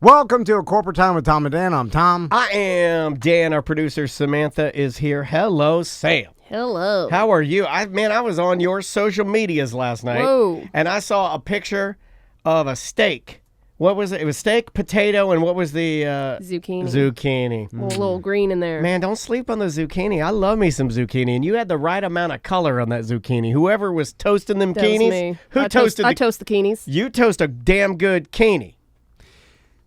Welcome to A Corporate Time with Tom and Dan. I'm Tom. I am Dan. Our producer Samantha is here. Hello, Sam. Hello. How are you? I was on your social medias last night. Whoa. And I saw a picture of a steak. What was it? It was steak, potato, and what was the... Zucchini. Zucchini. A little green in there. Man, don't sleep on the zucchini. I love me some zucchini. And you had the right amount of color on that zucchini. Whoever was toasting them That was keenies. me. Who I toasted I toast the keenies. You toast a damn good keenie.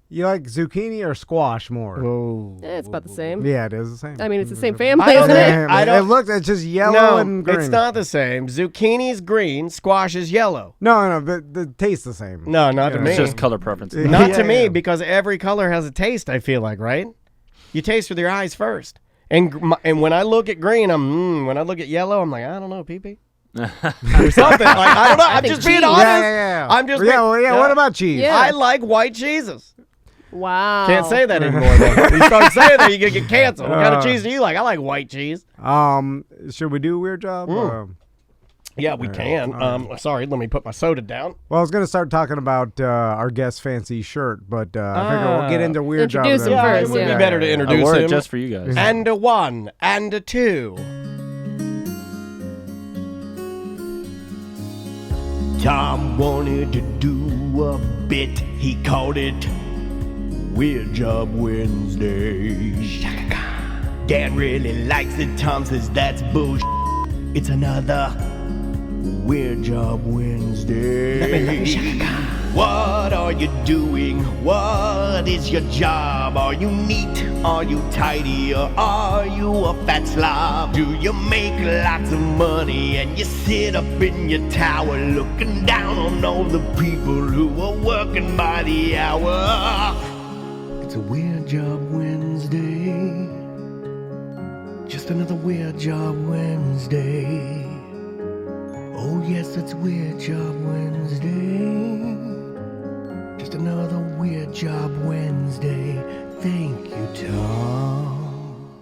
You like zucchini or squash more? Oh. It's about the same. Yeah, it is the same. I mean, it's the same family, I don't isn't it? think- I don't- It's just yellow and green. it's not the same. Zucchini's green, squash is yellow. No, but the taste the same. No, not to Yeah. me. It's just color preference. Not to me, Yeah. because every color has a taste, I feel like, right? You taste with your eyes first. And when I look at green, when I look at yellow, I'm like, I don't know, pee-pee. Or something. Like, I don't know. I'm think just being cheese. honest. Yeah. I'm just What about cheese? Yeah. I like white cheeses. Wow. Can't say that anymore, though. You start saying that, you're going to get canceled. What kind of cheese do you like? I like white cheese. Should we do a weird job? Yeah, we can. Sorry, let me put my soda down. Well, I was going to start talking about our guest's fancy shirt, but I figure we'll get into weird job. Introduce him Yeah, first, it would yeah. be better to A introduce word him. just for you guys. And a one, and a two. Tom wanted to do a bit. He called it Weird Job Wednesday. Dad really likes it. Tom says that's bullshit. It's another Weird Job Wednesday. What are you doing? What is your job? Are you neat? Are you tidy? Or are you a fat slob? Do you make lots of money and you sit up in your tower looking down on all the people who are working by the hour? It's a Weird Job Wednesday. Just another Weird Job Wednesday. Oh yes, it's Weird Job Wednesday. Just another Weird Job Wednesday. Thank you, Tom.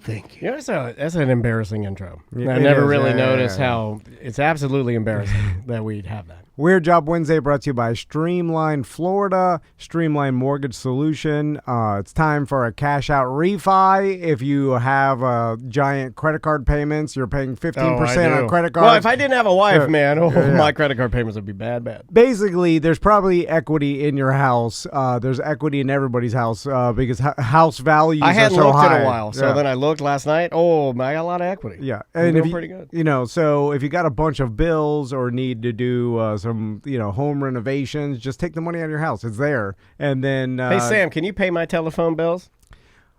Thank you. That's an embarrassing intro. Yeah, I it never is, really yeah, noticed yeah. how it's absolutely embarrassing that we'd have that. Weird Job Wednesday brought to you by Streamline Florida, Streamline Mortgage Solution. It's time for a cash out refi. If you have giant credit card payments, you're paying 15% on credit cards. Well, if I didn't have a wife, Yeah. man, Yeah. my credit card payments would be bad. Basically, there's probably equity in your house. There's equity in everybody's house because house values I hadn't are so looked high. in a while, so then I looked last night. Oh, I got a lot of equity. Yeah, I'm and doing if pretty good. So if you got a bunch of bills or need to do some, home renovations, just take the money out of your house. It's there, and then Hey, Sam, can you pay my telephone bills?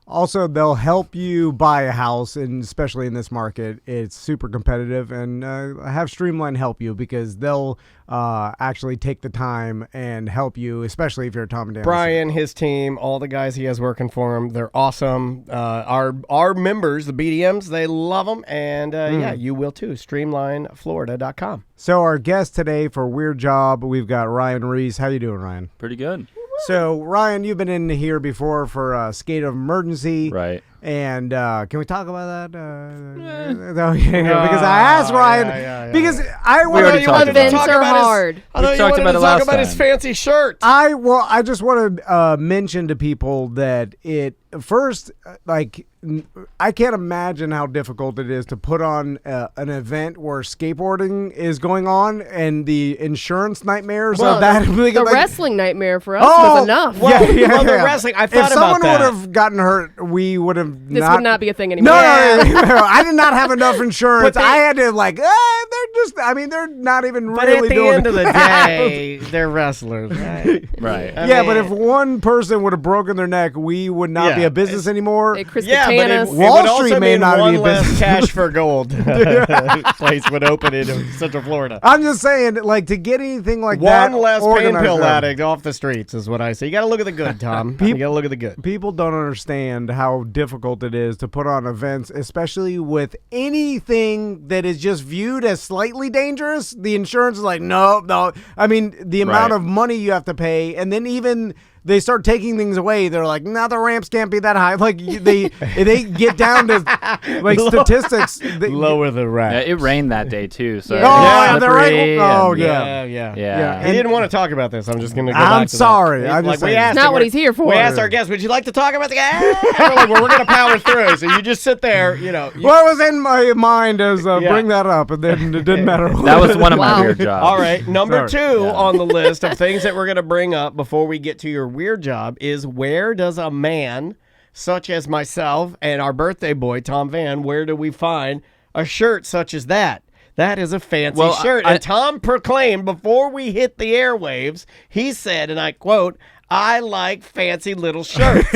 also they'll help you buy a house, and especially in this market, it's super competitive. And have Streamline help you because they'll actually take the time and help you, especially if you're a Tom and Dan. Brian, his team, all the guys he has working for him, they're awesome. Our members, the BDMs, they love them, and yeah, you will too. StreamlineFlorida.com. So our guest today for Weird Job, we've got Ryan Reese. How you doing, Ryan? Pretty good. So, Ryan, you've been in here before for a State of Emergency. Right. And can we talk about that? Because I asked Ryan, because I We already talked about it. Events are hard. I thought We you talked wanted about to it talk last about his time. fancy shirt. I just want to mention to people that first, I can't imagine how difficult it is to put on an event where skateboarding is going on and the insurance nightmares Well, of that. The wrestling nightmare for us was enough. Well, the wrestling, I thought if someone about that. would have gotten hurt, we would have This would not be a thing anymore. No, I did not have enough insurance. But they- I had to they're not even But really at the doing end of the it. day, they're wrestlers, right? Right. I Yeah, mean, but if one person would have broken their neck, we would not be Yeah, a business anymore. Hey, Chris yeah, but Kattanis. it Wall would also Street may mean not one be a less business. cash for gold place would open in Central Florida. I'm just saying, to get anything like One that. less pain organized pill up. addict off the streets is what I say. You got to look at the good, Tom. You got to look at the good. People don't understand how difficult it is to put on events, especially with anything that is just viewed as slightly dangerous. The insurance is like, no. I mean, the amount Right. of money you have to pay, and then even they start taking things away. They're like, now the ramps can't be that high. Like they get down to like statistics. Lower the ramp. Yeah, it rained that day too. So Yeah. Oh, they're right. Oh, yeah. yeah. He didn't want to talk about this. I'm just going to go back I'm to sorry. that. I'm just saying. It's not what he's here for. We asked our guest, would you like to talk about the guy? We're like, well, we're going to power through. So you just sit there, you know. Well, it was in my mind as bring that up, and then it didn't matter. That was one of my weird jobs. All right, number Sorry. 2 on the list of things that we're going to bring up before we get to your weird job is where does a man such as myself and our birthday boy, Tom Van, where do we find a shirt such as that? That is a fancy shirt. And Tom proclaimed before we hit the airwaves, he said, and I quote, I like fancy little shirts.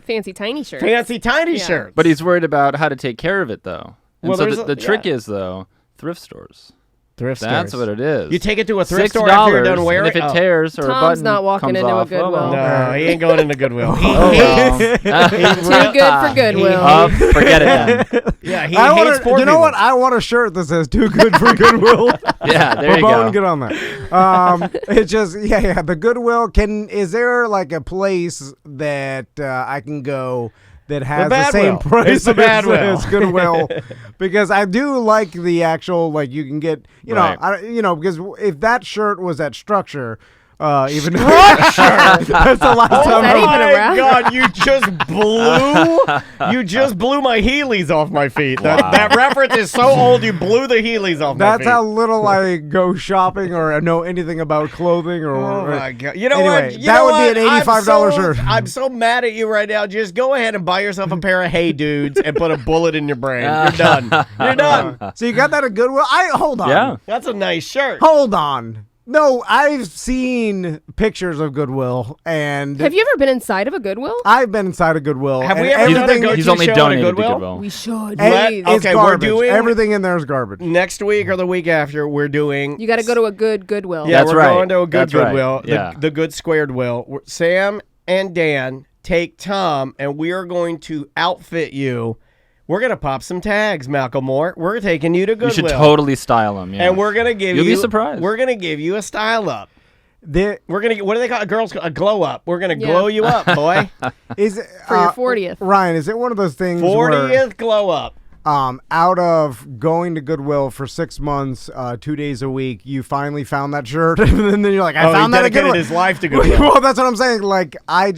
Fancy tiny shirts. Fancy tiny shirts. But he's worried about how to take care of it, though. And Well, so the trick is, though, thrift stores. Thrift That's stores. what it is. You take it to a thrift $6, store after you're done wearing and if it tears or a Tom's button not walking comes into a off, Goodwill. No, he ain't going into Goodwill. Too good for Goodwill. Oh, forget it then. Yeah, he I hates want poor you know people. what? I want a shirt that says "Too good for Goodwill." Yeah, there you Bone, go. get on that. It's just the Goodwill. Is there like a place that I can go that has the same Badwill. price It's the Badwill. as Goodwill? Because I do like the actual you can get Right. because if that shirt was at Structure. Even that's the last time. that even my around? God, you just blew my Heelys off my feet. That reference is so old, you blew the Heelys off my That's feet. how little I go shopping or know anything about clothing or. Oh my God! You know Anyway, what? You that know would what? be an $85 shirt. I'm so mad at you right now. Just go ahead and buy yourself a pair of Hey Dudes and put a bullet in your brain. You're done. You're done. So you got that at Goodwill? Hold on. Yeah. That's a nice shirt. Hold on. No, I've seen pictures of Goodwill, and Have you ever been inside of a Goodwill? I've been inside of Goodwill. Have and we ever done a everything- go-to He's only show at a donated to Goodwill? Goodwill. We should. It's Okay, we're garbage. doing- Everything in there is garbage. Next week or the week after, we're doing. You got to go to a good Goodwill. Yeah, That's we're right. going to a good That's right. Goodwill. Yeah. The good squared will. Sam and Dan take Tom, and we are going to outfit you. We're going to pop some tags, Malcolm Moore. We're taking you to Goodwill. You should totally style them. Yeah. And we're going to give You'll you. be surprised. We're going to give you a style up. There We're going to. What do they call it? Girls? A glow up. We're going to Yeah. glow you up, boy. is For your 40th. Ryan, is it one of those things 40th glow up. where out of going to Goodwill for 6 months, 2 days a week, you finally found that shirt, and then you're like, I found he that at dedicated Goodwill. his life to Goodwill. Well, that's what I'm saying. Like, I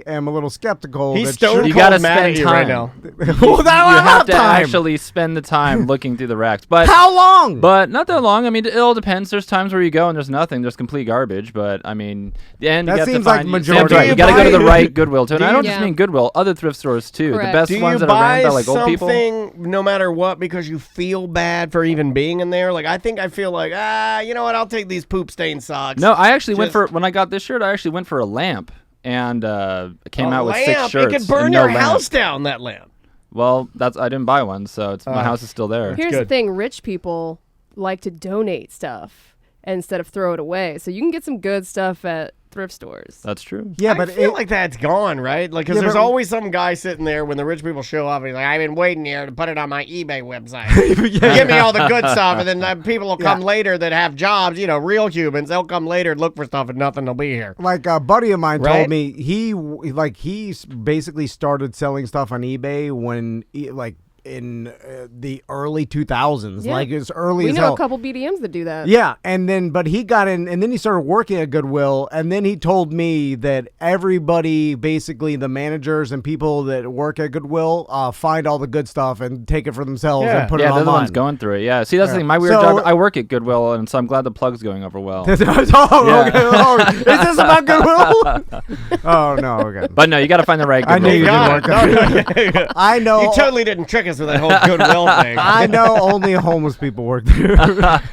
am a little skeptical. He's that stone You cold gotta mad spend at you time. right now. well, that you I have to time. actually spend the time looking through the racks. But How long? But not that long. I mean, it all depends. There's times where you go and there's nothing. There's complete garbage. But I mean, and That you got seems to like find majority. Sam's right. Do You you got to go to the buy- right Goodwill too. And I don't Yeah. just mean Goodwill. Other thrift stores too. Correct. The best Do ones you that are ran buy by like old people. something no matter what because you feel bad for even being in there? Like I feel like you know what? I'll take these poop stained socks. No, I actually went Just- for when I got this shirt. I actually went for a lamp and came A out with lamp. 6 shirts. It could burn and no your lamp. house down. That lamp. Well, I didn't buy one, so my house is still there. Here's the good. thing. Rich people like to donate stuff instead of throw it away. So you can get some good stuff at thrift stores. That's true. yeah, but I feel like that's gone, right? Like, because Yeah, there's but- always some guy sitting there when the rich people show up. And he's like, "I've been waiting here to put it on my eBay website. Give me all the good stuff, and then people will come later that have jobs. You know, real humans. They'll come later and look for stuff, and nothing will be here. like a buddy of mine Right? told me he basically started selling stuff on eBay when in the early 2000s, Yeah. like as early We as know hell. a couple BDMs that do that. Yeah, but he got in, and then he started working at Goodwill, and then he told me that everybody, basically the managers and people that work at Goodwill, find all the good stuff and take it for themselves Yeah. and put it Yeah, they're the online. ones going through it. Yeah. See, that's the thing. My weird So- job. I work at Goodwill, and so I'm glad the plug's going over well. Okay. Oh, is this about Goodwill? Oh no. Okay. But no, you got to find the right I Goodwill. knew you God. didn't work. I know. You totally didn't trick us with that whole Goodwill thing. I know only homeless people work there.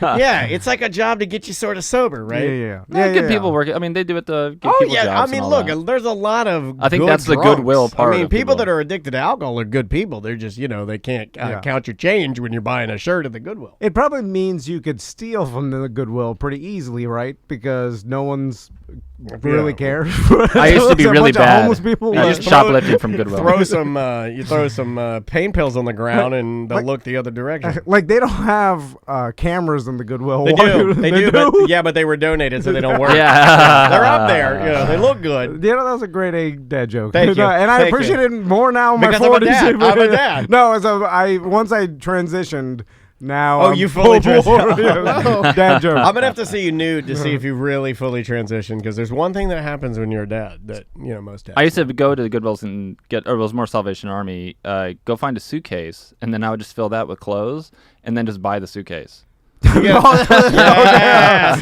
Yeah, it's like a job to get you sort of sober, right? Yeah. Good people work. I mean, they do it to give Oh people yeah, jobs. I mean, and all look, that. there's a lot of. I think good that's the drunks. goodwill part I mean, of people people. that are addicted to alcohol are good people. They're just, they can't count your change when you're buying a shirt at the Goodwill. It probably means you could steal from the Goodwill pretty easily, right? Because no one's really care. I used to be It's a really bunch of bad. homeless people. I was shoplifting from Goodwill. You throw some pain pills on the ground and they'll look the other direction. Like they don't have cameras in the Goodwill. They do. They do. But they were donated, so they don't work. Yeah. They're up there. They look good. Yeah, that was a great dad joke. Thank you. And I Thank appreciate you. it more now in my Because 40s. I'm a dad. I'm a dad. No, once I transitioned, now Oh, I'm you fully transitioned. Yeah, dad joke. I'm gonna have to see you nude to see if you really fully transition, because there's one thing that happens when you're a dad that most dads. I used to go to the Goodwills and or it was more Salvation Army, go find a suitcase, and then I would just fill that with clothes, and then just buy the suitcase. Yes,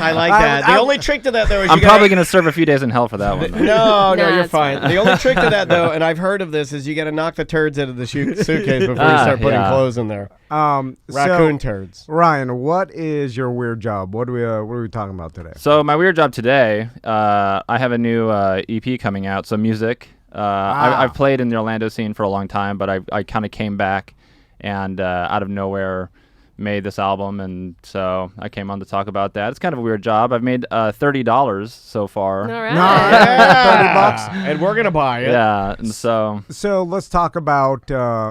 I like that. The only trick to that, though, is I'm probably going to serve a few days in hell for that one. though. No, Nah, you're it's fine. The only trick to that, though, and I've heard of this, is you got to knock the turds out of the suitcase before you start putting yeah. clothes in there. Raccoon turds. Ryan, what is your weird job? What are we talking about today? So my weird job today, I have a new EP coming out, so music. I've played in the Orlando scene for a long time, but I kind of came back and out of nowhere made this album, and so I came on to talk about that. It's kind of a weird job. I've made $30 so far. All right. Yeah. $30, and we're gonna buy it. Yeah, and so let's talk about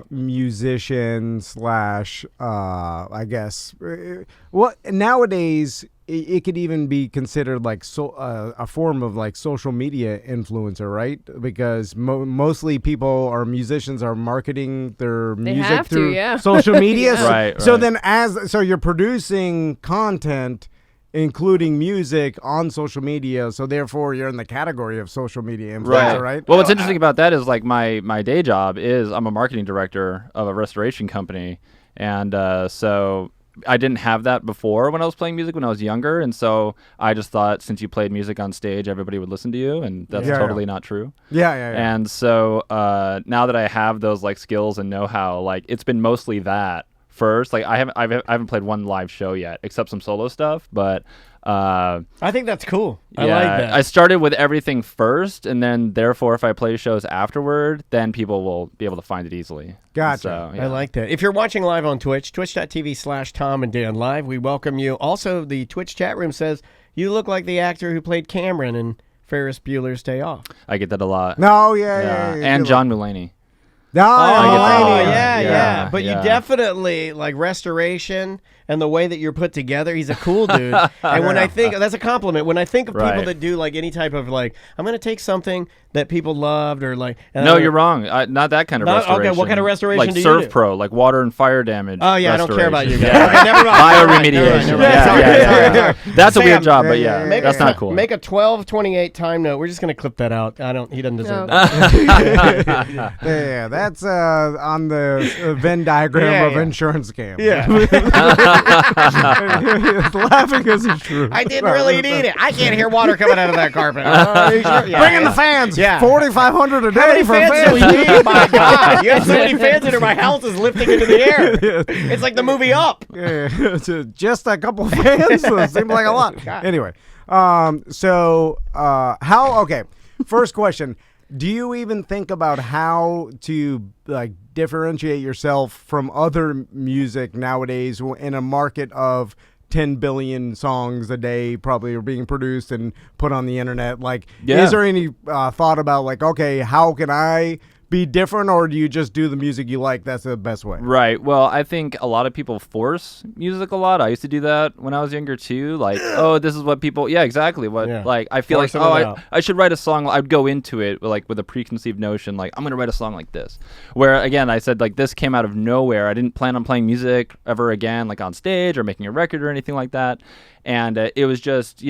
musicians slash I guess nowadays it could even be considered like a form of like social media influencer, right? Because mostly musicians are marketing their music have to, through yeah. social media. Yeah. Right, So right. then so you're producing content including music on social media, so therefore you're in the category of social media influencer, right? Well, what's interesting about that is like my day job is I'm a marketing director of a restoration company, and so I didn't have that before when I was playing music when I was younger, and so I just thought since you played music on stage, everybody would listen to you, and that's totally not true. Yeah. And so now that I have those like skills and know-how, like it's been mostly that first. Like I haven't played one live show yet, except some solo stuff, but I think that's cool. I yeah, like that. I started with everything first, and then therefore if I play shows afterward, then people will be able to find it easily. Gotcha. So, I like that. If you're watching live on Twitch, twitch.tv/Tom and Dan Live, we welcome you. Also, the Twitch chat room says you look like the actor who played Cameron in Ferris Bueller's Day Off. I get that a lot. No, yeah. And John Mulaney. No, Yeah. But yeah. you definitely, like, restoration and the way that you're put together, he's a cool dude. And when I think, that's a compliment. When I think of people that do, like, any type of, like, I'm going to take something that people loved or, like... No, you're wrong. Not that kind of restoration. Okay, what kind of restoration like do you Serve do? Pro, like water and fire damage. Oh, yeah, I don't care about you guys. Yeah. Okay, never mind. Bioremediation. Never mind. Yeah. That's a Sam, weird job, but yeah, that's not cool. Make a 12:28 time note. We're just going to clip that out. He doesn't deserve No. that. Yeah, that's on the Venn diagram of insurance scam. Yeah. Laughing because it's true. I didn't really need it. I can't hear water coming out of that carpet. Bring in the fans. Yeah. 4,500 a How many day for fans do fans. we need? My God. You have so many fans in here. My house is lifting into the air. It's like the movie Up. Yeah, it's just a couple fans. So it seems like a lot. Anyway, okay. First question. Do you even think about how to like differentiate yourself from other music nowadays in a market of 10 billion songs a day probably are being produced and put on the internet? Like, is there any thought about like, okay, how can I be different, or do you just do the music you like? That's the best way. Right. Well, I think a lot of people force music a lot. I used to do that when I was younger too. Like, oh, this is what people. Yeah, exactly. Like, I feel Force like, I should write a song. I'd go into it with a preconceived notion, like I'm gonna write a song like this. Where again, I said like this came out of nowhere. I didn't plan on playing music ever again, like on stage or making a record or anything like that. And it was just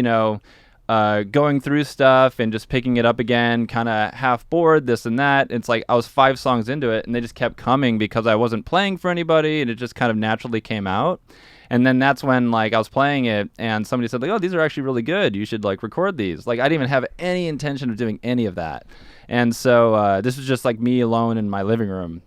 going through stuff and just picking it up again, kind of half bored, this and that. It's like I was 5 songs into it and they just kept coming because I wasn't playing for anybody, and it just kind of naturally came out. And then that's when like I was playing it and somebody said like, oh, these are actually really good. You should like record these. Like I didn't even have any intention of doing any of that. And so this was just like me alone in my living room.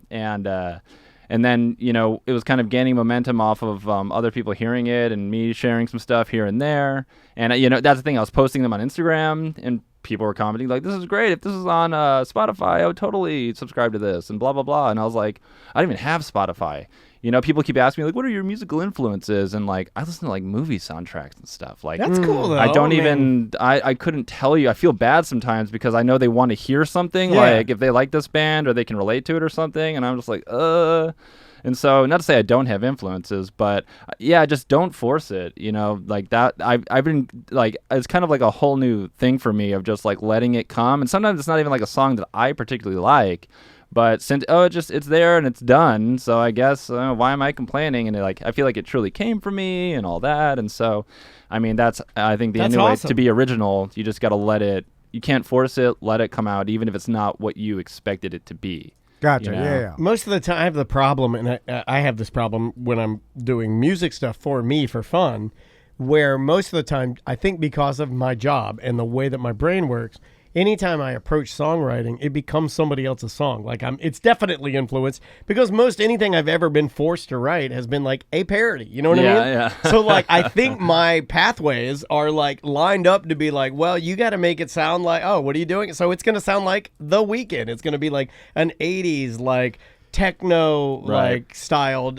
And then, it was kind of gaining momentum off of other people hearing it and me sharing some stuff here and there. And, that's the thing. I was posting them on Instagram, and people were commenting like, this is great. If this is on Spotify, I would totally subscribe to this and blah, blah, blah. And I was like, I don't even have Spotify. You know, people keep asking me, like, what are your musical influences? And, like, I listen to, like, movie soundtracks and stuff. Like, That's cool, though. I don't even, I couldn't tell you. I feel bad sometimes because I know they want to hear something, like, if they like this band or they can relate to it or something. And I'm just like, And so, not to say I don't have influences, but yeah, just don't force it. You know, like that. I've been like, it's kind of like a whole new thing for me of just like letting it come. And sometimes it's not even like a song that I particularly like, but since it's there and it's done. So I guess why am I complaining? And I feel like it truly came from me and all that. And so, I mean, I think the only way to be original, you just got to let it. You can't force it. Let it come out, even if it's not what you expected it to be. Gotcha. You know? Yeah. Most of the time, I have the problem, and I have this problem when I'm doing music stuff for me for fun, where most of the time, I think because of my job and the way that my brain works, anytime I approach songwriting, it becomes somebody else's song. Like it's definitely influenced because most anything I've ever been forced to write has been like a parody. You know what I mean? Yeah. So like I think my pathways are like lined up to be like, well, you got to make it sound like, oh, what are you doing? So it's going to sound like The Weeknd. It's going to be like an 80s like techno like styled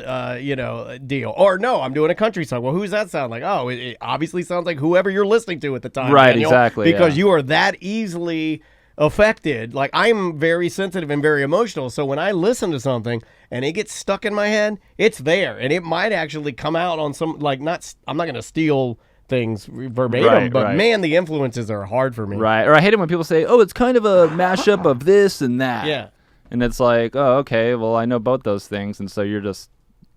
deal. Or no, I'm doing a country song. Well, who's that sound like? Oh, it obviously sounds like whoever you're listening to at the time. Right, Daniel, exactly. because you are that easily affected. Like I'm very sensitive and very emotional. So when I listen to something and it gets stuck in my head, it's there. And it might actually come out on some I'm not going to steal things verbatim, but man, the influences are hard for me. Right. Or I hate it when people say, oh, it's kind of a mashup of this and that. Yeah. And it's like, oh, okay, well, I know both those things, and so you're just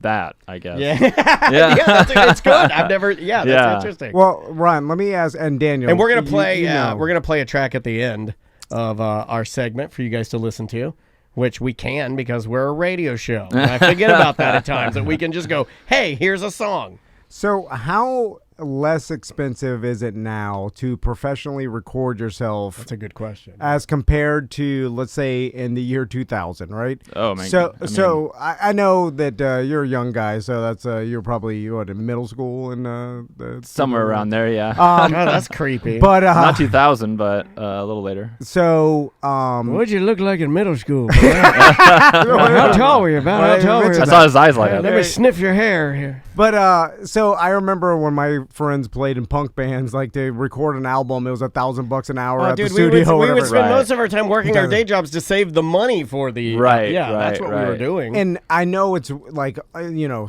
that, I guess. Yeah. Yeah. It's good. I've never, that's interesting. Well, Ron, let me ask, and Daniel. And we're going to play, we're going to play a track at the end of our segment for you guys to listen to, which we can because we're a radio show. And I forget about that at times, that we can just go, hey, here's a song. So how less expensive is it now to professionally record yourself? That's a good question. As compared to, let's say, in the year 2000, right? Oh, man. So I know that you're a young guy, so that's you're probably in middle school and somewhere around there, yeah. God, that's creepy. But not 2000, but a little later. So what'd you look like in middle school? How tall were you? About how tall were you? I saw his eyes light up. Let me sniff your hair here. But so I remember when my friends played in punk bands, like to record an album, it was $1,000 an hour at the studio. We would spend most of our time working our day jobs to save the money for the that's what we were doing. And I know it's like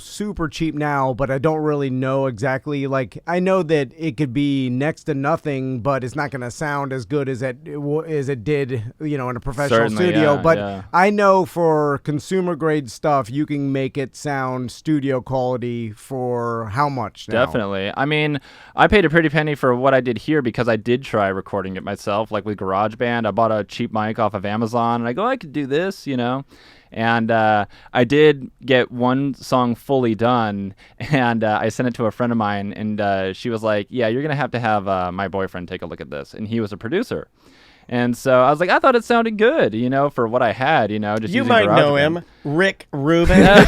super cheap now, but I don't really know exactly. Like I know that it could be next to nothing, but it's not going to sound as good as it did, in a professional studio. But I know for consumer grade stuff, you can make it sound studio quality for how much now? Definitely. I mean, I paid a pretty penny for what I did here because I did try recording it myself, like with GarageBand. I bought a cheap mic off of Amazon, and I go, I could do this, And I did get one song fully done, and I sent it to a friend of mine, and she was like, yeah, you're going to have my boyfriend take a look at this. And he was a producer. And so I was like, I thought it sounded good, for what I had, just you using might know GarageBand. him, Rick Rubin.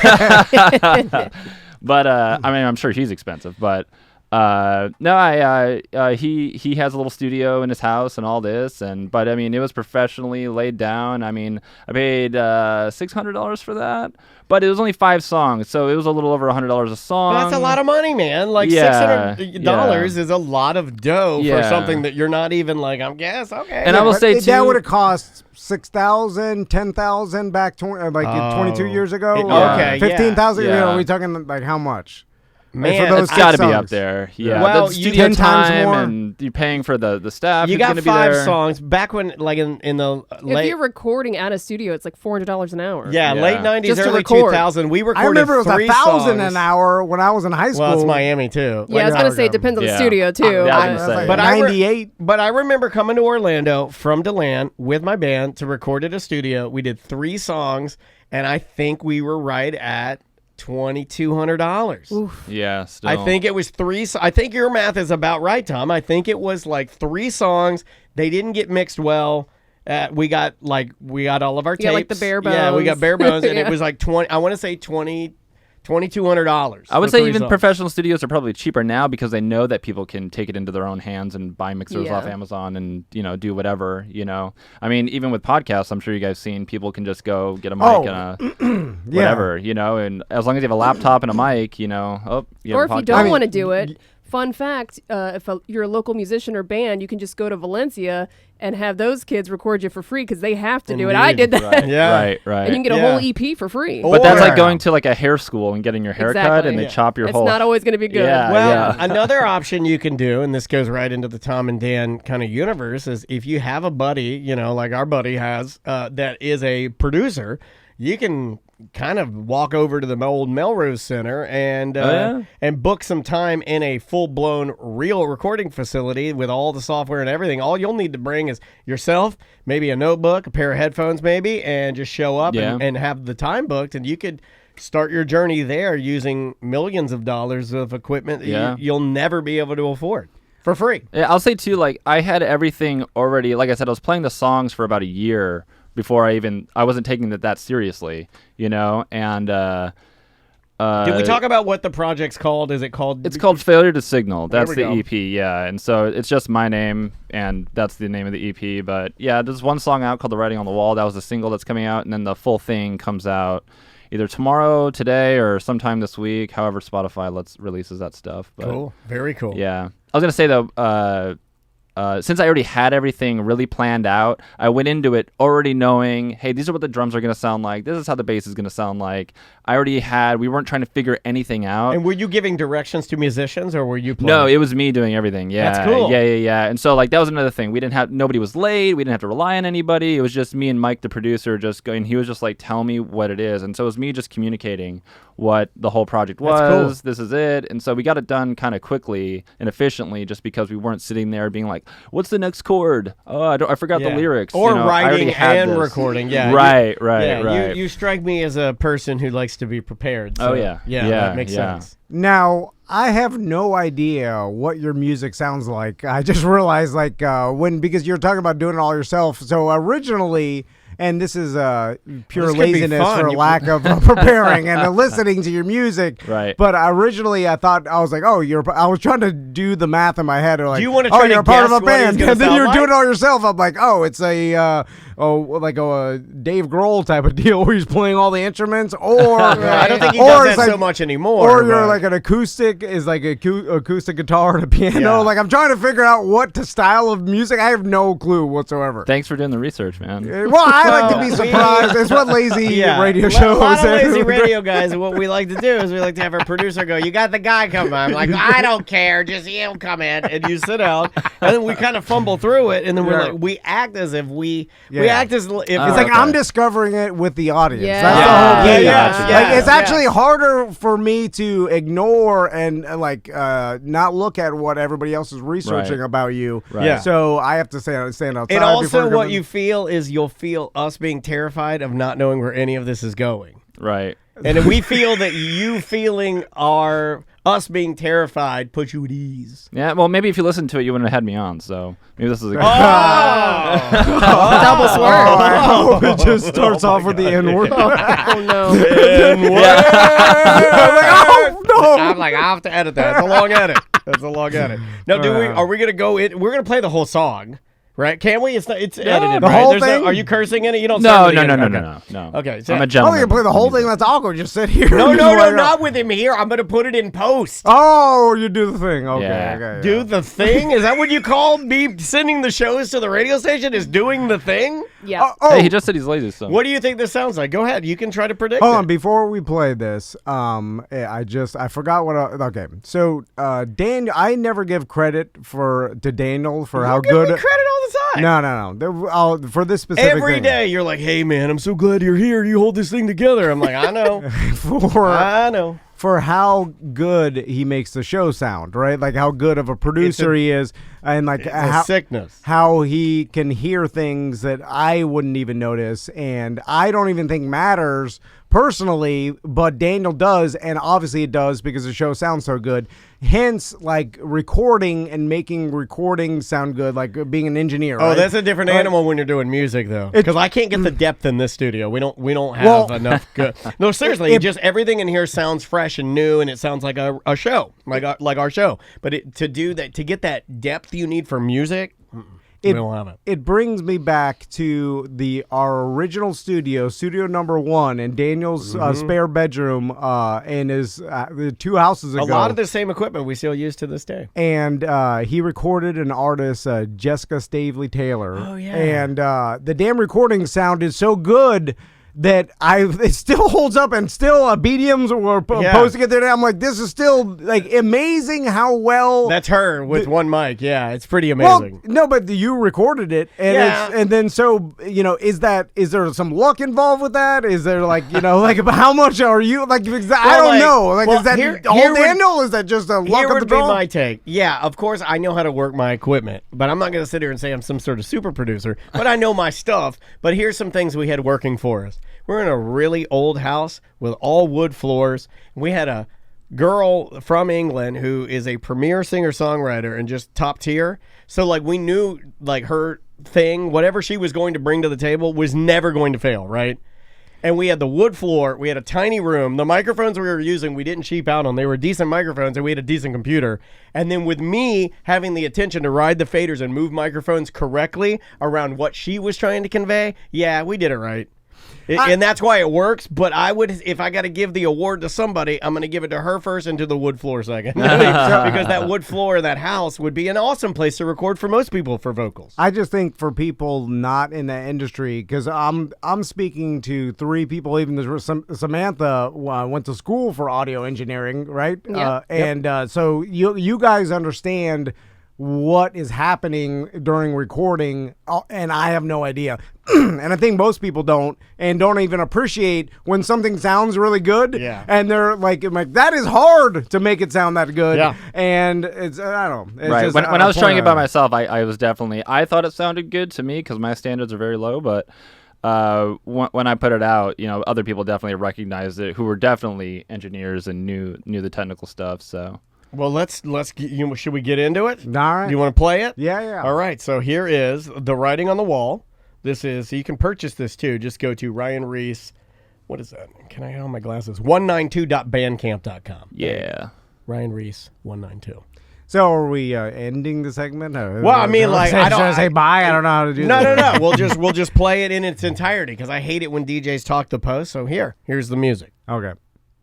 But I mean, I'm sure he's expensive. But no, he has a little studio in his house and all this, but I mean, it was professionally laid down. I mean, I paid $600 for that, but it was only 5 songs, so it was a little over $100 a song. Well, that's a lot of money, man. Like $600 is a lot of dough for something that you're not even like. I guess okay. And I will say too, that would have cost $6,000, $10,000 back 22 years ago. Okay, $15,000. Yeah. We're talking like how much? Man, it's got to be up there. Yeah. Well, the studio 10 times time more. and you're paying for the staff. You got 5 songs back when, like in the late. If you're recording at a studio, it's like $400 an hour. Yeah, late 90s, just early 2000. We recorded I remember it was 3 $1,000 songs. an hour when I was in high school. Well, it's Miami too. Yeah, I was gonna say it depends on the studio too. Yeah, I was gonna say. But 98. But I remember coming to Orlando from DeLand with my band to record at a studio. We did 3 songs, and I think we were right at $2,200. Yeah, still. I think it was 3. I think your math is about right, Tom. I think it was like 3 songs. They didn't get mixed well. We got all of our tapes. Like the bare bones. Yeah, we got bare bones, and it was like 20. I want to say 20 $2,200. I would for say 3 even songs. professional studios are probably cheaper now because they know that people can take it into their own hands and buy mixers Yeah. off Amazon and do whatever. I mean, even with podcasts, I'm sure you guys seen people can just go get a mic and a whatever, and as long as you have a laptop and a mic, you have Or a if you podcast. don't want to do it, fun fact, if you're a local musician or band, you can just go to Valencia and have those kids record you for free because they have to do it. I did that. Right, Yeah. right. And you can get a whole EP for free. But that's like Or- going to like a hair school and getting your hair cut Exactly. and they Yeah. chop your It's whole. not always going to be good. Yeah. Well, another option you can do, and this goes right into the Tom and Dan kind of universe, is if you have a buddy, like our buddy has, that is a producer, you can kind of walk over to the old Melrose Center and and book some time in a full-blown real recording facility with all the software and everything. All you'll need to bring is yourself, maybe a notebook, a pair of headphones maybe, and just show up and have the time booked, and you could start your journey there using millions of dollars of equipment that you'll never be able to afford for free. Yeah, I'll say too, like I had everything already. Like I said, I was playing the songs for about a year before I wasn't taking that seriously, and Did we talk about what the project's called? Is it called? It's called Failure to Signal. There That's we the go. EP, yeah. And so it's just my name, and that's the name of the EP. But yeah, there's one song out called The Writing on the Wall. That was the single that's coming out, and then the full thing comes out either tomorrow, today, or sometime this week. However, Spotify releases that stuff. But, Cool, very cool. Yeah, I was gonna say though. Since I already had everything really planned out, I went into it already knowing, hey, these are what the drums are going to sound like. This is how the bass is going to sound like. We weren't trying to figure anything out. And were you giving directions to musicians, or were you playing? No, it was me doing everything. Yeah. That's cool. Yeah. And so, like, that was another thing. Nobody was late. We didn't have to rely on anybody. It was just me and Mike, the producer, just going, he was just like, tell me what it is. And so it was me just communicating what the whole project was. That's cool. This is it. And so we got it done kind of quickly and efficiently just because we weren't sitting there being like, what's the next chord? Oh, I forgot the lyrics. Or I already writing had and this. recording. Yeah. Right. You strike me as a person who likes to be prepared. So, Oh, yeah. Yeah, that makes sense. Now, I have no idea what your music sounds like. I just realized, because you're talking about doing it all yourself. So originally, and this is pure This could be laziness fun. for lack of preparing and listening to your music. Right. But originally, I was like, I was trying to do the math in my head. Or like, Do you want to try you're to a part of guess a what it's band, gonna and then sound you're like? doing it all yourself. I'm like, it's a Dave Grohl type of deal where he's playing all the instruments, or I don't think he or does it's that so like- much anymore. Or you're but- like an acoustic is like acoustic guitar and a piano. Yeah. Like I'm trying to figure out what style of music. I have no clue whatsoever. Thanks for doing the research, man. Well, I like to be surprised. It's what lazy radio shows. A lot of lazy radio guys, what we like to do is we like to have our producer go, you got the guy coming. I'm like, I don't care. Just he'll come in. And you sit down. And then we kind of fumble through it. And then we're like, we act as if we act as if It's like okay. I'm discovering it with the audience. Yeah. That's the Yeah. whole thing. Yeah. Like it's Yeah. actually harder for me to ignore and not look at what everybody else is researching Right. about you. Right. Yeah. So I have to stand outside. And also before what you feel is you'll feel us being terrified of not knowing where any of this is going. Right. And if we feel that you feeling us being terrified puts you at ease. Yeah, well, maybe if you listened to it, you wouldn't have had me on. So maybe this is a good. Double swerve. Oh, it just starts off with the N word. Oh, no. I'm like, I have to edit that. It's a long edit. That's a long edit. Now, are we gonna go in? We're gonna play the whole song, right? Can we? It's edited. the right? whole There's thing? are you cursing in it? You don't. No, start no, with no, the no, end. no, no. Okay, so I'm a Oh, gentleman. you play the whole thing? That's awkward. Just sit here. No, Just like, not with him here. I'm gonna put it in post. Oh, you do the thing. Okay, Yeah. okay. Do the thing? Is that what you call me sending the shows to the radio station? Is doing the thing? Yeah. Oh, Hey, he just said he's lazy. So What do you think this sounds like? Go ahead. You can try to predict. hold it. on. Before we play this, I forgot what. Okay, so Daniel, I never give credit to Daniel for how You give good. me credit all the time. No. For this specific Every thing. day you're like, hey man, I'm so glad you're here. You hold this thing together. I'm like, I know. I know. For how good he makes the show sound, right? Like how good of a producer he is. and like sickness. How he can hear things that I wouldn't even notice, and I don't even think matters personally, but Daniel does, and obviously it does because the show sounds so good. Hence, like recording and making recordings sound good, like being an engineer. Oh, right? that's a different animal when you're doing music, though. Because I can't get the depth in this studio. We don't have enough good. No, seriously, just everything in here sounds fresh and new, and it sounds like a show, like our show. But to get that depth you need for music. We don't have it. It brings me back to our original studio number 1, in Daniel's spare bedroom, and his the 2 houses ago. A lot of the same equipment we still use to this day. And he recorded an artist, Jessica Stavely Taylor. Oh yeah. And the damn recording sounded so good that it still holds up, and still BDMs were posting it there. I'm like, this is still like amazing how well. That's her with one mic. Yeah, it's pretty amazing. Well, no, but you recorded it, and and then so is there some luck involved with that? Is there like like how much are you like? I don't know. Like is that all Daniel? Is that just a luck of the draw? Here would be my take. Yeah, of course I know how to work my equipment, but I'm not going to sit here and say I'm some sort of super producer. But I know my stuff. But here's some things we had working for us. We're in a really old house with all wood floors. We had a girl from England who is a premier singer-songwriter and just top tier. So like we knew like her thing, whatever she was going to bring to the table was never going to fail, right? And we had the wood floor. We had a tiny room. The microphones we were using, we didn't cheap out on. They were decent microphones, and we had a decent computer. And then with me having the attention to ride the faders and move microphones correctly around what she was trying to convey, yeah, we did it right. And that's why it works. But I would, if I got to give the award to somebody, I'm going to give it to her first and to the wood floor second. Because that wood floor of that house would be an awesome place to record for most people for vocals. I just think for people not in that industry, because I'm speaking to 3 people, even Samantha went to school for audio engineering, right? Yeah. So you guys understand what is happening during recording, and I have no idea. And I think most people don't, and don't even appreciate when something sounds really good. Yeah. And they're like, that is hard to make it sound that good. Yeah. And it's, I don't know. It's right. just When I was trying it by myself, I was definitely, I thought it sounded good to me because my standards are very low, but when I put it out, other people definitely recognized it who were definitely engineers and knew the technical stuff. So. Well, should we get into it? All right. Do you want to play it? Yeah. All right. So here is the writing on the wall. This is, you can purchase this too. Just go to Ryan Reese. What is that? Can I have my glasses? 192.bandcamp.com. Yeah. Ryan Reese 192. So are we ending the segment? Well, I mean, like, I don't should I say bye. I don't know how to do No. that. We'll just play it in its entirety because I hate it when DJs talk the post. So here's the music. Okay.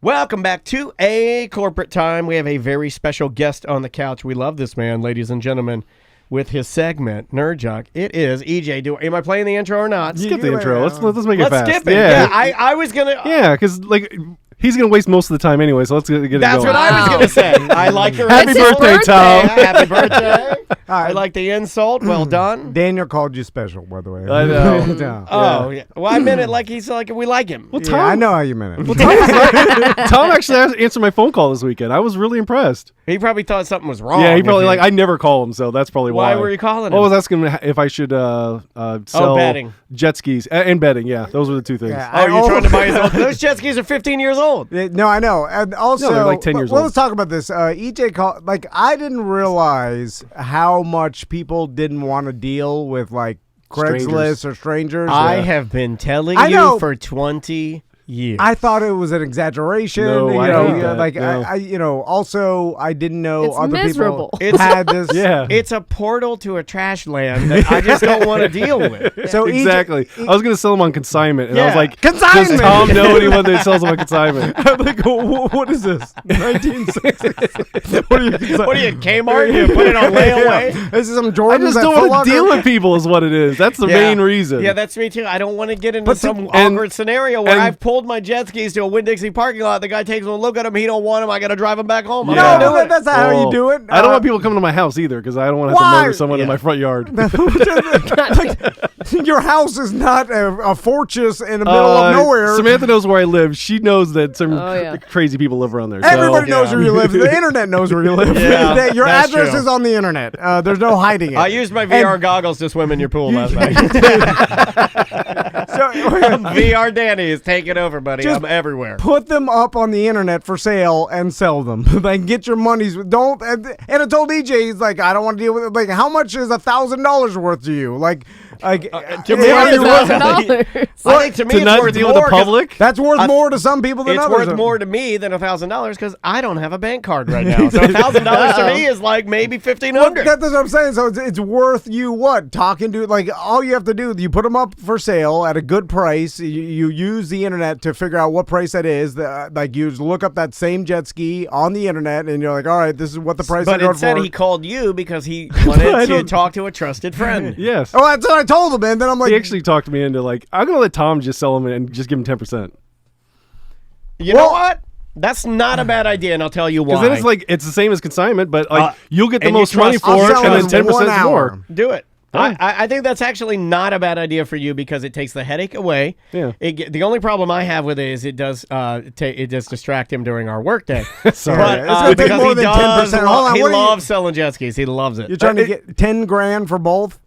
Welcome back to A Corporate Time. We have a very special guest on the couch. We love this man, ladies and gentlemen, with his segment, Nerdjack. It is EJ. Am I playing the intro or not? Skip the intro. Let's make it fast. Let's skip it. Yeah, I was going to... Yeah, because, like... He's going to waste most of the time anyway, so let's get it going. That's what I was going to say. I like your Happy birthday, Tom. Happy birthday. I like the insult. Well done. Daniel called you special, by the way. I know. Oh, yeah. Well, I meant it like he's like, we like him. Well, Tom, I know how you meant it. Well, Tom actually answered my phone call this weekend. I was really impressed. He probably thought something was wrong. Yeah, he probably I never call him, so that's probably why. Why were you calling him? I was asking him if I should sell betting. Jet skis and betting. Yeah, those were the 2 things. Yeah, you're trying to buy his own. Those jet skis are 15 years old. No, I know. And also, they're like 10 years old. Let's talk about this. EJ called. Like, I didn't realize how much people didn't want to deal with like Craigslist or strangers. I have been telling you for 20 years. I thought it was an exaggeration. No, I hate that. Like No. also I didn't know It's other miserable. people had this. Yeah. It's a portal to a trash land that I just don't want to deal with. So exactly. I was going to sell them on consignment, and I was like, Consignment! does Tom know anyone that sells them on consignment? I'm like, what is this? 1960s. What What are you, Kmart? You put it on layaway? This is some I Jordans. just at don't Foot want to Locker? deal with people is what it is. That's the main reason. Yeah, that's me too. I don't want to get into But some and- awkward scenario where and- I've pulled pulled my jet skis to a Winn-Dixie parking lot. The guy takes one look at them. He don't want them. I got to drive them back home. No, I'm not doing it. that's not how you do it. I don't want people coming to my house either because I don't want to have Why? to murder someone in my front yard. Your house is not a fortress in the middle of nowhere. Samantha knows where I live. She knows that some yeah. crazy people live around there. Everybody knows where you live. The internet knows where you live. Yeah, Your that's address true. is on the internet. There's no hiding it. I used my VR goggles to swim in your pool last night. VR Danny is taking over, buddy. Just I'm everywhere. Put them up on the internet for sale and sell them. Like, get your monies. Don't. And I told DJ, he's like, I don't want to deal with it. Like, how much is $1,000 worth to you? Like to me, $1,000. I think to me, to it's not worth deal more with the public. that's worth more to some people than It's others. worth more to me than $1,000 because I don't have a bank card right now. So $1,000 to me is like maybe $1,500. That's what I'm saying. So it's worth you what? Talking to, like, all you have to do, you put them up for sale at a good price. You use the internet to figure out what price that is. Like, you look up that same jet ski on the internet and you're like, all right, this is what the price But I got instead, for. he called you because he wanted to talk to a trusted friend. Yes. Oh, that's what I told him, and then I'm like, He actually talked me into like, I'm gonna let Tom just sell them and just give him 10%. You know what? That's not a bad idea, and I'll tell you why. Because then it's like it's the same as consignment, but like you'll get the and you most money trust- for I'll it, sell and it then in 10% 1 is hour. more. Do it. Yeah. I think that's actually not a bad idea for you because it takes the headache away. Yeah. The only problem I have with it is it does distract him during our workday. Sorry. But It's gonna take because more he than does, 10%. Hold on, he what are you- loves selling jet skis. He loves it. you're trying to get 10 grand for both?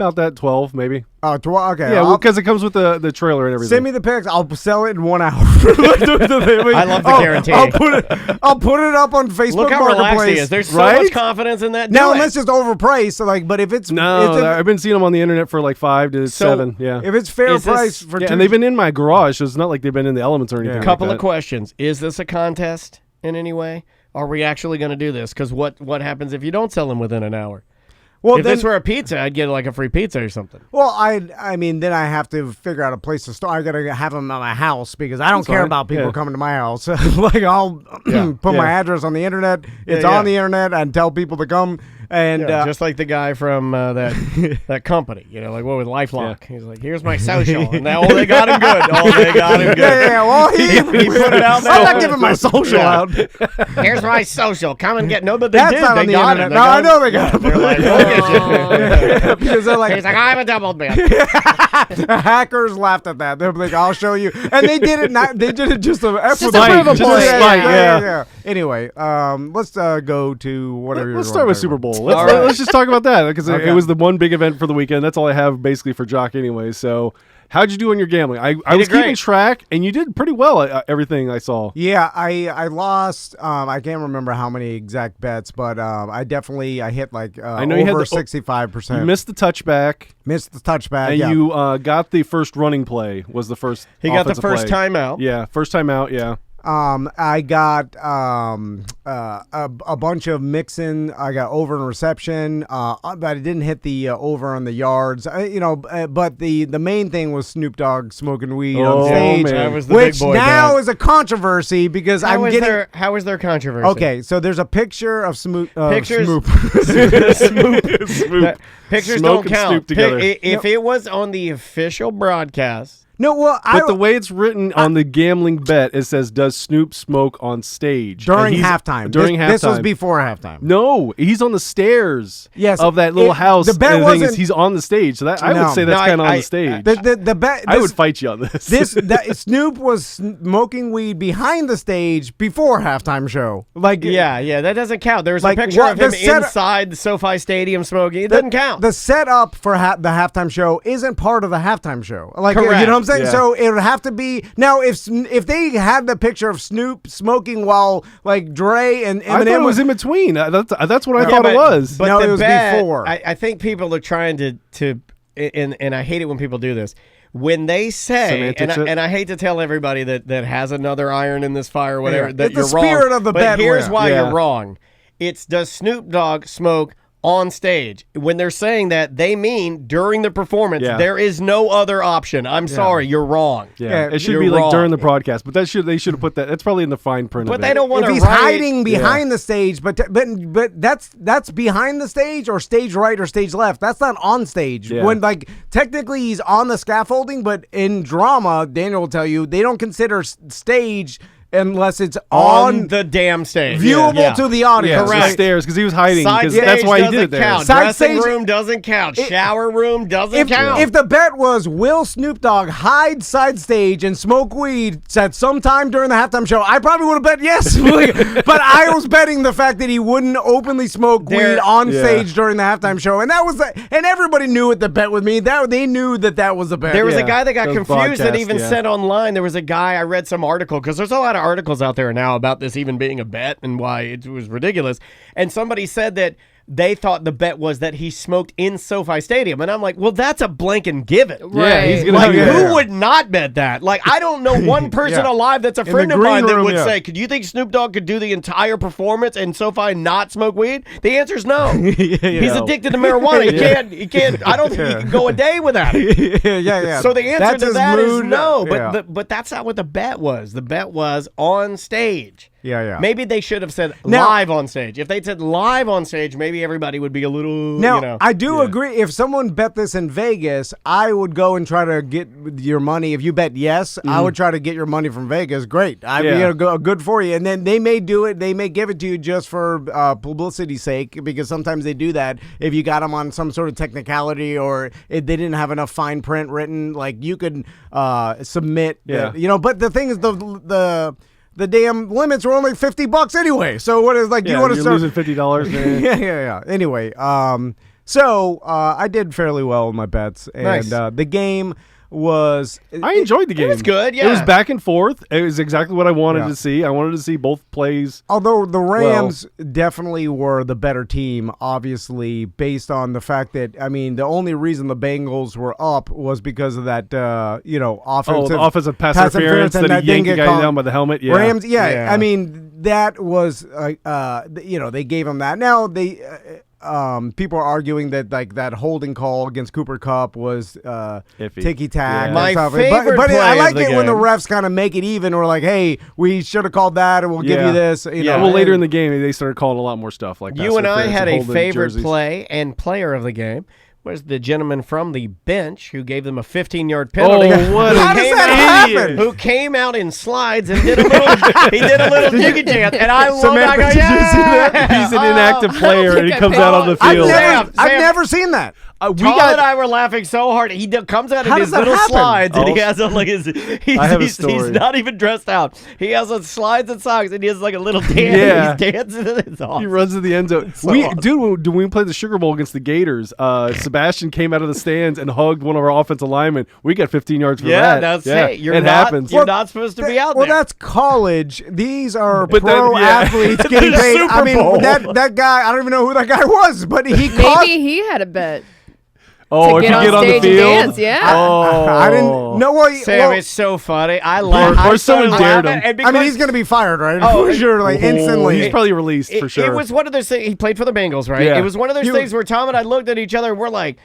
About that 12 maybe. Oh, okay. Yeah, I'll- because it comes with the trailer and everything. Send me the pics. I'll sell it in 1 hour. I love the guarantee. I'll put it up on Facebook Look how relaxed Marketplace. he is. There's so Right? much confidence in that. Now, Do it. unless it's overpriced, so like, but if it's No, I've been seeing them on the internet for like 5 to 7. Yeah. if it's fair Is this- price for Yeah, two, and they've been in my garage, so it's not like they've been in the elements or anything. Yeah. like Couple of that. questions. Is this a contest in any way? Are we actually going to do this? Because what happens if you don't sell them within an hour? well, If then, this were a pizza, I'd get like a free pizza or something. well, I mean, then I have to figure out a place to store. I gotta have them at my house because I don't care fine. about people Yeah. coming to my house. Like, I'll put my address on the internet. It's Yeah, on the internet and tell people to come. And Just like the guy from that company, like what with LifeLock. He's like, "Here's my social," and now they got him good. They got him good. yeah. Well, he put it out there. I'm not giving my social Yeah. out. Here's my social. Come and get. No, but they That's did. not They on the got internet. him. No, I know they got him. They're like, "Look at you." Because they're like, He's like, "I'm a double man." hackers laughed at that. They're like, "I'll show you," and they did it. They did it just to F with to prove a them. point. Yeah. Anyway, let's go to whatever. Let's you're start going with to Super talk Bowl. All right. Let's just talk about that because Okay. it was the one big event for the weekend. That's all I have basically for Jock anyway. So how'd you do on your gambling? I was did great. keeping track, and you did pretty well at everything I saw. Yeah, I lost. I can't remember how many exact bets, but I hit like I know you had over the- 65%. You missed the touchback, Missed the touchback. and Yeah. you got the first running play. Was the first? He got the offensive first play. time out. Yeah, first time out. Yeah. I got a bunch of mixing. I got over in reception, but I didn't hit the over on the yards. But the main thing was Snoop Dogg smoking weed Oh, on stage, man. That was the which big boy now bet. is a controversy because How I'm is getting. how is there controversy? Okay, so there's a picture of Smoop. Pictures- Smoop. Swoop. Pictures Smoke don't and count. Snoop together. If it was on the official broadcast, No, well, But the way it's written on the gambling bet, it says, "Does Snoop smoke on stage during And he's- halftime. During halftime. This was before halftime. No, he's on the stairs. Yes, of that little house. the bet and the thing is, wasn't- he's on the stage. So that I No. would say that's No, kind of on I- the stage. The bet. I would fight you on this. Snoop was smoking weed behind the stage before halftime show. Like yeah, that doesn't count. There's Like, a picture what of him the setup- inside the SoFi Stadium smoking. It doesn't count. The setup for the halftime show isn't part of the halftime show. Like, you know Correct. what I'm saying? Yeah. So it would have to be now. If they had the picture of Snoop smoking while like Dre and I thought Eminem it was in between. That's what I Yeah, thought but- it was. But No, the it was bet, before. I think people are trying to and I hate it when people do this. When they say, Semantics it. and I hate to tell everybody that has another iron in this fire, whatever, Yeah. that It's the you're wrong. spirit of the but bet here's win. why Yeah. you're wrong. It's does Snoop Dogg smoke on stage. When they're saying that, they mean during the performance. Yeah. There is no other option. I'm sorry, you're wrong. Yeah, it should You're be like wrong. during the broadcast, but they should have put that. That's probably in the fine print. But of they it. don't want If to he's hiding behind the stage, but that's behind the stage or stage right or stage left. That's not on stage. Yeah. When like technically he's on the scaffolding, but in drama, Daniel will tell you they don't consider stage unless it's on the damn stage. viewable to the audience. Yeah, Correct. the stairs because he was hiding. Side Because stage that's why he doesn't did it there. count. Side Dressing stage- room doesn't count. Shower room doesn't If, count. if the bet was will Snoop Dogg hide side stage and smoke weed at some time during the halftime show, I probably would have bet yes. But I was betting the fact that he wouldn't openly smoke weed on stage during the halftime show, and that was and everybody knew it. The bet with me that they knew that was a bet. There was a Yeah, guy that got those confused that broadcasts, even yeah. said online, there was a guy, I read some article, because there's a lot of articles out there now about this even being a bet and why it was ridiculous. And somebody said that they thought the bet was that he smoked in SoFi Stadium. And I'm like, well, that's a blanket given. Yeah, he's gonna Like, do that. who would not bet that? Like, I don't know one person Yeah. alive that's a the friend of green mine that room, would yeah. say, could you think Snoop Dogg could do the entire performance and SoFi not smoke weed? The answer is no. He's No. addicted to marijuana. He can't, I don't think he can go a day without it. yeah. So the answer That's to his that is mood. no. But Yeah. but that's not what the bet was. The bet was on stage. Yeah. Maybe they should have said Now- live on stage. If they said live on stage, maybe everybody would be a little, Now, you know. I do agree. If someone bet this in Vegas, I would go and try to get your money. If you bet yes, I would try to get your money from Vegas. Great. Good for you. And then they may do it. They may give it to you just for publicity's sake, because sometimes they do that. If you got them on some sort of technicality or if they didn't have enough fine print written, like you could submit. Yeah. But the thing is, the damn limits were only $50 anyway. So what is like Yeah, you want to you're start losing $50, man. yeah. Anyway, so I did fairly well with my bets, and Nice. the game was. I enjoyed the game. It was good, It was yeah. back and forth. It was exactly what I wanted Yeah. to see. I wanted to see both plays. Although the Rams definitely were the better team, obviously, based on the fact that, I mean, the only reason the Bengals were up was because of that, offensive, the offensive pass interference and that he didn't yanked the get guy called. down by the helmet. Yeah. Rams, Yeah. I mean, that was, they gave him that. Now, they... people are arguing that like that holding call against Cooper Kupp was Iffy. ticky tack. Yeah. My but favorite I play like of the it when the game. refs kind of make it even, or like, hey, we should have called that, and we'll give you this. You know, Well, later in the game, they started calling a lot more stuff like You and I pass had a interference and holding favorite jerseys. play and player of the game. Was the gentleman from the bench who gave them a 15-yard penalty? Oh, what How an does came that out- happen? Who came out in slides and did a little jiggy dance, and I love Samantha, that guy. did you see that? Yeah! He's an inactive player, and he I comes paid out on the attention. field. Sam, I've never seen that. We Todd got and I were laughing so hard. He comes out in How his does that little happen? slides, and he Oh. has on like his. I have a He's story. not even dressed out. He has on slides and socks, and he has like a little dance. Yeah. He's dancing. It's awesome. He runs to the end zone. So awesome. Dude, when we played the Sugar Bowl against the Gators, Sebastian came out of the stands and hugged one of our offensive linemen. We got 15 yards for Yeah, that. that's yeah, it. You're it not, happens. You're not supposed to be out Well, there. that's college. These are But pro then, yeah. athletes getting The paid. Super I mean, Bowl. that guy. I don't even know who that guy was, but he cost. Maybe he had a bet. Oh, to if get you on get on the stage and field. dance, yeah. Oh. I didn't know what. Sam, well, it's so funny. I laugh. Or I someone started dared laughing, him. and I mean, because he's going to be fired, right? Oh, For sure, like instantly. He's probably released for sure. It was one of those things. He played for the Bengals, right? Yeah. It was one of those You- things where Tom and I looked at each other and we're like,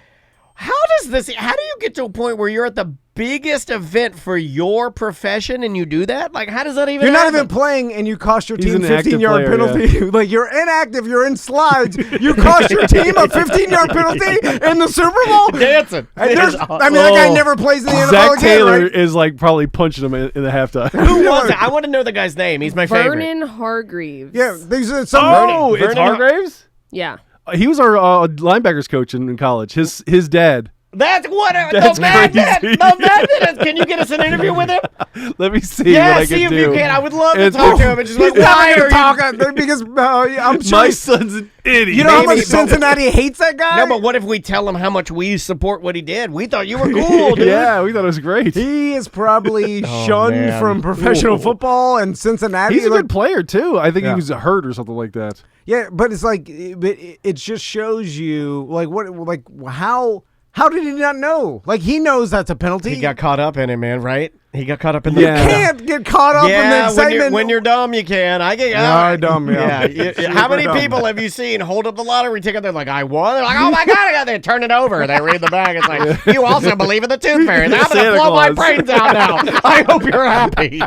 how do you get to a point where you're at the biggest event for your profession and you do that? Like, how does that even You're not happen? even playing, and you cost your He's team an active 15-yard player, penalty. Like you're inactive, you're in slides. You cost your team a 15-yard penalty in the Super Bowl. dancing. And there's- I mean, that guy never plays in the NFL Zach again, Taylor right? is like probably punching him in the halftime. Who was it? I want to know the guy's name. He's my favorite. Vernon Hargreaves. Yeah, these are some. Oh, it's Vernon- Hargraves? Yeah. He was our linebackers coach in college. His dad. That's what That's the magnet. crazy. The magnet. Can you get us an interview with him? Let me see Yeah, what I see can if do. you can. I would love to It's- talk to him and just like, He's not why even are you? talking because I'm sure. My son's an idiot. You know how Maybe, much but- Cincinnati hates that guy? No, but what if we tell him how much we support what he did? We thought you were cool, dude. Yeah, we thought it was great. He is probably Oh, shunned man. from professional Ooh. football and Cincinnati. He's a like- good player too. I think Yeah. he was hurt or something like that. Yeah, but it's like, it just shows you like what, like how How did he not know? Like, he knows that's a penalty. He got caught up in it, man, right? He got caught up in the... You can't get caught up in the excitement. When you're dumb, you can. I get... No, dumb, yeah. How many dumb. people have you seen hold up the lottery ticket? They're like, I won. They're like, oh my God, I got it. Turn it over. They read the bag. It's like, you also believe in the tooth fairy. I'm going to Santa blow my Claus. brains out now. I hope you're happy.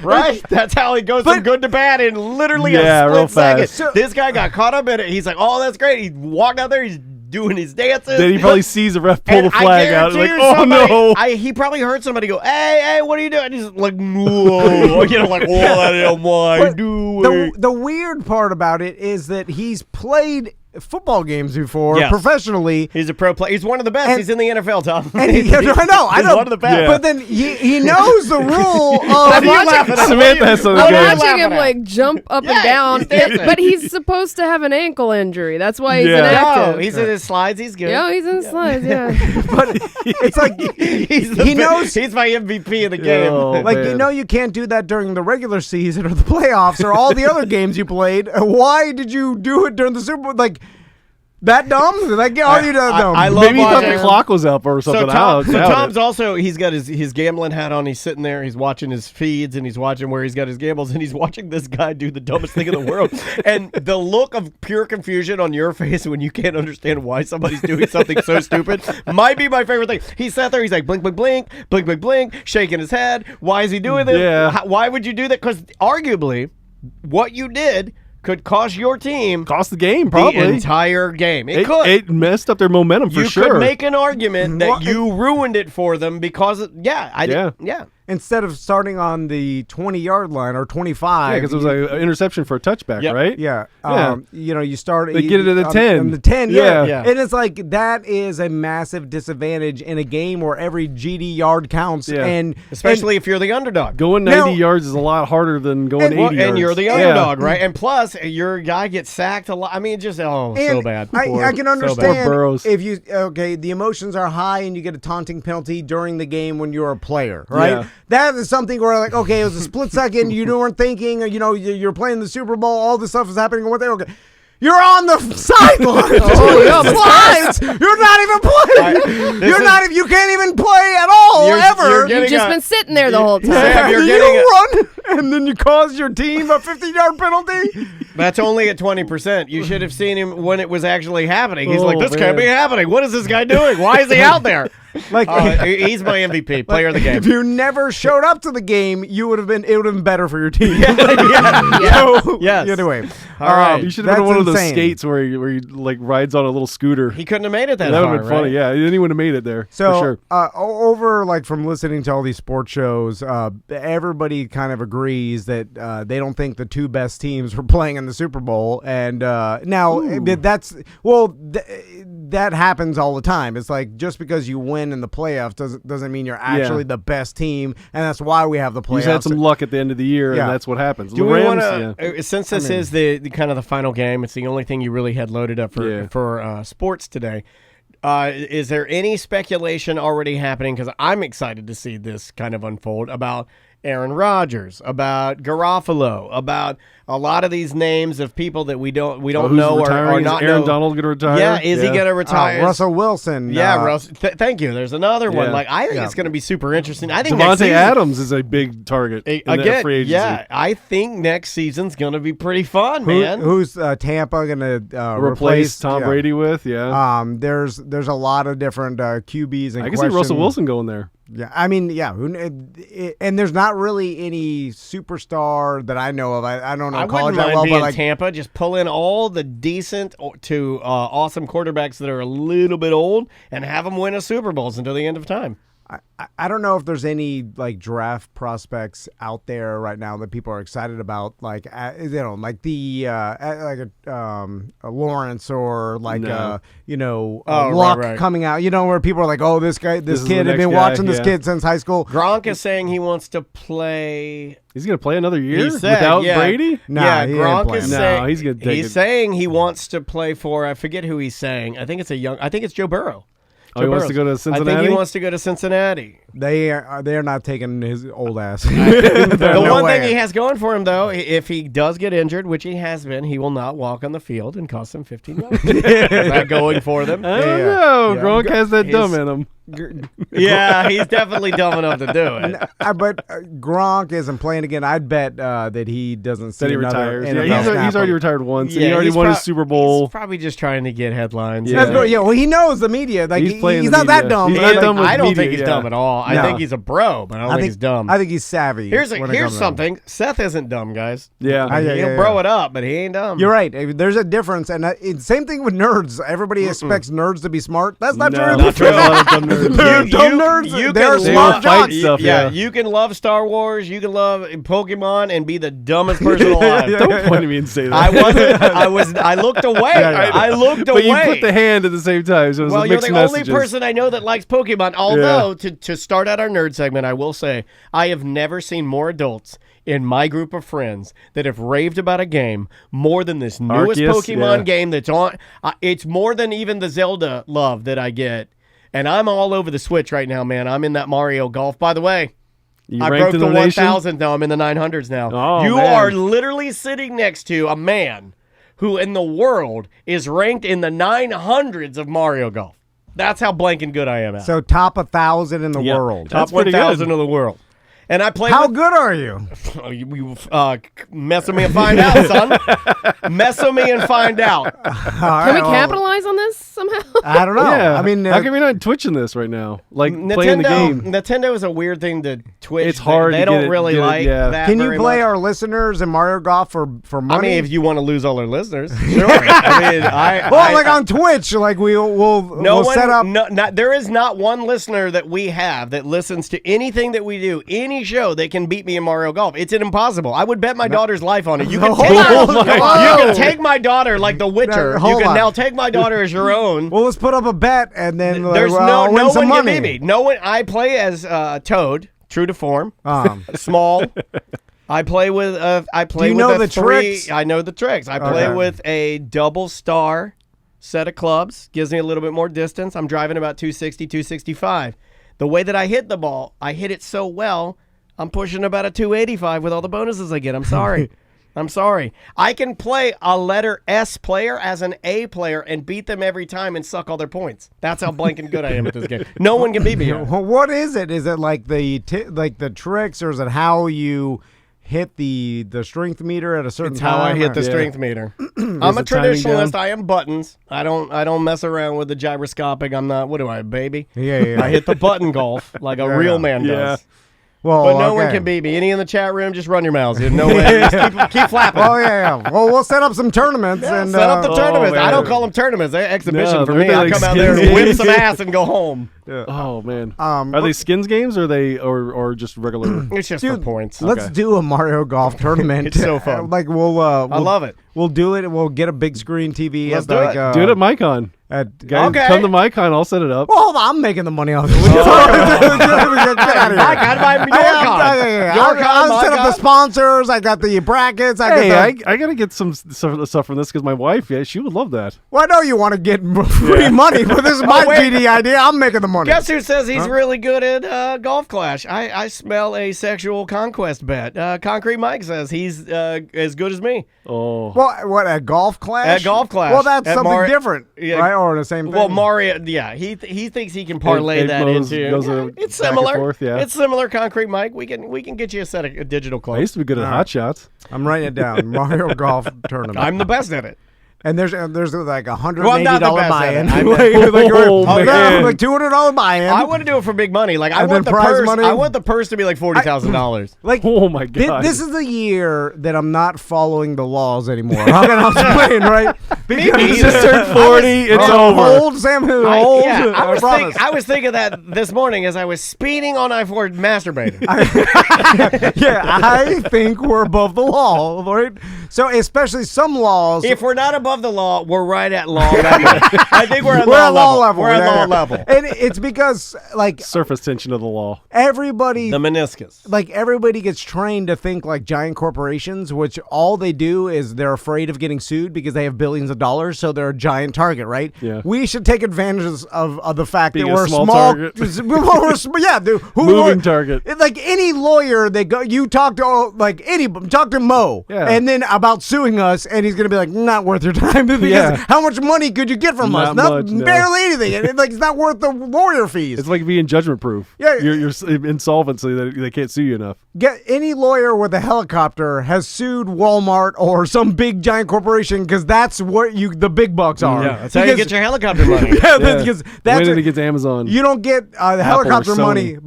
Right? That's how he goes from good to bad in literally a real split second. fast. This guy got caught up in it. He's like, oh, that's great. He walked out there. He's doing his dances. Then he probably sees a ref pull And the flag out. guarantee Like, you oh no. He probably heard somebody go, hey, what are you doing? He's like, whoa. Like, what am I doing? The weird part about it is that he's played football games before professionally. He's a pro player. He's one of the best. And- He's in the NFL, Tom. And I know. He's one of the best. Yeah. But then he knows the rule What of are you laughing at? Samantha has something I'm good. laughing watching him at? like jump up and down, he's dancing. but he's supposed to have an ankle injury. That's why he's Yeah. inactive. No, he's in his slides. He's good. Yeah, he's in slides. Yeah. but it's like he knows. He's my MVP of the game. Oh, Like, man. you can't do that during the regular season or the playoffs or all the other games you played. Why did you do it during the Super Bowl? Like, that dumb? Like, are you that dumb? I love Maybe he thought watching- the clock was up or something. So, I doubt Tom's it. also, he's got his gambling hat on. He's sitting there. He's watching his feeds and he's watching where he's got his gambles and he's watching this guy do the dumbest thing in the world. And the look of pure confusion on your face when you can't understand why somebody's doing something so stupid might be my favorite thing. He sat there. He's like, blink, blink, blink, blink, blink, blink, shaking his head. Why is he doing this? Yeah. Why would you do that? Because arguably, what you did could cost your team Cost the game, probably. the entire game. It could. It messed up their momentum for You sure. could make an argument that What- you ruined it for them because, Yeah. yeah. Instead of starting on the 20-yard line or 25. because it was like an interception for a touchback, Yep. right? Yeah. Yeah. You start. They get it at a on 10. On the 10, Yeah. Yeah. And it's like that is a massive disadvantage in a game where every GD yard counts. Yeah. And Especially if you're the underdog. Going Now- 90 yards is a lot harder than going 80 Well, yards. and you're the Yeah. underdog, right? And plus, your guy gets sacked a lot. I mean, just so And bad. I can So understand bad. Poor Burrows. if you the emotions are high and you get a taunting penalty during the game when you're a player, right? Yeah. That is something where like, okay, it was a split second, you weren't thinking, you're playing the Super Bowl, all this stuff is happening, and what they okay. You're on the sidelines. Slides. You're not even playing. You can't even play at all ever. You're getting You've just a- been sitting there the whole time. Sam, you're you getting run and then you cause your team a 50-yard penalty. That's only at 20%. You should have seen him when it was actually happening. He's like, Oh, this can't man. be happening. What is this guy doing? Why is he out there? Like He's my MVP, player of the game. if you never showed up to the game, it would have been better for your team. So, Yes. Anyway, All right. You should have been that's on one of those insane. skates where he like rides on a little scooter. He couldn't have made it that That would far, have been funny. right? Yeah, anyone would have made it there. So for sure. Over like from listening to all these sports shows, everybody kind of agrees that they don't think the two best teams were playing in the Super Bowl, and now that happens all the time. It's like just because you win in the playoffs doesn't mean you're actually the best team, and that's why we have the You playoffs. just had some luck at the end of the year, Yeah. and that's what happens. Do The we Rams, want to? Since this is the kind of the final game, it's the only thing you really had loaded up for sports today. Is there any speculation already happening? Because I'm excited to see this kind of unfold about Aaron Rodgers, about Garofalo, about a lot of these names of people that we don't who's know or retiring? not Is Aaron know. Donald going to retire? Yeah, is he going to retire? Russell Wilson. Yeah, Russ. Thank you. There's another one. Yeah. Like I think it's going to be super interesting. I think next Devontae season, Adams is a big target in that again. free agency. Yeah, I think next season's going to be pretty fun, man. Who's Tampa going to Replace Tom yeah. Brady with, There's a lot of different QBs and I can see Russell Wilson going there. Yeah, I mean, yeah, and there's not really any superstar that I know of. I don't know I college wouldn't that mind well, being but like Tampa. Just pull in all the decent to awesome quarterbacks that are a little bit old and have them win a Super Bowls until the end of time. I don't know if there's any like draft prospects out there right now that people are excited about, like like the like a Lawrence or like No. Luck right. coming out. Where people are like, oh, this This is kid the have been next guy, watching this yeah. kid since high school. Gronk is saying he wants to play. He's going to play another year He said, without yeah. Brady? Nah, Yeah, he ain't Gronk playing. is No, saying he's gonna take he's it. saying he wants to play for. I forget who he's saying. I think it's Joe Burrow. Oh, he wants to go to I Cincinnati? think he wants to go to Cincinnati. They are not taking his old ass. The one thing he has going for him, though, if he does get injured, which he has been, he will not walk on the field and cost them $15. Is that going for them? I don't know. Yeah. Gronk has that His- dumb in him. Yeah, he's definitely dumb enough to do it. But Gronk isn't playing again. I'd bet that he doesn't see That he another retires. NFL Yeah, snap. he's already retired once. and he Yeah, already he's won his prob- Super Bowl. He's probably just trying to get headlines. Yeah. Well, he knows the media. Like He's playing he's the not that media. dumb. He's but not like, dumb with I don't media, think he's yeah. dumb at all. I No. think he's a bro, but I don't think he's dumb. I think he's savvy. Here's when it comes here's to something. Seth isn't dumb, guys. Yeah. He'll bro it up, but he ain't dumb. You're right. There's a difference, and same thing with nerds. Everybody expects nerds to be smart. That's not No, true. not true. A lot of dumb nerds. They're dumb nerds. They're can smart love- fight jocks. stuff, Yeah, yeah. you can love Star Wars, you can love Pokemon, and be the dumbest person alive. Don't point at me and say that. I wasn't. I looked away. I looked but away. you put the hand at the same time, so it was Well, a you're mixed the messages. only person I know that likes Pokemon. Although, to start out our nerd segment, I will say I have never seen more adults in my group of friends that have raved about a game more than this newest Arceus, Pokemon yeah. game that's on. It's more than even the Zelda love that I get. And I'm all over the Switch right now, man. I'm in that Mario Golf. By the way, You I ranked broke in the nation? 1,000 now. I'm in the 900s now. Oh, you man. are literally sitting next to a man who in the world is ranked in the 900s of Mario Golf. That's how blanking good I am at. So top 1,000 in the Yeah. world. Top That's pretty 1,000 good. of the world. And I play How with... good are you? Oh, you mess with me and find out, son. Mess with me and find out. Can we capitalize on this somehow? I don't know. Yeah. I mean, how come you're not twitching this right now? Like playing the game. Nintendo is a weird thing to Twitch. It's hard They to don't get it- really get it, like yeah. that. can you very play much. our listeners in Mario Golf for money? I mean, if you want to lose all our listeners, sure. I mean, well, like on Twitch, like we'll set up. there is not one listener that we have that listens to anything that we do, any show that can beat me in Mario Golf. It's impossible. I would bet my daughter's life on it. You can Hold take, on. you Whoa. can take my daughter like The Witcher. No, hold You can on. now take my daughter as your own. Well, let's put up a bet and then There's I'll win no some one can money. beat me. No one. I play as Toad, true to form, small. I play with Do you with know a the tricks? I know the tricks. I play Okay. with a double star set of clubs. Gives me a little bit more distance. I'm driving about 260, 265. The way that I hit the ball, I hit it so well, I'm pushing about a 285 with all the bonuses I get. I'm sorry. I'm sorry. I can play a letter S player as an A player and beat them every time and suck all their points. That's how blanking good I am at this game. No one can beat me. Here. Well, what is it? Is it like the tricks, or is it how you hit the strength meter at a certain It's time? how I hit the Yeah. strength meter. I'm a the timing traditionalist. down? I am buttons. I don't mess around with the gyroscopic. I'm not. What do I, baby? Yeah. I hit the button golf like a real man does. Well, But no one okay. can beat me. Any in the chat room, just run your mouths. You have no way. Just keep flapping. Oh yeah. Well, we'll set up some tournaments and Set up the tournaments. man. I don't call them tournaments. They're exhibition No, for they're me. I like come out there and skins whip games. some ass and go home. Oh man. But- Are they skins games or are they or just regular? It's just for Dude, points. Let's do a Mario Golf tournament. It's so fun. Like we'll I love it. We'll do it. We'll get a big screen TV. Let's at do like, it. Do it at MyCon. Guys, Okay. come to MyCon. I'll set it up. Well, hold on. I'm making the money off it. Get out of here. I got my your con. I'll set up the sponsors. I got the brackets. Hey, I got the, I gotta get some stuff from this because my wife, she would love that. well, I know you want to get free money, but this is my wait. GD idea. I'm making the money. Guess who says he's really good at Golf Clash? I smell a sexual conquest bet. Concrete Mike says he's as good as me. Oh, Well, what, at Golf Clash? At Golf Clash. Well, that's At something different, Yeah. right? Or the same thing? Well, Mario, yeah, he thinks he can parlay It that goes- into. goes, Yeah, it's back and similar. forth, yeah. It's similar. Concrete Mike, we can get you a set of digital I clubs. used to be good at hot shots. I'm writing it down. Mario Golf tournament. I'm the best at it. And there's like $180 Well, I'm not the best at buy-in. it. I'm like $200 buy-in. I want to do it for big money. Like I And want then the prize purse. money? I want the purse to be like $40,000. Like, Oh my god! this is the year that I'm not following the laws anymore. How can I explain, right? Because just turned 40. It's over. Old Sam, old. I promise. I was thinking that this morning as I was speeding on I-4 masturbating. Yeah, I think we're above the law, right? So especially some laws. If we're not above above the law. We're right at law level. I think we're at law level. We're at law level. And it's because, like, Surface tension of the law. everybody, The meniscus. like, everybody gets trained to think like giant corporations, which all they do is they're afraid of getting sued because they have billions of dollars, so they're a giant target, right? Yeah. We should take advantage of the fact Being that a we're small small. target. Yeah, dude. Moving target. Like any lawyer, you talk to talk to Mo, Yeah. and then about suing us, and he's gonna be like, not worth your time because Yeah. how much money could you get from us? Not much, no. Barely anything. And it's not worth the lawyer fees. It's like being judgment proof. Yeah. You're insolvent, so that they can't sue you enough. Get any lawyer with a helicopter has sued Walmart or some big giant corporation because that's what the big bucks are. Yeah, that's how you get your helicopter money. Yeah, because that's winning against Amazon. you don't get the helicopter Sony. money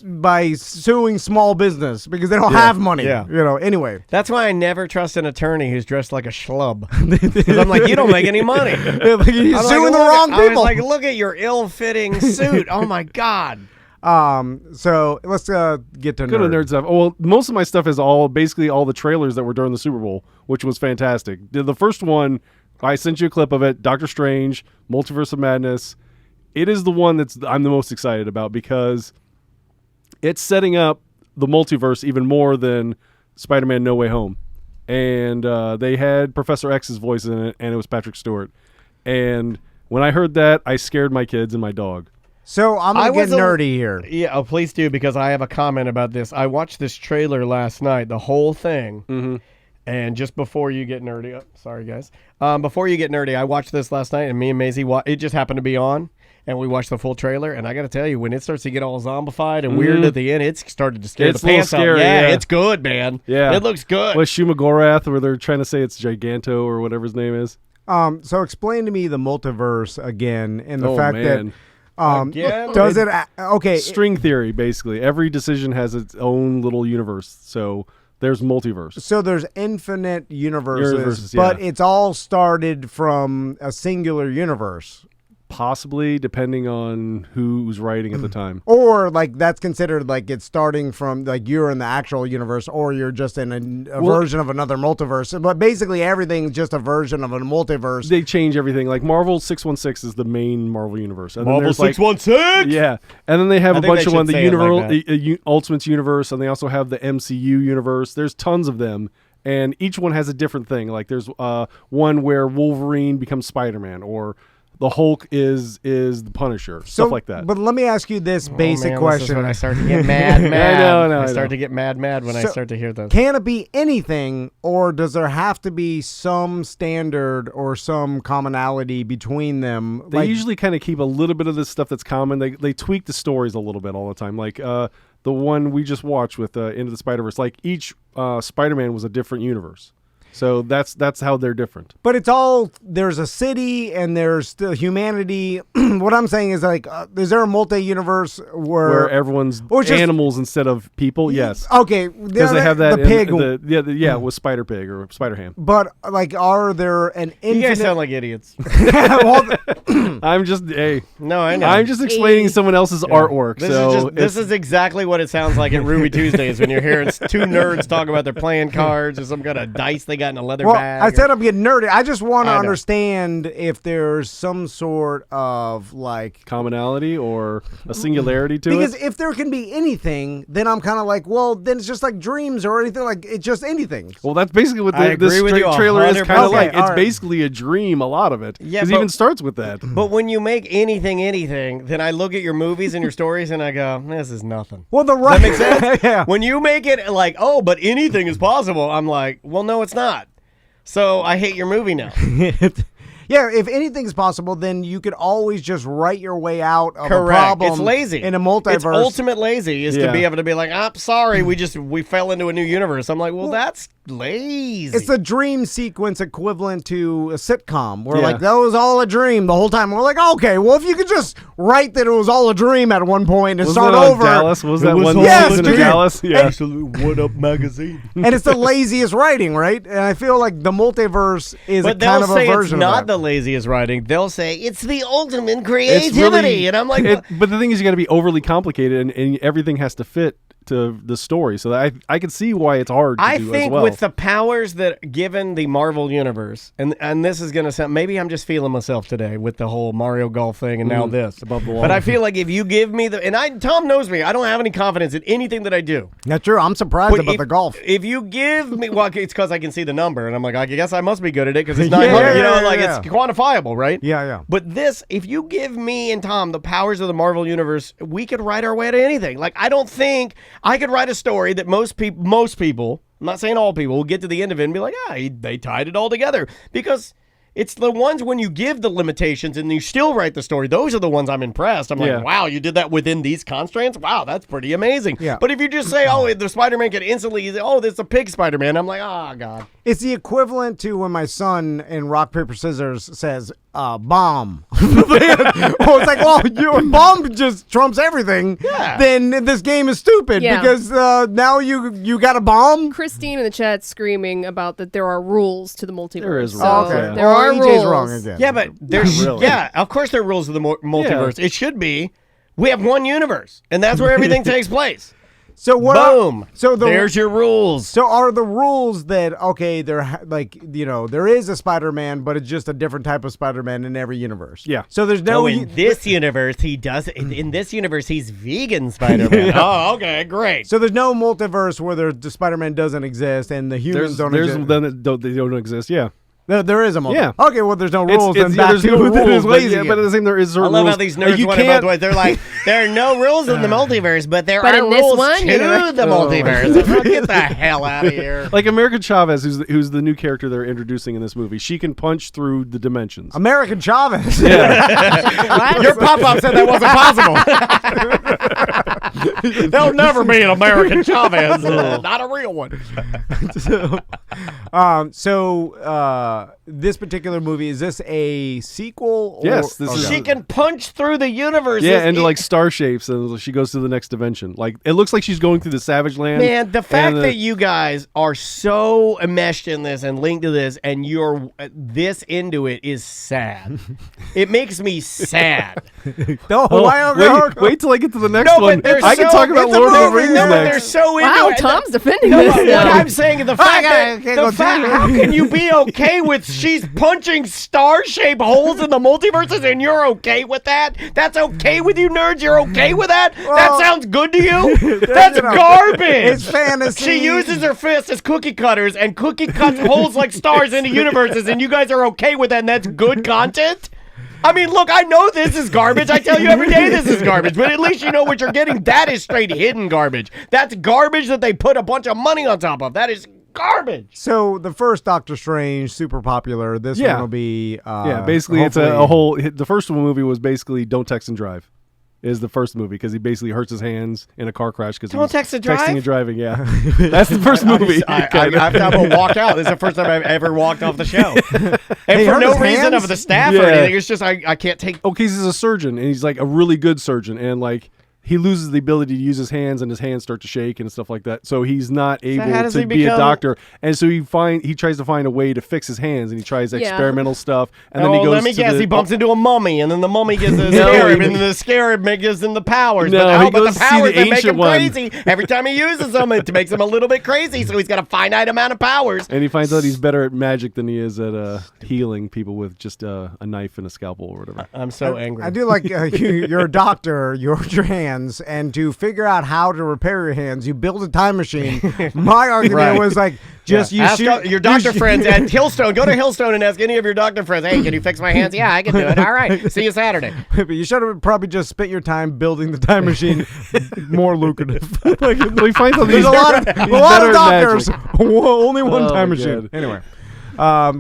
by suing small business because they don't have money. Yeah. Anyway. That's why I never trust an attorney who's dressed like a schlub. Because I'm like, you don't make any money. You're I'm suing like, the look wrong at- I was people. like, look at your ill-fitting suit. Oh my God. So let's get to Go to nerd stuff. Oh, well, most of my stuff is basically all the trailers that were during the Super Bowl, which was fantastic. The first one, I sent you a clip of it. Doctor Strange, Multiverse of Madness. It is the one I'm the most excited about because it's setting up the multiverse even more than Spider-Man No Way Home. And they had Professor X's voice in it, and it was Patrick Stewart. And when I heard that, I scared my kids and my dog. So I'm going to get nerdy here. Yeah, please do, because I have a comment about this. I watched this trailer last night, the whole thing. Mm-hmm. And just before you get nerdy, sorry guys. Before you get nerdy, I watched this last night, and me and Maisie, it just happened to be on, and we watched the full trailer. And I got to tell you, when it starts to get all zombified and weird at the end, it's started to scare It's the a little pants scary, off. Yeah, yeah. it's good, man. Yeah. It looks good. With Shumagorath, where they're trying to say it's Giganto or whatever his name is. So explain to me the multiverse again and the Oh, fact man. that Again? does it okay? String theory, basically. Every decision has its own little universe. So there's multiverse. So there's infinite universes, Universes, but yeah. it's all started from a singular universe. Possibly, depending on who's writing at the time. Or like that's considered like it's starting from like you're in the actual universe, or you're just in a version of another multiverse. But basically, everything's just a version of a multiverse. They change everything. Like Marvel 616 is the main Marvel universe. And then Marvel there's, like, 616? Yeah, and then they have I a think bunch they of ones. should The say it like Ultimates universe, and they also have the MCU universe. There's tons of them, and each one has a different thing. Like there's one where Wolverine becomes Spider-Man, or the Hulk is the Punisher, stuff like that. But let me ask you this basic This is question: when I start to get mad. I I start know. to get mad when I start to hear this. Can it be anything, or does there have to be some standard or some commonality between them? They usually kind of keep a little bit of this stuff that's common. They tweak the stories a little bit all the time. Like the one we just watched with Into the Spider-Verse. Like each Spider-Man was a different universe. So that's how they're different. But it's all, there's a city and there's still humanity. What I'm saying is like, is there a multi-universe Where everyone's or just- animals instead of people? Yes. Okay, Because they have that the pig. with Spider Pig or Spider Ham. But like, are there an infinite? You guys sound like idiots. Well, I'm just No, I know. I'm just explaining someone else's artwork. This is exactly what it sounds like at Ruby Tuesdays when you're hearing two nerds talk about their playing cards or some kind of dice they got in a leather bag. I said I'm getting nerdy. I just want to I know. understand if there's some sort of like, commonality or a singularity to because it. if there can be anything, then I'm kind of like, well, then it's just like dreams or anything. Like it's just anything. Well, that's basically what I this agree with you trailer is 100%. kind of like. Okay, It's all right. basically a dream, a lot of it. Yeah, Because it but- even starts with that. But when you make anything, then I look at your movies and your stories and I go, this is nothing. Well, the Does right that make sense? yeah. When you make it like, oh, but anything is possible, I'm like, well, no, it's not. So I hate your movie now. Yeah, if anything's possible, then you could always just write your way out of a Correct. problem. It's lazy. in a multiverse. It's ultimate lazy is to Yeah. be able to be like, I'm sorry, we fell into a new universe. I'm like, well, that's lazy. It's the dream sequence equivalent to a sitcom. Where Yeah. like that was all a dream the whole time. We're like, okay, well, if you could just write that it was all a dream at one point and Was start that on over. Dallas? Was that was one all Yes, season of dude. Dallas? Yeah. Absolute What Up magazine. And it's the laziest writing, right? And I feel like the multiverse is But a they'll kind of a say it's version not of the that. laziest writing. They'll say it's the ultimate It's creativity. really, and I'm like, but the thing is, you got to be overly complicated, and everything has to fit to the story. So I can see why it's hard to I do think as well. with the powers that given the Marvel universe, and this is going to sound, maybe I'm just feeling myself today with the whole Mario Golf thing and now this. above the wall. But I feel like if you give me Tom knows me, I don't have any confidence in anything that I do. That's true. I'm surprised But about the golf. If you give me, well, it's because I can see the number, and I'm like, I guess I must be good at it because it's 900. Yeah. It's quantifiable, right? Yeah. But this, if you give me and Tom the powers of the Marvel universe, we could write our way to anything. Like, I don't think I could write a story that most people, I'm not saying all people, will get to the end of it and be like, they tied it all together. Because it's the ones when you give the limitations and you still write the story, those are the ones I'm impressed. I'm like, wow, you did that within these constraints? Wow, that's pretty amazing. Yeah. But if you just say, the Spider-Man can instantly, this is a pig Spider-Man, I'm like, God. It's the equivalent to when my son in Rock, Paper, Scissors says, bomb. It's like, well, bomb just trumps everything. Yeah. Then this game is stupid because now you got a bomb. Christine in the chat screaming about that there are rules to the multiverse. There is So rules, okay. there Well, are EJ's rules. wrong again. Yeah, but there's, Really? of course there are rules of the multiverse. It should be, we have one universe, and that's where everything takes place. So what? Boom. There's your rules. So are the rules that they're like there is a Spider-Man, but it's just a different type of Spider-Man in every universe. Yeah. So there's no in this universe, in this universe, he's vegan Spider-Man. Oh, okay, great. So there's no multiverse where the Spider-Man doesn't exist and the humans don't exist. They don't exist. Yeah. There is a multiverse. Yeah. Okay, well there's no rules. There's then back to no the rules. lazy. But at the same, there is I certain love rules. how these nerds you want it can't. both ways. They're like, there are no rules in the multiverse, but there But are in this rules one to universe- the multiverse. Get the hell out of here. Like American Chavez, who's the new character they're introducing in this movie. She can punch through the dimensions. American Chavez. Your pop-up said that wasn't possible. There'll never be an American Chavez. Not a real one. So this particular movie, is this a sequel? Yes, this is- She can punch through the universe. Yeah, into like star shapes, and she goes to the next dimension. Like it looks like she's going through the Savage Land. Man, the fact that you guys are so enmeshed in this and linked to this, and you're this into it is sad. It makes me sad. Wait till I get to the next No, one. but they're I can so- talk about it's a Lord of the movie. Rings No, but they're next. so into Wow, it. Tom's defending No, this but now. what I'm saying, the fact how can you be okay with she's punching star-shaped holes in the multiverses and you're okay with that? That's okay with you nerds? You're okay with that? That sounds good to you? That's garbage. It's fantasy. She uses her fists as cookie cutters and cookie cuts holes like stars into universes, and you guys are okay with that, and that's good content? I mean, look, I know this is garbage. I tell you every day this is garbage, but at least you know what you're getting. That is straight hidden garbage. That's garbage that they put a bunch of money on top of. That is garbage. So the first Doctor Strange, super popular. This one will be basically it's a whole. The first movie was basically Don't Text and Drive. Is the first movie because he basically hurts his hands in a car crash because Don't Text and Drive? texting and driving. Yeah, that's the first movie. I've walked out. This is the first time I've ever walked off the show, and He for hurt no his reason hands? of the staff or Yeah. anything. It's just I can't take. Okay, he's a surgeon and he's like a really good surgeon and like he loses the ability to use his hands and his hands start to shake and stuff like that. So he's not able how does to he be a become- doctor. And so he tries to find a way to fix his hands and he tries experimental stuff. And then he goes let me to guess. the, He bumps into a mummy, and then the mummy gets a No, scarab, he- and then the scarab gives him the powers. No, he but goes the to see powers the that make ancient him one. crazy. Every time he uses them, it makes him a little bit crazy. So he's got a finite amount of powers. And he finds out he's better at magic than he is at healing people with just a knife and a scalpel or whatever. I'm so angry. I do like you're a doctor, you hurt your hands, and to figure out how to repair your hands, you build a time machine. My argument was like, just you Ask shoot your doctor you friends at Hillstone. Go to Hillstone and ask any of your doctor friends, hey, can you fix my hands? Yeah, I can do it. All right. See you Saturday. But you should have probably just spent your time building the time machine more lucrative. Well, he finds out There's he's a lot of better doctors, at magic. only one Oh, time my machine. God. Anyway,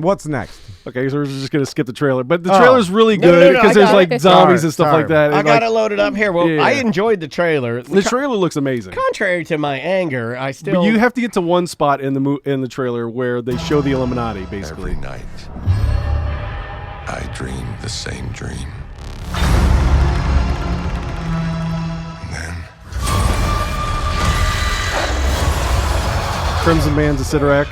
what's next? Okay, so we're just gonna skip the trailer, but the trailer's really No, no, good no, because I there's got like it. zombies Sorry, and stuff sorry. like that. I and, got like, it loaded up here. Well, Yeah. I enjoyed the trailer. the trailer looks amazing. Contrary to my anger, I still. But you have to get to one spot in the trailer where they show the Illuminati, basically. Every night, I dream the same dream. And then, Crimson Man's a Sidorak.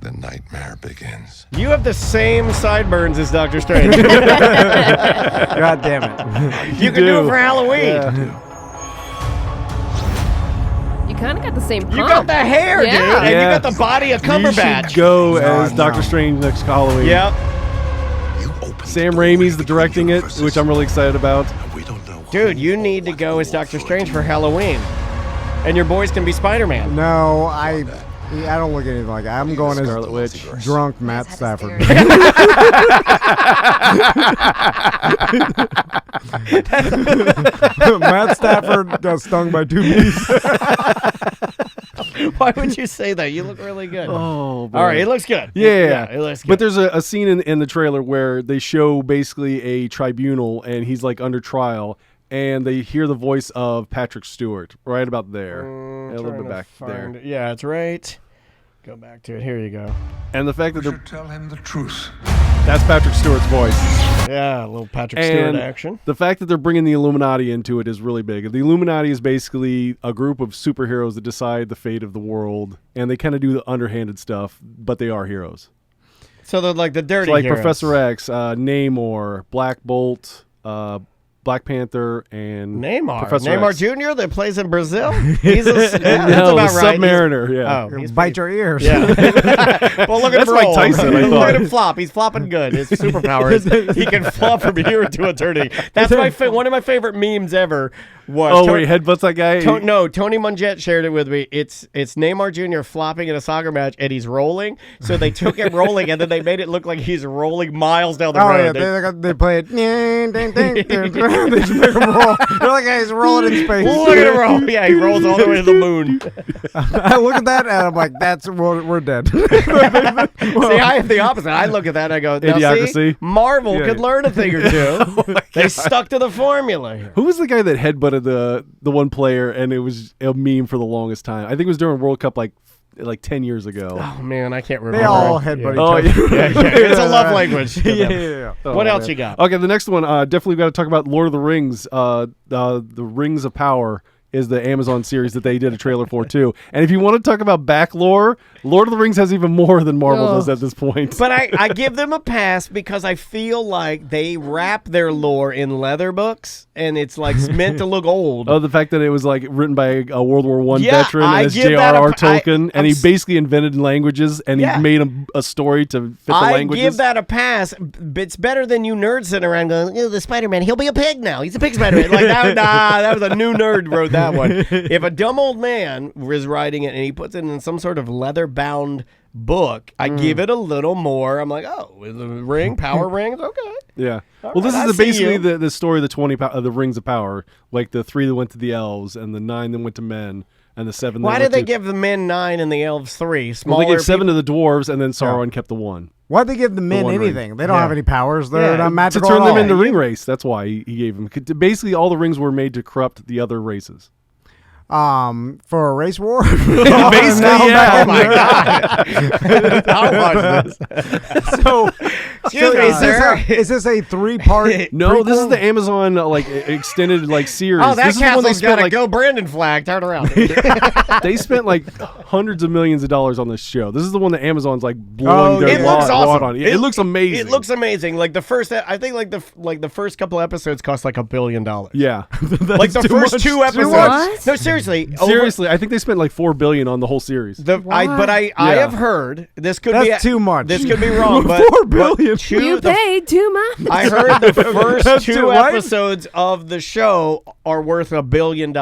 the nightmare begins. You have the same sideburns as Doctor Strange. God damn it! You can do it for Halloween. Yeah. You kind of got the same hump. You got the hair, Yeah. dude, and Yeah. you got the body of You Cumberbatch. should go as No. Doctor Strange next Halloween. Yep. Sam Raimi's directing it, which I'm really excited about. Dude, you need to go as Doctor Strange for Halloween. And your boys can be Spider-Man. No, I don't look anything like that. I'm going as Scarlet Witch. drunk Matt Stafford. Matt Stafford got stung by 2 bees. Why would you say that? You look really good. Oh, All right, it looks good. Yeah, it looks good. But there's a scene in the trailer where they show basically a tribunal, and he's like under trial, and they hear the voice of Patrick Stewart right about there, a little bit back there. Yeah, it's right. Go back to it. Here you go. And the fact that they're Tell him the truth. that's Patrick Stewart's voice. Yeah, a little Patrick Stewart And action. the fact that they're bringing the Illuminati into it is really big. The Illuminati is basically a group of superheroes that decide the fate of the world, and they kind of do the underhanded stuff, but they are heroes. So they're like the dirty So like heroes. Professor X, Namor, Black Bolt, Black Panther, and Neymar. Professor Neymar X. Jr. that plays in Brazil. He's a, that's No, about the right. Submariner. Yeah. Oh, he's Bite your ears. Yeah. Well, look at That's him Mike roll. Tyson, I Look thought. at him flop. He's flopping good. His superpower is he can flop from here to eternity. That's one of my favorite memes ever. Was Oh, where he headbutts that guy? No, Tony Munjet shared it with me. It's Neymar Jr. flopping in a soccer match, and he's rolling. So they took him rolling, and then they made it look like he's rolling miles down the Oh road. yeah, they play it. They just make him roll. They're like, hey, he's rolling in space. Look at him roll. Yeah, he rolls all the way to the moon. I look at that and I'm like, we're dead. See, I have the opposite. I look at that and I go, now Idiocracy. see, Marvel Yeah. could learn a thing or two. They stuck to the formula here. Who was the guy that headbutted the one player, and it was a meme for the longest time? I think it was during World Cup like 10 years ago. Oh, man, I can't remember. They all headbutt Oh, each other. yeah. It's a love language. to them. Yeah. What Oh, else man. you got? Okay, the next one, definitely got to talk about Lord of the Rings. The Rings of Power is the Amazon series that they did a trailer for too. And if you want to talk about back lore, Lord of the Rings has even more than Marvel Ugh. does at this point. But I give them a pass because I feel like they wrap their lore in leather books, and it's like meant to look old. Oh, the fact that it was like written by a World War I Yeah, veteran, I and it's give that a- J.R.R. I- Tolkien, and he I'm basically invented languages, and Yeah. he made a story to fit the I languages. give that a pass. It's better than you nerds sitting around going, the Spider-Man, he'll be a pig now. He's a pig Spider-Man. Like, that was a new nerd wrote that one. If a dumb old man was writing it and he puts it in some sort of leather-bound book, I give it a little more. I'm like, oh, with the ring, power rings, okay. Yeah. All Well, this right, is I see basically you. the story of the Rings of Power, like the 3 that went to the elves, and the 9 that went to men, and the 7. Why that did went they to, give the men 9 and the elves 3? Well, Smaller they gave 7 people? to the dwarves, and then Sauron kept the 1 Why'd they give the men one ring. anything? They don't have any powers. They're Yeah, not to magical turn at them all. into ring race. That's why he gave them. Basically, all the rings were made to corrupt the other races. For a race war. Basically, Now yeah. back Oh my God! I'll watch this. So, Excuse me, sir. Is this a 3-part? No, this is prequel? the Amazon extended series. Oh, that this is the one they castle's spent got a like Go Brandon flag. Turn around. they spent like hundreds of millions of dollars on this show. This is the one that Amazon's like blowing Oh, their yeah. It looks wad awesome. on. It looks amazing. It looks amazing. Like the first, I think like the first couple episodes cost like $1 billion. yeah. Like the first 2 episodes. much? No, seriously. Seriously, I think they spent like $4 billion on the whole series. I Yeah. have heard this could That's be too much. This could be wrong, but $4 billion. You paid too much. I heard the first That's 2 too what? episodes of the show are worth $1 billion.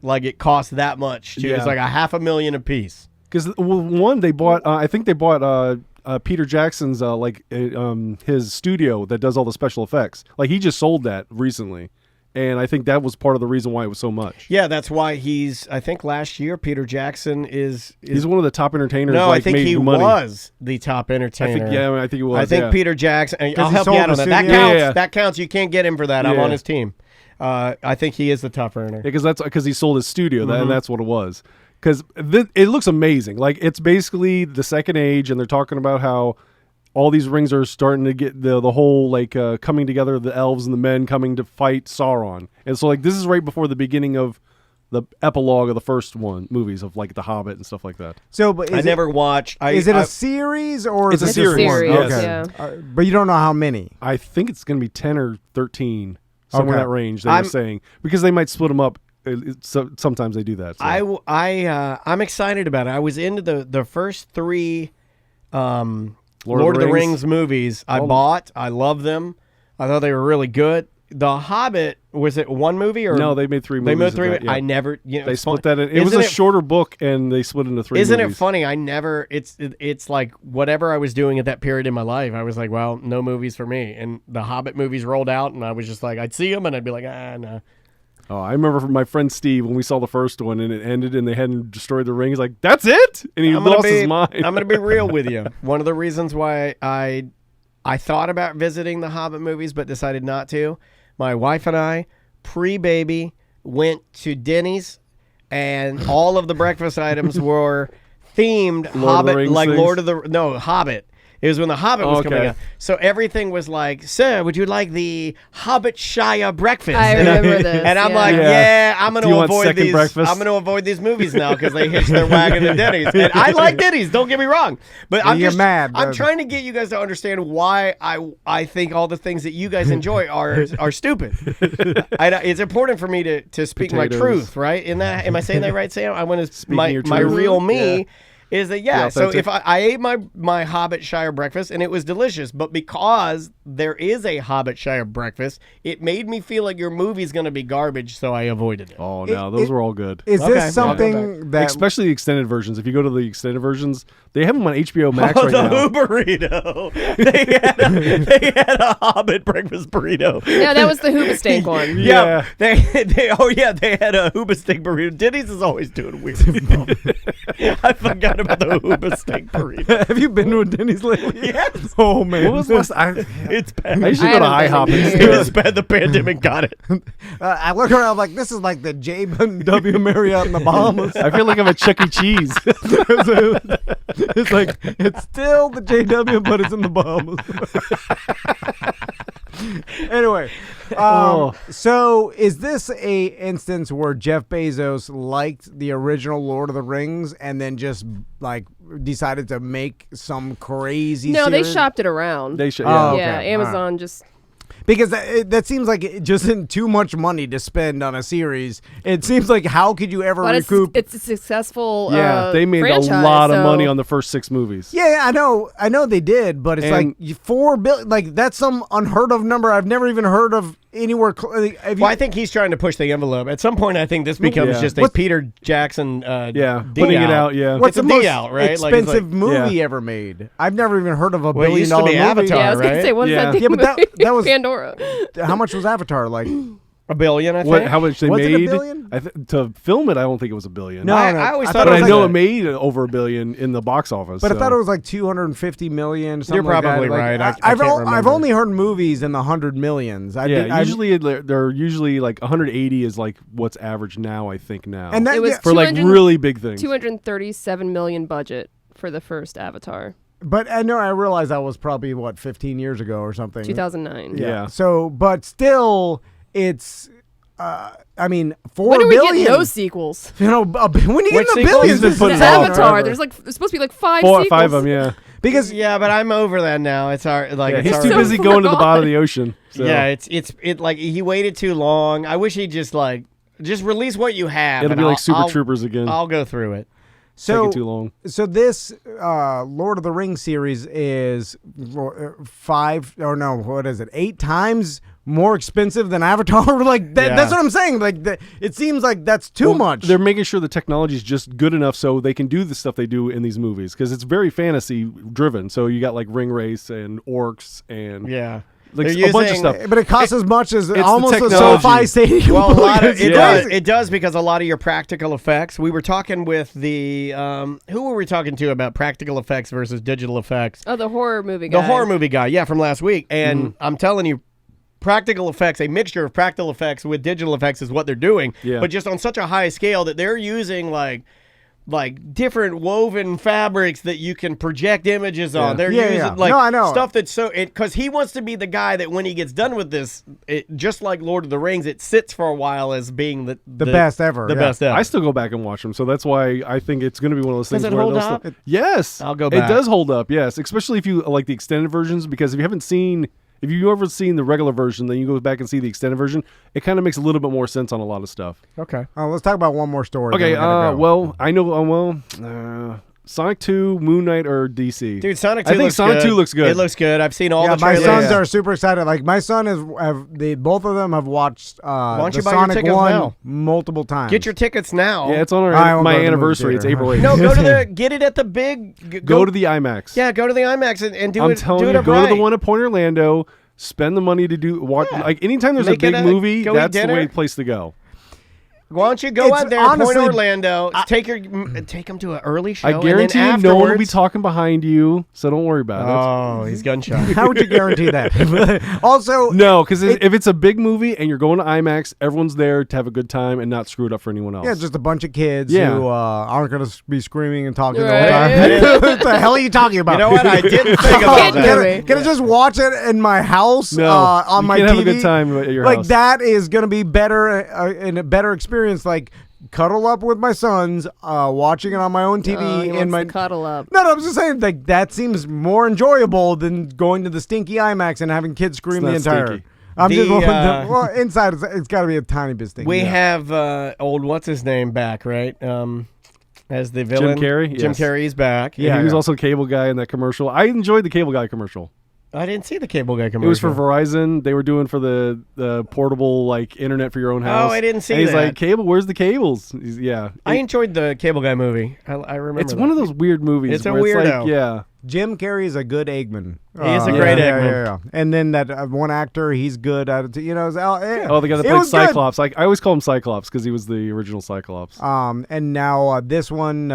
Like it costs that much. Too. Yeah. It's like $500,000 a piece. Because one they bought, I think they bought Peter Jackson's his studio that does all the special effects. Like he just sold that recently, and I think that was part of the reason why it was so much. Yeah, that's why I think last year Peter Jackson is He's one of the top entertainers. no, like, I think made he money. was the top I entertainer. think I think it was. I think yeah. Peter Jackson. I'll he help you sold out the on that. That studio? counts. Yeah. That counts. You can't get him for that. I'm Yeah. on his team. I think he is the top earner. because he sold his studio, Mm-hmm. and that's what it was. Because it looks amazing. Like it's basically the Second Age, and they're talking about how all these rings are starting to get the whole like coming together, the elves and the men coming to fight Sauron. And so like this is right before the beginning of the epilogue of the first movies of like The Hobbit and stuff like that. So, but I never watched. Is it a series or It's is a it series, just one? yes. Okay. Yeah. But you don't know how many. I think it's going to be 10 or 13, somewhere in Okay. that range they were saying, because they might split them up. sometimes they do that. So. I'm excited about it. I was into the first 3 Lord of the Rings movies. I love them. I thought they were really good. The Hobbit, was it one movie or no? They made 3 movies. They made 3. That, yeah. I never. They split that in. It was a shorter book, and they split into 3. Isn't movies. it funny? I never. It's like whatever I was doing at that period in my life. I was like, well, no movies for me. And the Hobbit movies rolled out, and I was just like, I'd see them, and I'd be like, no. Oh, I remember from my friend Steve when we saw the first one and it ended and they hadn't destroyed the ring. He's like, "That's it," and he lost his mind. I'm going to be real with you. One of the reasons why I thought about visiting the Hobbit movies but decided not to. My wife and I, pre-baby, went to Denny's, and all of the breakfast items were themed Hobbit, like things? Hobbit. It was when the Hobbit was coming out. So everything was like, "Sir, would you like the Hobbitshire breakfast?" I remember this. And I'm like, I'm going to avoid these. Breakfast? I'm going to avoid these movies now because they hitch their wagon to Denny's. And I like Denny's. Don't get me wrong, but I'm just mad. I'm trying to get you guys to understand why I think all the things that you guys enjoy are stupid. It's important for me to speak my truth, right? In that, am I saying that right, Sam? I want to my real me. Yeah. Is that so if I ate my Hobbitshire breakfast and it was delicious, but because there is a Hobbitshire breakfast, it made me feel like your movie's going to be garbage, so I avoided it. Oh, no, those were all good. Is this something that... Especially the extended versions. If you go to the extended versions, they have them on HBO Max right now. The burrito. They had a Hobbit breakfast burrito. Yeah, that was the Hoobastank one. Yeah. They had a Hoobastank burrito. Denny's is always doing weird stuff. I forgot about the Hoobastank burrito. Have you been to a Denny's lately? Yes. Oh, man. What was it's bad. I usually go to IHOP instead. It's bad. The pandemic got it. I look around like, this is like the JW Marriott in the Bahamas. I feel like I'm at Chuck E. Cheese. It's like, it's still the JW, but it's in the Bahamas. Anyway, so is this a instance where Jeff Bezos liked the original Lord of the Rings and then just like decided to make some crazy No, series? they shopped it around. Yeah, Amazon just... Because that seems like it just isn't too much money to spend on a series. It seems like how could you ever recoup? It's a successful they made franchise, a lot of money on the first 6 movies. Yeah, I know they did, but it's like $4 billion. Like that's some unheard of number I've never even heard of anywhere. I think he's trying to push the envelope. At some point, I think this becomes just a Peter Jackson. Putting it out. Yeah, what's the most out, right? expensive movie ever made? I've never even heard of a $1 billion it used to be movie. Avatar, I was gonna say, what's that thing? Yeah, but that was Pandora. How much was Avatar? Like $1 billion, I think. How much they Was made? it $1 billion? To film it, I don't think it was $1 billion. No, I always thought. But I know like it made over $1 billion in the box office. But I thought it was like 250 million. You're probably right. I've only heard movies in the 100 millions. Usually they're usually like 180 is like what's average now. I think now, and that It was for like really big things. 237 million budget for the first Avatar. But I realized that was probably 15 years ago or something. 2009. Yeah. So, but still, it's. I mean, $4 When are we billion. getting those sequels? When are you getting the sequels? billions? He's been putting It's it off Avatar. forever. There's supposed to be 5 sequels. 5 of them. Yeah. Because But I'm over that now. It's hard. Like He's it's too hard. busy going to the bottom of the ocean. So. Yeah, it's like he waited too long. I wish he'd just release what you have. It'll be like Super Troopers again. I'll go through it. Taking too long. So this Lord of the Rings series is 8 times more expensive than Avatar. Like that's what I'm saying. Like it seems like that's too much. They're making sure the technology is just good enough so they can do the stuff they do in these movies because it's very fantasy driven. So you got like ring race and orcs and like a bunch of stuff. But it costs as much as it's almost a technology. SoFi Stadium. Well, it does because a lot of your practical effects. We were talking with the who were we talking to about practical effects versus digital effects? Oh, the horror movie guy. The horror movie guy, from last week. And I'm telling you, practical effects, a mixture of practical effects with digital effects is what they're doing. Yeah. But just on such a high scale that they're using like different woven fabrics that you can project images on. They're using I know. Stuff that's because he wants to be the guy that when he gets done with this, just like Lord of the Rings, it sits for a while as being the best ever. The best ever. I still go back and watch them, so that's why I think it's going to be one of those things. Does it where hold they'll up? Yes, I'll go back. It does hold up. Yes, especially if you like the extended versions, because if you haven't seen if you've ever seen the regular version, then you go back and see the extended version. It kind of makes a little bit more sense on a lot of stuff. Okay. Let's talk about one more story. Okay. then we gotta go. Well, I know. Sonic 2, Moon Knight, or DC? Dude, Sonic 2 I think looks Sonic good. 2 looks good. It looks good. I've seen all yeah, the my trailers. sons are super excited. Like my son both of them have watched don't the you buy your Sonic tickets 1 now? multiple times. Get your tickets now. Yeah, it's on I won't my go to the movie anniversary. It's theater. April 8th. No, go to the get it at the big. Go to the IMAX. Yeah, go to the IMAX and do I'm it. telling do you, it go right. to the one at Point Orlando. Spend the money to do watch. Yeah. Like anytime there's Make a it big a- movie, go eat that's the dinner. place to go. Why don't you go It's out there, honestly- Point Orlando, take them to an early show. I guarantee and then you, no one will be afterwards- talking behind you, so don't worry about Oh, he's gunshot. How would you guarantee that? Also, it. No, because if it's a big movie and you're going to IMAX, everyone's there to have a good time and not screw it up for anyone else. yeah, just a bunch of kids Yeah. who aren't going to be screaming and talking the Right. whole time. What the hell are you talking about? You know what? I didn't think about Kid that. movie. Can I just watch it in my house No, on you my can't TV? have a good time at your like house. that is going to be better and a better experience. Like cuddle up with my sons, watching it on my own TV Oh, he in wants my. to cuddle up. No, I was just saying like that seems more enjoyable than going to the stinky IMAX and having kids scream the not entire. stinky. I'm just The, well inside. It's got to be a tiny bit stinky. We yeah. have old what's his name back, right? As the villain, Carrey? Jim Yes. Carrey's back. Yeah, he was yeah. also a Cable Guy in that commercial. I enjoyed the Cable Guy commercial. I didn't see the Cable Guy commercial. It was for Verizon. They were doing for the portable like internet for your own house. I didn't see and he's that. like, "Cable, where's the cables?" Yeah, I enjoyed the Cable Guy movie. I remember. it's that. one of those weird movies. It's a where weirdo. Like, yeah, Jim Carrey is a good Eggman. He is a great yeah, Eggman. Yeah. And then that one actor, he's good at it. Too. You know, Oh, the guy that It played was good. Cyclops. I always call him Cyclops because he was the original Cyclops. And now this one,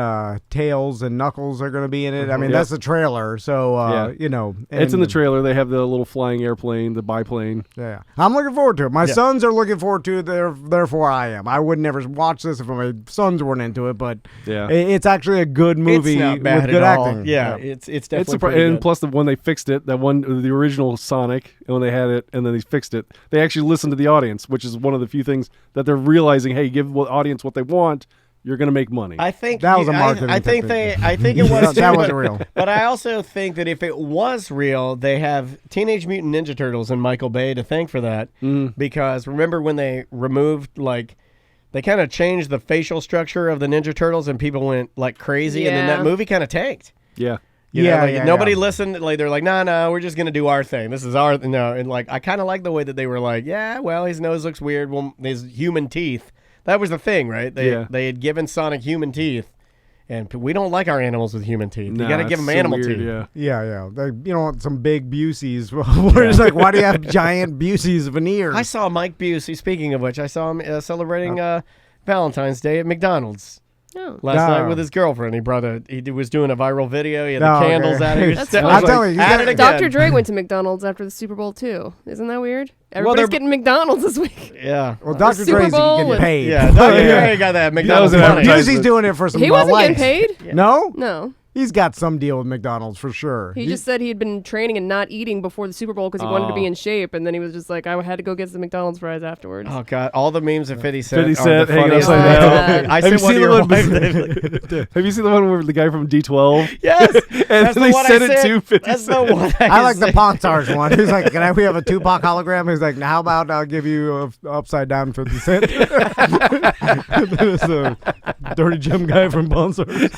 Tails and Knuckles are going to be in it. I mean, Yeah. that's the trailer. So, Yeah. you know. It's in the and- trailer. They have the little flying airplane, the biplane. Yeah. I'm looking forward to it. My sons are looking forward to it. Therefore, I am. I would never watch this if my sons weren't into it, but Yeah. it's actually a good movie It's not bad with good at all. acting. Yeah, it's It's definitely a, pretty and good. plus when they fixed it, the original Sonic, and when they had it, and then they fixed it, they actually listened to the audience, which is one of the few things that they're realizing. Hey, give the audience what they want, you're going to make money. I think That was a I marketing think technique. I think it was too, That but- wasn't real. But I also think that if it was real, they have Teenage Mutant Ninja Turtles and Michael Bay to thank for that. Because remember when they removed they kind of changed the facial structure of the Ninja Turtles and people went like crazy, and then Yeah. that movie kind of tanked. yeah. You know, Yeah, like, yeah, nobody yeah. listened. Like they're like, no, we're just gonna do our thing. This is our no. And like, I kind of like the way that they were like, yeah, well, his nose looks weird. Well, his human teeth. That was the thing, right? They had given Sonic human teeth, and we don't like our animals with human teeth. Nah, you got to give it's them so animal weird, teeth. Yeah. Yeah. You don't want some big Buseys. Where it's like, why do you have giant Buseys veneers? I saw Mike Busey. Speaking of which, I saw him celebrating Valentine's Day at McDonald's. Oh. Last No. night with his girlfriend. He was doing a viral video. He had No, the candles okay. out. He was That's stepping- fine. I I'm was telling you, you at gotta- it again. Dr. Dre went to McDonald's after the Super Bowl too. Isn't that weird? Everybody's they're- getting McDonald's this week. Yeah. well, Dr. Super Dre's Bowl getting and- paid. Yeah, Dr. Dre got that McDonald's an money. advertisement. Busey's doing it for some He wasn't likes. getting paid. No? No, He's got some deal with McDonald's for sure. he just said he had been training and not eating before the Super Bowl because he wanted to be in shape, and then he was just like, I had to go get some McDonald's fries afterwards. Oh God! All the memes of 50 Cent. 50 are Cent the hanging funniest upside thing. down. I Have said you one seen to the your one? wife. Have you seen the one where the guy from D12? Yes, And that's they the one said I it said. to 50 That's the Cent. one I like the said. Ponstar's one. He's like, we have a Tupac hologram? He's like, now how about I'll give you a upside down 50 Cent? There's a Dirty Jim guy from Ponstar's.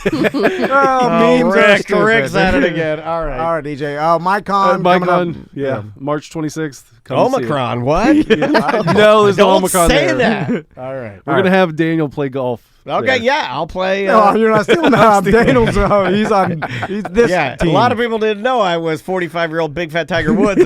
Memes are stupid. Rick's at it again. All right. All right, DJ. Oh, MyCon. coming up. Omicron, yeah, March 26th. Come see it. Omicron. What? No, there's no Don't Omicron say there. that. All right. We're gonna have Daniel play golf. Okay. there. Yeah, I'll play. No, you're not stealing that. Daniel's. He's this Yeah, team. a lot of people didn't know I was 45-year-old Big Fat Tiger Woods.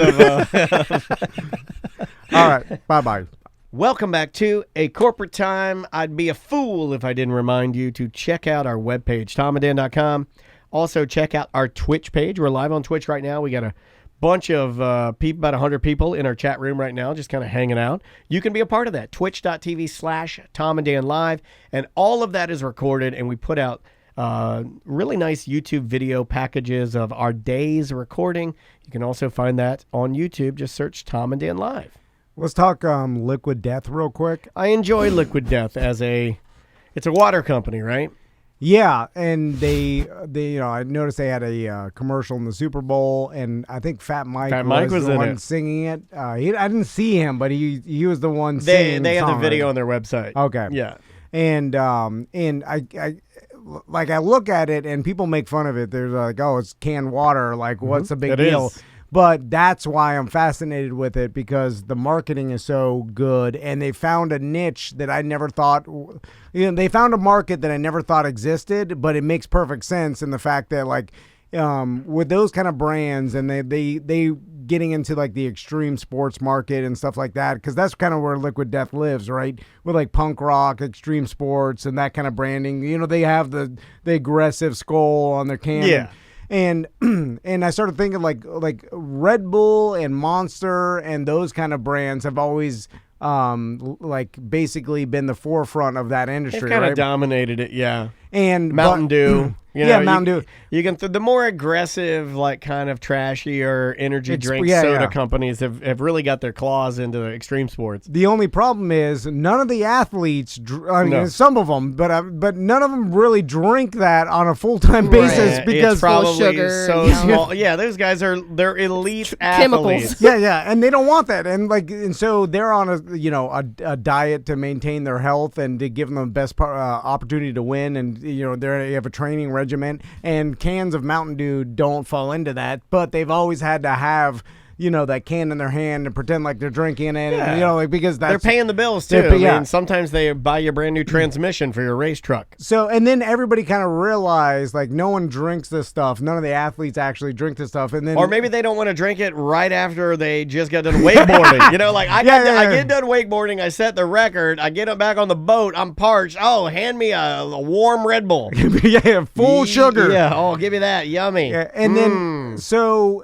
All right. Bye-bye. Welcome back to A Corporate Time. I'd be a fool if I didn't remind you to check out our webpage, tomandan.com. Also, check out our Twitch page. We're live on Twitch right now. We got a bunch of people, about 100 people in our chat room right now, just kind of hanging out. You can be a part of that. Twitch.tv/TomandDanLive. And all of that is recorded, and we put out really nice YouTube video packages of our day's recording. You can also find that on YouTube. Just search Tom and Dan Live. Let's talk Liquid Death real quick. I enjoy Liquid Death it's a water company, right? Yeah, and they I noticed they had a commercial in the Super Bowl, and I think Fat Mike was the in one it. singing it. I didn't see him, but he was the one singing. They have the song, video right? on their website. Okay. Yeah. And I look at it and people make fun of it. They're like, oh, it's canned water. Like, what's the big It deal? is. But that's why I'm fascinated with it, because the marketing is so good, and they found a niche that I never thought. They found a market that I never thought existed, but it makes perfect sense in the fact that like with those kind of brands, and they getting into like the extreme sports market and stuff like that, because that's kind of where Liquid Death lives, right? With like punk rock, extreme sports, and that kind of branding. They have the aggressive skull on their can. Yeah. And I started thinking like Red Bull and Monster and those kind of brands have always like basically been the forefront of that industry. They've kind of right? dominated it, yeah. And Mountain Dew. Mountain Dew. You can the more aggressive, like kind of trashy or energy drink yeah, soda yeah. companies have really got their claws into extreme sports. The only problem is none of the athletes. No. Some of them, but none of them really drink that on a full-time basis Right. because it's probably sugar so and- small. Yeah, those guys they're elite Chemicals. athletes. yeah, and they don't want that, and so they're on a diet to maintain their health and to give them the best opportunity to win, and they have a training regimen, and cans of Mountain Dew don't fall into that, but they've always had to have that can in their hand and pretend like they're drinking it, and, because They're that's paying the bills too. Yeah. I mean, sometimes they buy you a brand new transmission for your race truck. So, and then everybody kind of realized, like, no one drinks this stuff. None of the athletes actually drink this stuff. And then, Or maybe they don't want to drink it right after they just got done wakeboarding. I get done wakeboarding, I set the record, I get back on the boat, I'm parched. Oh, hand me a warm Red Bull. full sugar. Yeah, oh, give me that. Yummy. Yeah, and then,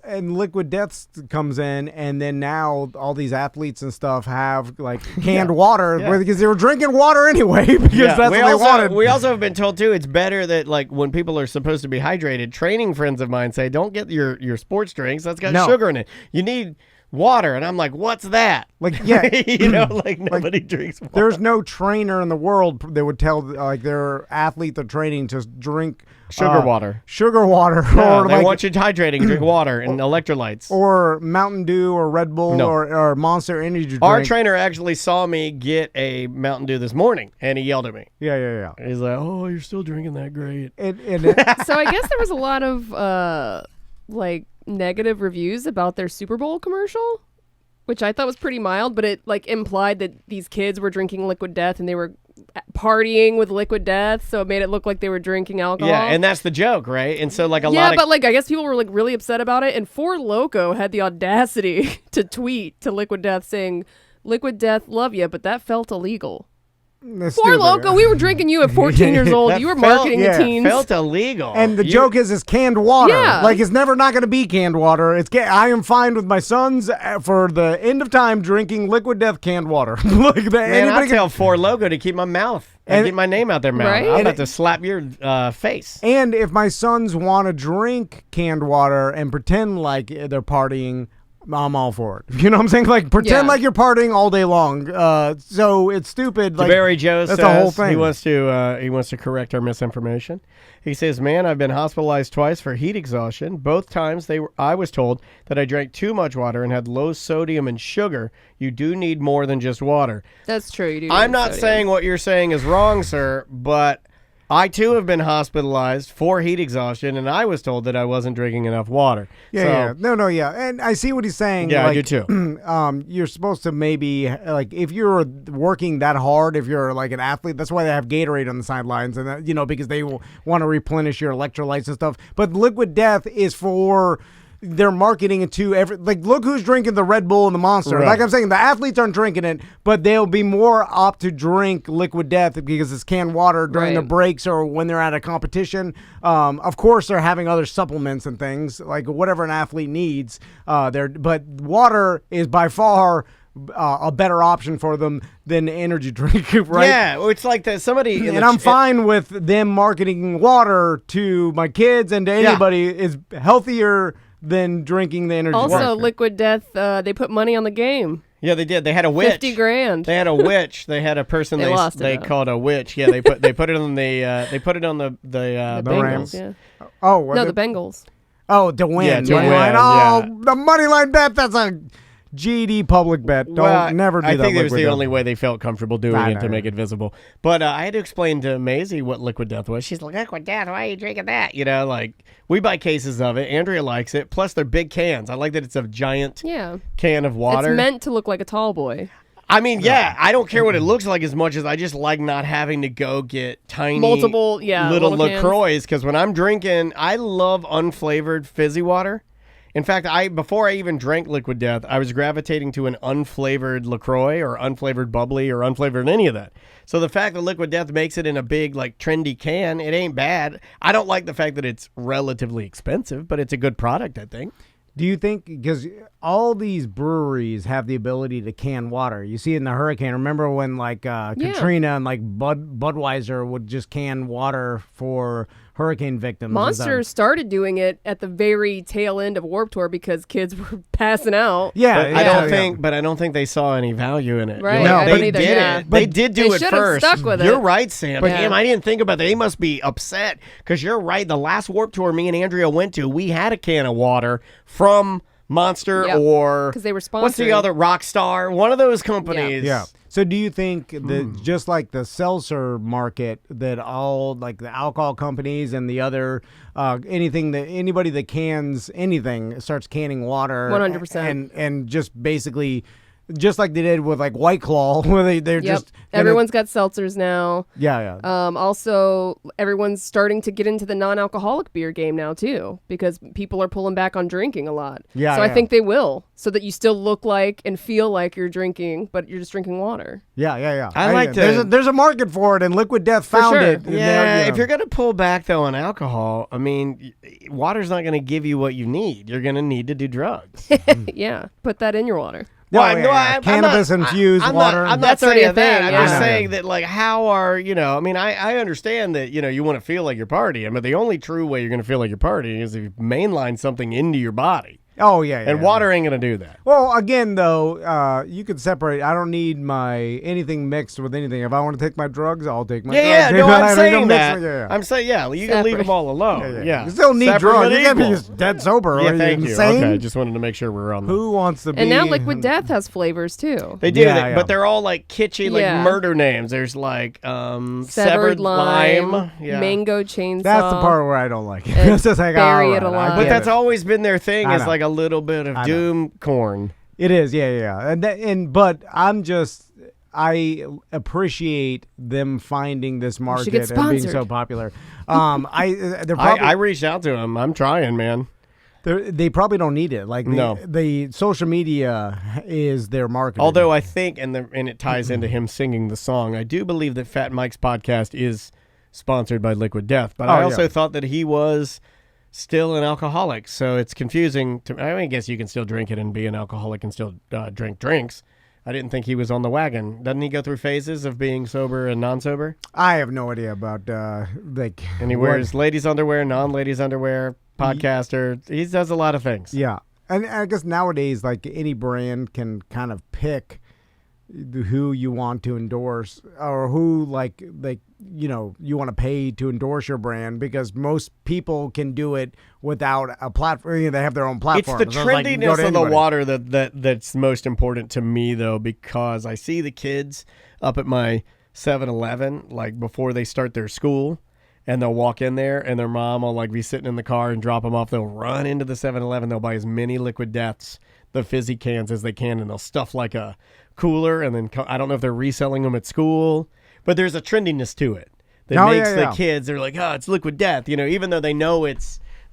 and Liquid Death comes in, and then now all these athletes and stuff have, like, canned water because they were drinking water anyway because that's what they wanted. We also have been told, too, it's better that, like, when people are supposed to be hydrated, training friends of mine say, don't get your sports drinks. That's got sugar in it. You need water. And I'm like, what's that? Like, yeah. Nobody drinks water. There's no trainer in the world that would tell, like, their athlete they're training to drink Sugar water. No, they want you hydrating, drink water and electrolytes. Or Mountain Dew or Red Bull or Monster Energy drink. Our trainer actually saw me get a Mountain Dew this morning, and he yelled at me. Yeah. He's like, oh, you're still drinking that? Great. So I guess there was a lot of negative reviews about their Super Bowl commercial, which I thought was pretty mild, but it implied that these kids were drinking Liquid Death and they were partying with Liquid Death, so it made it look like they were drinking alcohol. Yeah, and that's the joke, right? And so lot of... but I guess people were really upset about it, and Four Loko had the audacity to tweet to Liquid Death saying, "Liquid Death, love you, but that felt illegal." Four Loko, we were drinking you at 14 years old. You were marketing the teens. Felt illegal. And the joke is it's canned water. Yeah. Like, it's never not going to be canned water. I am fine with my sons for the end of time drinking Liquid Death canned water. Man, I tell Four Loko to keep my mouth and get my name out their mouth. Right? I'm about to slap your face. And if my sons want to drink canned water and pretend like they're partying, I'm all for it. You know what I'm saying? Like, pretend like you're partying all day long. So it's stupid. Like, Barry Joe that's says the whole thing. He wants to correct our misinformation. He says, "Man, I've been hospitalized twice for heat exhaustion. Both times I was told that I drank too much water and had low sodium and sugar. You do need more than just water." That's true. You do. I'm not saying what you're saying is wrong, sir, but I, too, have been hospitalized for heat exhaustion, and I was told that I wasn't drinking enough water. Yeah. And I see what he's saying. Yeah, like, I do, too. You're supposed to maybe, like, if you're working that hard, if you're, like, an athlete, that's why they have Gatorade on the sidelines, and because they will want to replenish your electrolytes and stuff. But Liquid Death is for... They're marketing it to look who's drinking the Red Bull and the Monster. Right. Like I'm saying, the athletes aren't drinking it, but they'll be more apt to drink Liquid Death because it's canned water during the breaks or when they're at a competition. Of course, they're having other supplements and things like whatever an athlete needs. But water is by far a better option for them than energy drink, right? Yeah, it's like that. Somebody, and I'm fine with them marketing water to my kids and to anybody is healthier than drinking the energy Also, drink. Liquid Death, they put money on the game. Yeah, they did. They had a witch. 50 grand. They had a witch. They had a person They lost it, they though. called a witch. Yeah, they put it on the the Bengals. Bengals, yeah. Oh, what No, the Bengals. Oh, to win. Yeah, to Money win, line. yeah. Oh, the money line bet. That's a GD public bet. Don't never do that. I think it was Liquid the Death. only way they felt comfortable doing it to make it visible. But I had to explain to Maisie what Liquid Death was. She's like, Liquid Death, why are you drinking that? You know, like, we buy cases of it. Andrea likes it. Plus, they're big cans. I like that it's a giant can of water. It's meant to look like a tall boy. I mean, yeah, I don't care what it looks like as much as I just like not having to go get tiny Multiple, little cans. LaCroix, because when I'm drinking, I love unflavored fizzy water. In fact, before I even drank Liquid Death, I was gravitating to an unflavored LaCroix or unflavored bubbly or unflavored any of that. So the fact that Liquid Death makes it in a big, like, trendy can, it ain't bad. I don't like the fact that it's relatively expensive, but it's a good product, I think. Do you think, because all these breweries have the ability to can water. You see it in the hurricane. Remember when Katrina and like Budweiser would just can water for hurricane victims? Monster started doing it at the very tail end of Warped Tour because kids were passing out. Yeah, But I don't think they saw any value in it. Right, No, I they don't either, did yeah. it. They did do They it should have first. stuck with You're it. right, Sam. But- Damn, I didn't think about that. They must be upset because you're right. The last Warped Tour me and Andrea went to, we had a can of water from Monster Yep, or 'cause they were what's the sponsoring. other Rockstar? One of those companies. Yeah. So do you think that just like the seltzer market, that all like the alcohol companies and the other anybody that cans anything starts canning water 100%. and just basically just like they did with like White Claw, where they're Yep. just Everyone's got seltzers now. yeah. Also, everyone's starting to get into the non-alcoholic beer game now too, because people are pulling back on drinking a lot. Yeah, So I yeah. think they will, so that you still look like and feel like you're drinking, but you're just drinking water. Yeah. I like to- There's a market for it, and Liquid Death found sure. it. Yeah, They're, if you're going to pull back, though, on alcohol, I mean, water's not going to give you what you need. You're going to need to do drugs. Yeah, put that in your water. cannabis infused water. I'm not That's already saying a that. thing, I'm yeah. just I know. saying that, like, how are, I mean, I understand that, you want to feel like you're partying, but the only true way you're going to feel like you're partying is if you mainline something into your body. Oh yeah, And yeah. water ain't going to do that. Well, again, though, you could separate. I don't need my anything mixed with anything. If I want to take my drugs, I'll take my Yeah, drugs. no, I I'm don't saying mix that. it, yeah. I'm saying, you can leave them all alone. Yeah. You still need Separate drugs. but You can't be equal. just dead sober. Yeah, Are you thank you. insane? Okay, just wanted to make sure we're on. Who wants to be? And now Liquid Death has flavors too. They do, Yeah. but they're all like kitschy, like Yeah. murder names. There's like Severed lime, yeah. mango chainsaw. That's the part where I don't like it. And It's just like, bury all it right, I alive. get But that's it. always been their thing. I Is know. like a little bit of I know. doom corn. It is, yeah. But I appreciate them finding this market get and being sponsored. so popular. They're probably I reached out to them. I'm trying, man. they probably don't need it. Like No. the social media is their marketing. Although I think, and it ties into him singing the song. I do believe that Fat Mike's podcast is sponsored by Liquid Death, but I Oh, also yeah. thought that he was still an alcoholic. So it's confusing. I guess you can still drink it and be an alcoholic and still drink drinks. I didn't think he was on the wagon. Doesn't he go through phases of being sober and non-sober? I have no idea about like. And he wears ladies' underwear, non-ladies' underwear, podcaster. He does a lot of things. Yeah, and I guess nowadays, like any brand can kind of pick who you want to endorse or who you want to pay to endorse your brand, because most people can do it without a platform. They have their own It's platform. the So it's like, trendiness go to of the anybody. water that's most important to me, though, because I see the kids up at my 7-Eleven, like before they start their school, and they'll walk in there, and their mom will like be sitting in the car and drop them off. They'll run into the 7-Eleven. They'll buy as many Liquid Deaths, the fizzy cans, as they can, and they'll stuff like a cooler, and then I don't know if they're reselling them at school, but there's a trendiness to it that Oh, makes yeah, the yeah. kids, they're like, oh, it's Liquid Death, even though they know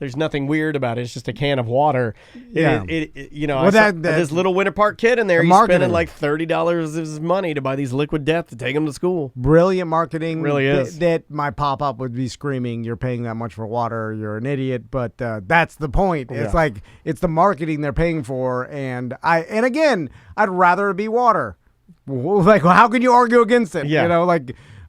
there's nothing weird about it. It's just a can of water. Yeah. I Well, saw that- this little Winter Park kid in there. the He's marketing. spending like $30 of his money to buy these Liquid Death to take him to school. Brilliant marketing. Really is. That my pop-up would be screaming, you're paying that much for water, you're an idiot. But that's the point. It's Yeah. like, it's the marketing they're paying for. And again, I'd rather it be water. Like, how can you argue against it? Yeah.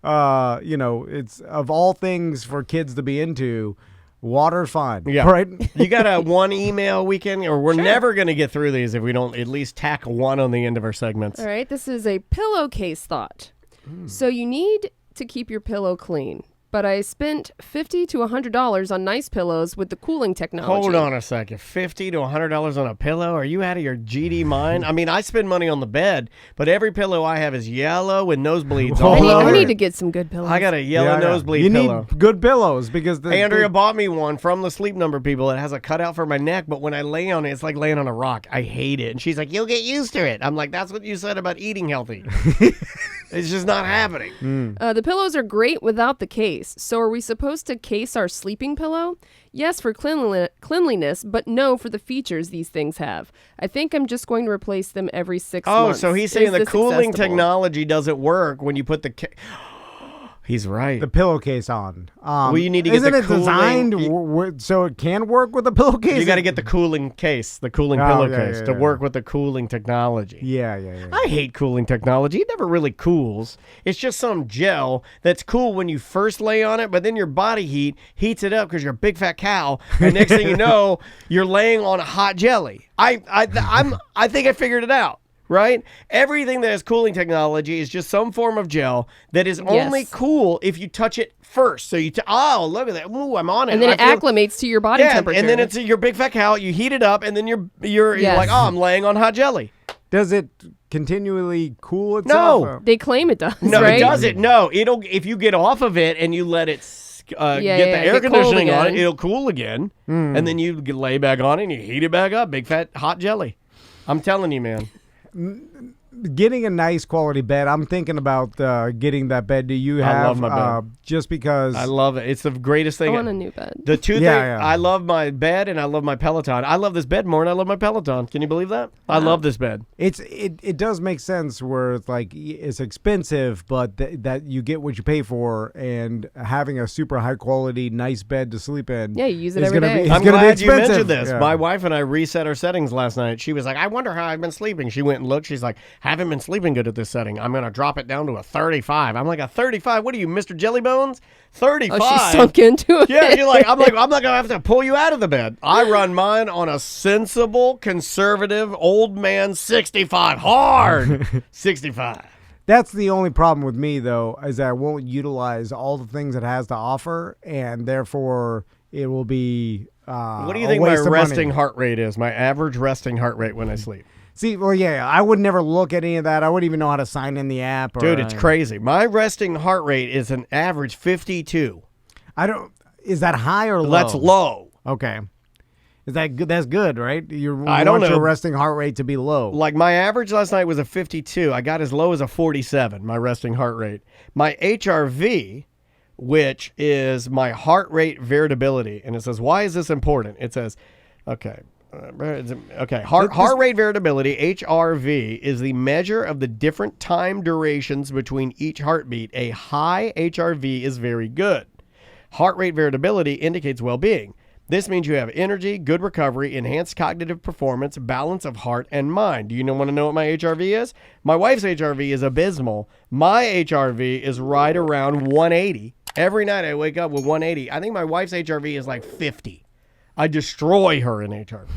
It's of all things for kids to be into, Water's fine. Yeah. Right? You got a one email weekend, or we're never going to get through these if we don't at least tack one on the end of our segments. All right, this is a pillowcase thought. So you need to keep your pillow clean, but I spent $50 to $100 on nice pillows with the cooling technology. Hold on a second. $50 to $100 on a pillow? Are you out of your GD mind? I mean, I spend money on the bed, but every pillow I have is yellow with nosebleeds all over. I need to get some good pillows. I got a yellow nosebleed you pillow. need good pillows because Andrea bought me one from the Sleep Number people. It has a cutout for my neck, but when I lay on it, it's like laying on a rock. I hate it. And she's like, you'll get used to it. I'm like, that's what you said about eating healthy. It's just not happening. The pillows are great without the case. So are we supposed to case our sleeping pillow? Yes, for cleanliness, but no for the features these things have. I think I'm just going to replace them every 6 months. Oh, so he's saying Is the this cooling accessible? technology doesn't work when you put the... He's right. the pillowcase on. Well, you need to get isn't the it cooling- designed so it can work with a pillowcase? You got to get the cooling case, the cooling Oh, pillowcase yeah, to yeah. work with the cooling technology. Yeah. I hate cooling technology. It never really cools. It's just some gel that's cool when you first lay on it, but then your body heat heats it up because you're a big fat cow, and next thing you know, you're laying on a hot jelly. I think I figured it out. Right? Everything that has cooling technology is just some form of gel that is only cool if you touch it first. So you, look at that. Ooh, I'm on it. And then it acclimates to your body temperature. and then it's your big fat cow. You heat it up, and then you're like, oh, I'm laying on hot jelly. Does it continually cool itself? No. They claim it does, No, right? it doesn't. No, it'll if you get off of it and you let it get the air get cold conditioning on it, again. it'll cool again, and then you lay back on it and you heat it back up. Big fat hot jelly. I'm telling you, man. Getting a nice quality bed. I'm thinking about getting that bed. Do you have? I love my bed. Just because I love it. It's the greatest I thing. want a new bed. The two things, Yeah. I love my bed and I love my Peloton. I love this bed more than I love my Peloton. Can you believe that? I love this bed. it does make sense where it's like it's expensive, but that you get what you pay for, and having a super high quality nice bed to sleep in. Yeah, you use it is every gonna day. Be, it's I'm gonna be glad you expensive. mentioned this. Yeah. My wife and I reset our settings last night. She was like, I wonder how I've been sleeping. She went and looked. She's like, haven't been sleeping good at this setting. I'm going to drop it down to a 35. I'm like, a 35? What are you, Mr. Jellybones? 35? Oh, she sunk into it. Yeah, you're like, I'm not going to have to pull you out of the bed. I run mine on a sensible, conservative, old man 65. Hard 65. That's the only problem with me, though, is that I won't utilize all the things it has to offer, and therefore it will be What do you think my resting heart rate is? My average resting heart rate when I sleep? See, well, yeah, I would never look at any of that. I wouldn't even know how to sign in the app. Dude, it's crazy. My resting heart rate is an average 52. Is that high or low? That's low. Okay. Is that good? That's good, right? You I don't want know. your resting heart rate to be low. Like my average last night was a 52. I got as low as a 47, my resting heart rate. My HRV, which is my heart rate variability, and it says, why is this important? It says, heart rate variability, HRV, is the measure of the different time durations between each heartbeat. A high HRV is very good. Heart rate variability indicates well-being. This means you have energy, good recovery, enhanced cognitive performance, balance of heart and mind. Do you want to know what my HRV is? My wife's HRV is abysmal. My HRV is right around 180. Every night I wake up with 180. I think my wife's HRV is like 50. I destroy her in HRV.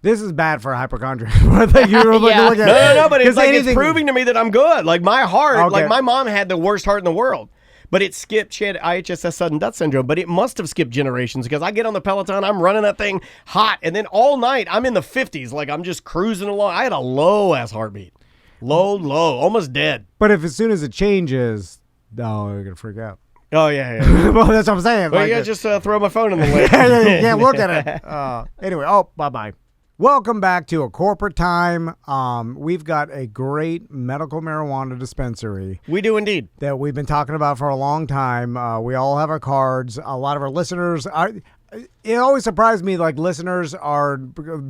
This is bad for hypochondria. I think you were looking Yeah. at No, but it's 'Cause like anything- it's proving to me that I'm good. Like my heart, Okay. like my mom had the worst heart in the world. But it skipped, she had IHSS sudden death syndrome, but it must have skipped generations because I get on the Peloton, I'm running that thing hot, and then all night I'm in the 50s, like I'm just cruising along. I had a low-ass heartbeat. Low, almost dead. But if as soon as it changes, no, you're going to freak out. Oh, yeah. Well, that's what I'm saying. Well, like, yeah, just throw my phone in the lake. you can't look at it. Anyway, bye-bye. Welcome back to A Corporate Time. We've got a great medical marijuana dispensary We do indeed. that we've been talking about for a long time. We all have our cards. A lot of our listeners are. It always surprised me, like listeners are,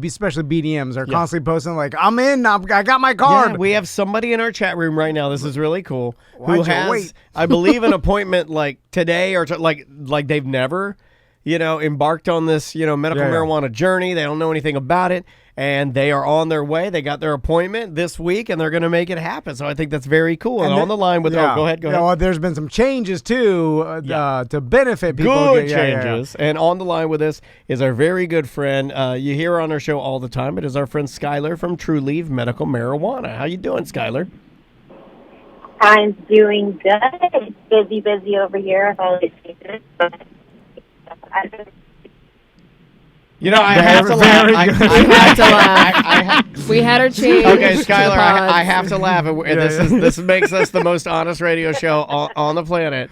especially BDMs, are constantly posting like, "I'm in. I got my card." Yeah, we have somebody in our chat room right now. This is really cool. Who Why'd you has, wait? I believe, an appointment like today or like they've never. embarked on this, medical marijuana journey. They don't know anything about it, and they are on their way. They got their appointment this week, and they're going to make it happen. So I think that's very cool. And on the line with, go ahead. Well, there's been some changes, too, to benefit people. Good changes. And on the line with us is our very good friend. You hear her on our show all the time. It is our friend Skyler from Trulieve Medical Marijuana. How you doing, Skyler? I'm doing good. Busy over here. I have to laugh. I have to laugh. We had our change. Okay, Skyler, I have to laugh. This makes us the most honest radio show on the planet.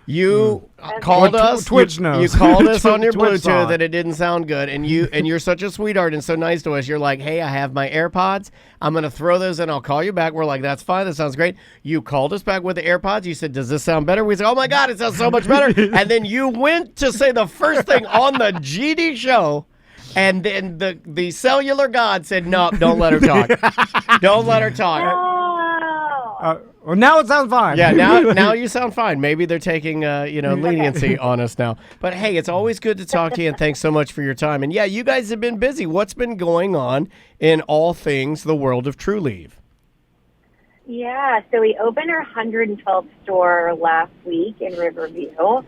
You called us. Twitch knows. You called us on your Twitch Bluetooth that it didn't sound good, and you're such a sweetheart and so nice to us. You're like, hey, I have my AirPods. I'm gonna throw those in. I'll call you back. We're like, that's fine. That sounds great. You called us back with the AirPods. You said, does this sound better? We said, oh my God, it sounds so much better. And then you went to say the first thing on the GD show. And then the cellular god said, no, don't let her talk. Don't let her talk. Well, now it sounds fine. Yeah, now you sound fine. Maybe they're taking leniency on us now. But hey, it's always good to talk to you, and thanks so much for your time. And yeah, you guys have been busy. What's been going on in all things the world of Trulieve? Yeah, so we opened our 112th store last week in Riverview,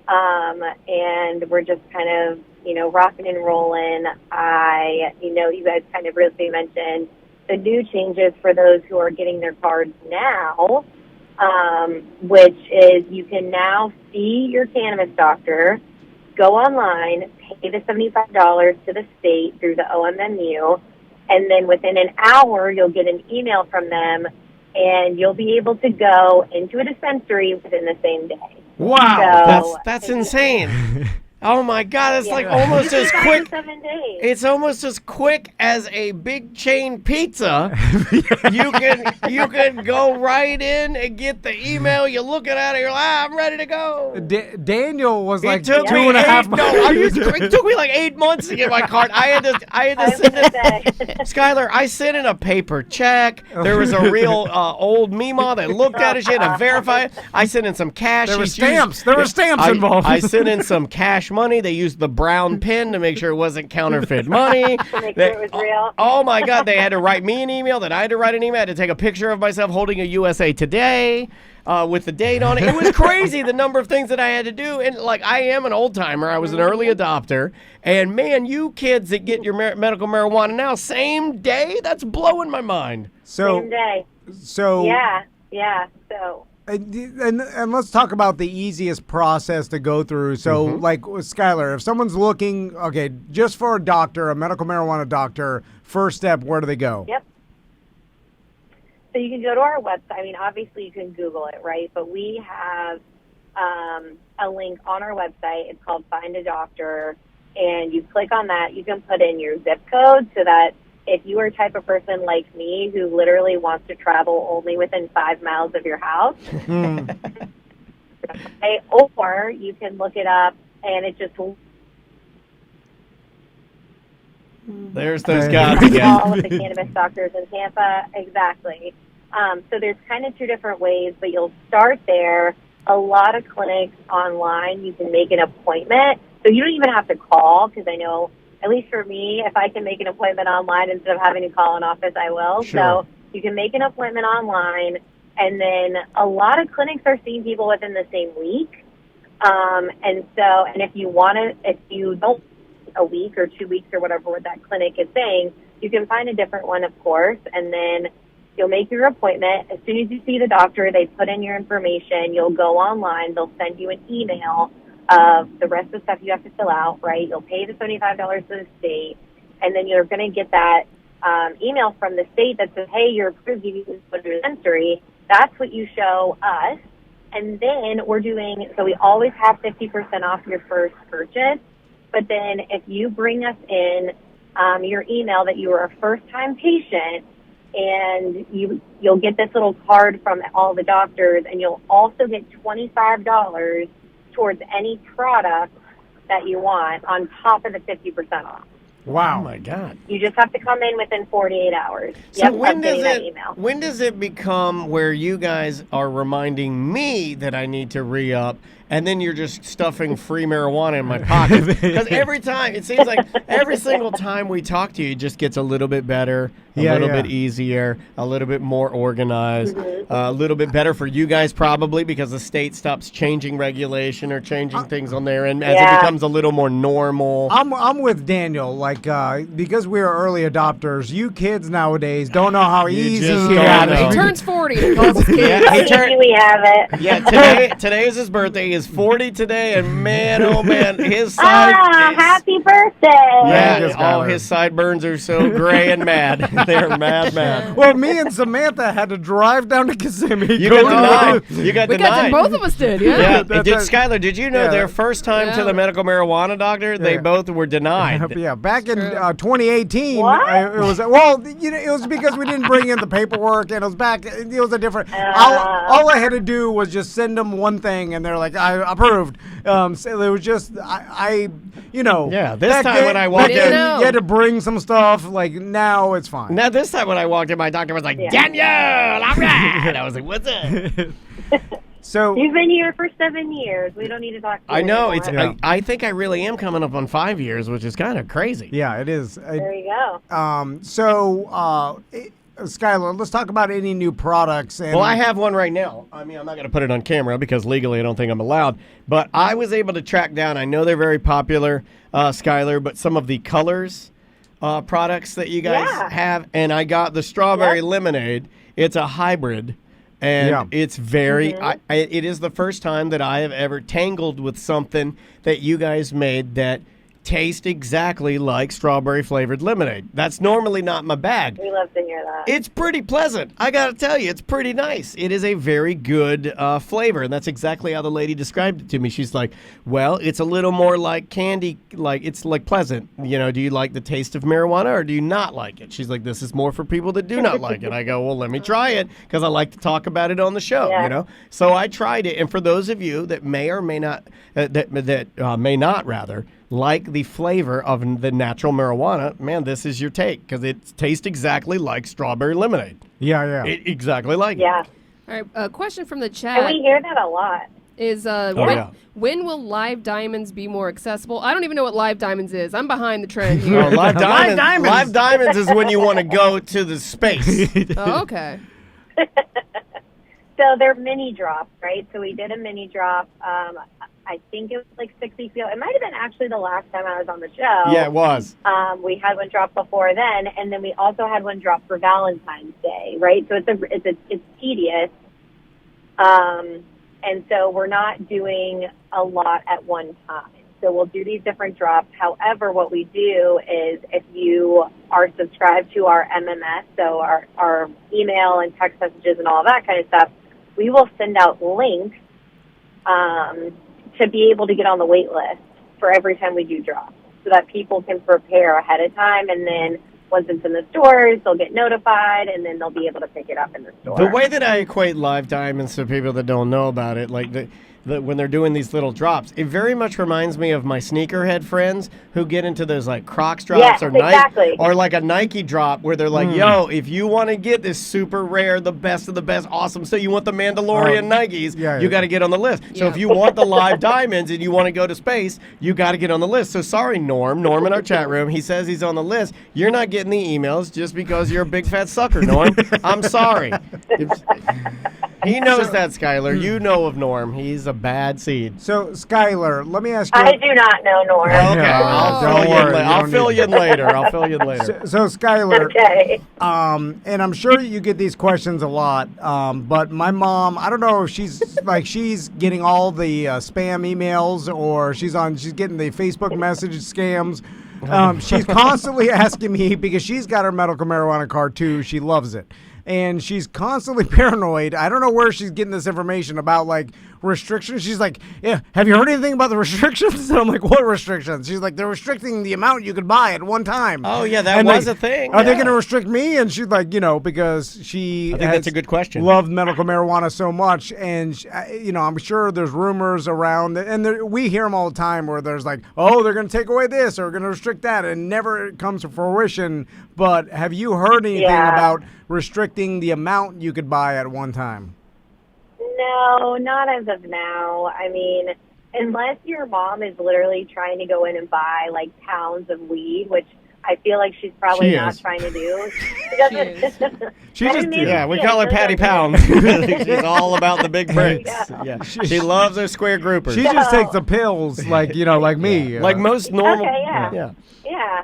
and we're just kind of rocking and rolling. You guys kind of really mentioned the new changes for those who are getting their cards now, which is you can now see your cannabis doctor, go online, pay the $75 to the state through the OMMU, and then within an hour you'll get an email from them, and you'll be able to go into a dispensary within the same day. Wow, so, that's insane. Oh my God, it's like almost as quick. 7 days. It's almost as quick as a big chain pizza. You can go right in and get the email. You look at it, you're like, I'm ready to go. Daniel was like It took 2.5 months. No, it took me like 8 months to get my card. I had to send it. Skyler, I sent in a paper check. There was a real old Mima that looked at it. She had to verify it. I sent in some cash. There were stamps. There were stamps involved. I sent in some cash money. They used the brown pen to make sure it wasn't counterfeit money. To make sure it was real. Oh my God, they had to write me an email. Then I had to write an email. I had to take a picture of myself holding a USA Today with the date on it. It was crazy the number of things that I had to do. And like, I am an old timer. I was an early adopter. And man, you kids that get your medical marijuana now, same day, that's blowing my mind. Same day. So yeah. So. And let's talk about the easiest process to go through. So, like with Skyler, if someone's looking, just for a doctor, a medical marijuana doctor, first step, where do they go? Yep. So you can go to our website. I mean, obviously you can Google it, right? But we have a link on our website. It's called Find a Doctor. And you click on that. You can put in your zip code so that if you are a type of person like me who literally wants to travel only within 5 miles of your house, or you can look it up and it just there's those guys again. All of the cannabis doctors in Tampa, exactly. So there's kind of 2 different ways, but you'll start there. A lot of clinics online, you can make an appointment, so you don't even have to call, because I know, at least for me, if I can make an appointment online instead of having to call an office, I will. Sure. So you can make an appointment online, and then a lot of clinics are seeing people within the same week. And if you don't a week or 2 weeks or whatever what that clinic is saying, you can find a different one, of course, and then you'll make your appointment. As soon as you see the doctor, they put in your information. You'll go online. They'll send you an email of the rest of the stuff you have to fill out, right? You'll pay the $75 to the state, and then you're going to get that email from the state that says, hey, you're approved, you can go to the dispensary. That's what you show us. And then we always have 50% off your first purchase. But then if you bring us in your email that you were a first-time patient, and you'll get this little card from all the doctors, and you'll also get $25 towards any product that you want on top of the 50% off. Wow. Oh my God. You just have to come in within 48 hours. So when does it become where you guys are reminding me that I need to re-up and then you're just stuffing free marijuana in my pocket. Because every time, it seems like every single time we talk to you, it just gets a little bit better, a little bit easier, a little bit more organized, a little bit better for you guys probably because the state stops changing regulation or changing things on there, and as it becomes a little more normal. I'm with Daniel. Like, because we are early adopters, you kids nowadays don't know how easy just it don't is. know. He turns 40 and calls his kids. We have it. Yeah, today is his birthday. He's 40 today, and man, oh man, his side. Happy birthday! Yeah, all his sideburns are so gray and mad. They're mad. Well, me and Samantha had to drive down to Kissimmee. You got denied. You got denied. Both of us did, Yeah. That's Skyler, did you know their first time to the medical marijuana doctor, they both were denied? Yeah, back in 2018, What? it was it was because we didn't bring in the paperwork, and it was a different. All I had to do was just send them one thing, and they're like, I approved. So it was just Yeah, this back time then- when I walked back then, in- you had to bring some stuff. Like now, it's fine. Now this time when I walked in, my doctor was like, Daniel, all right. I was like, what's up? So You've been here for 7 years. We don't need to talk to you I know. anymore. I think I really am coming up on 5 years, which is kind of crazy. yeah, it is. There you go. Skylar, let's talk about any new products. And Well, I have one right now. I mean, I'm not going to put it on camera because legally I don't think I'm allowed. But I was able to track down, I know they're very popular, Skylar, but some of the colors products that you guys have. And I got the strawberry lemonade. It's a hybrid. And it's very, it is the first time that I have ever tangled with something that you guys made that tastes exactly like strawberry flavored lemonade. That's normally not my bag. We love to hear that. It's pretty pleasant. I got to tell you, it's pretty nice. It is a very good flavor, and that's exactly how the lady described it to me. She's like, well, it's a little more like candy, like it's like pleasant. You know, do you like the taste of marijuana or do you not like it? She's like, this is more for people that do not like it. I go, well, let me try it because I like to talk about it on the show, you know? So I tried it, and for those of you that may or may not, may not rather, like the flavor of the natural marijuana, man, this is your take because it tastes exactly like strawberry lemonade. yeah. Exactly like Yeah. All right, a question from the And chat we hear that a lot. is when will live diamonds be more accessible? I don't even know what live diamonds is. I'm behind the trend here. Oh, live diamonds. Live diamonds is when you want to go to the space. Oh, okay. So they're mini drops, right? So we did a mini drop. I think it was like 60 feet. It might have been actually the last time I was on the show. Yeah, it was. We had one drop before then, and then we also had one drop for Valentine's Day, right? So it's tedious, and so we're not doing a lot at one time. So we'll do these different drops. However, what we do is if you are subscribed to our MMS, so our email and text messages and all that kind of stuff, we will send out links to be able to get on the wait list for every time we do drops so that people can prepare ahead of time, and then once it's in the stores, they'll get notified, and then they'll be able to pick it up in the store. The way that I equate live diamonds to people that don't know about it, like when they're doing these little drops, it very much reminds me of my sneakerhead friends who get into those like Crocs drops or exactly. or like a Nike drop where they're like, yo, if you want to get this super rare, the best of the best, awesome, so you want the Mandalorian Nikes, you got to get on the list. So if you want the live diamonds and you want to go to space, you got to get on the list. So sorry, Norm in our chat room, he says he's on the list. You're not getting the emails just because you're a big fat sucker, Norm. I'm sorry. He knows that, Skyler. You know of Norm. He's a bad seed. So, Skylar, let me ask you. I do not know, Norm. Okay, I'll fill you in later. I'll fill you in later. So, Skylar, Okay. and I'm sure you get these questions a lot, but my mom, I don't know if she's getting all the spam emails or she's getting the Facebook message scams. She's constantly asking me because she's got her medical marijuana card too. She loves it. And she's constantly paranoid. I don't know where she's getting this information about, like, restrictions. She's like, yeah, have you heard anything about the restrictions? And I'm like, what restrictions? She's like, they're restricting the amount you could buy at one time. Oh, yeah, that was a thing. Are they going to restrict me? And she's like, because she I think that's a good question. Loved medical marijuana so much. And, I'm sure there's rumors around, and we hear them all the time where there's like, oh, they're going to take away this or going to restrict that. And never comes to fruition. But have you heard anything about restricting the amount you could buy at one time? No, not as of now. I mean, unless your mom is literally trying to go in and buy like pounds of weed, which I feel like she's probably not trying to do. She doesn't. We call her Patty Pound. She's all about the big bricks. Yeah, she loves her square groupers. She just takes the pills, like like me, like most normal. Okay, yeah.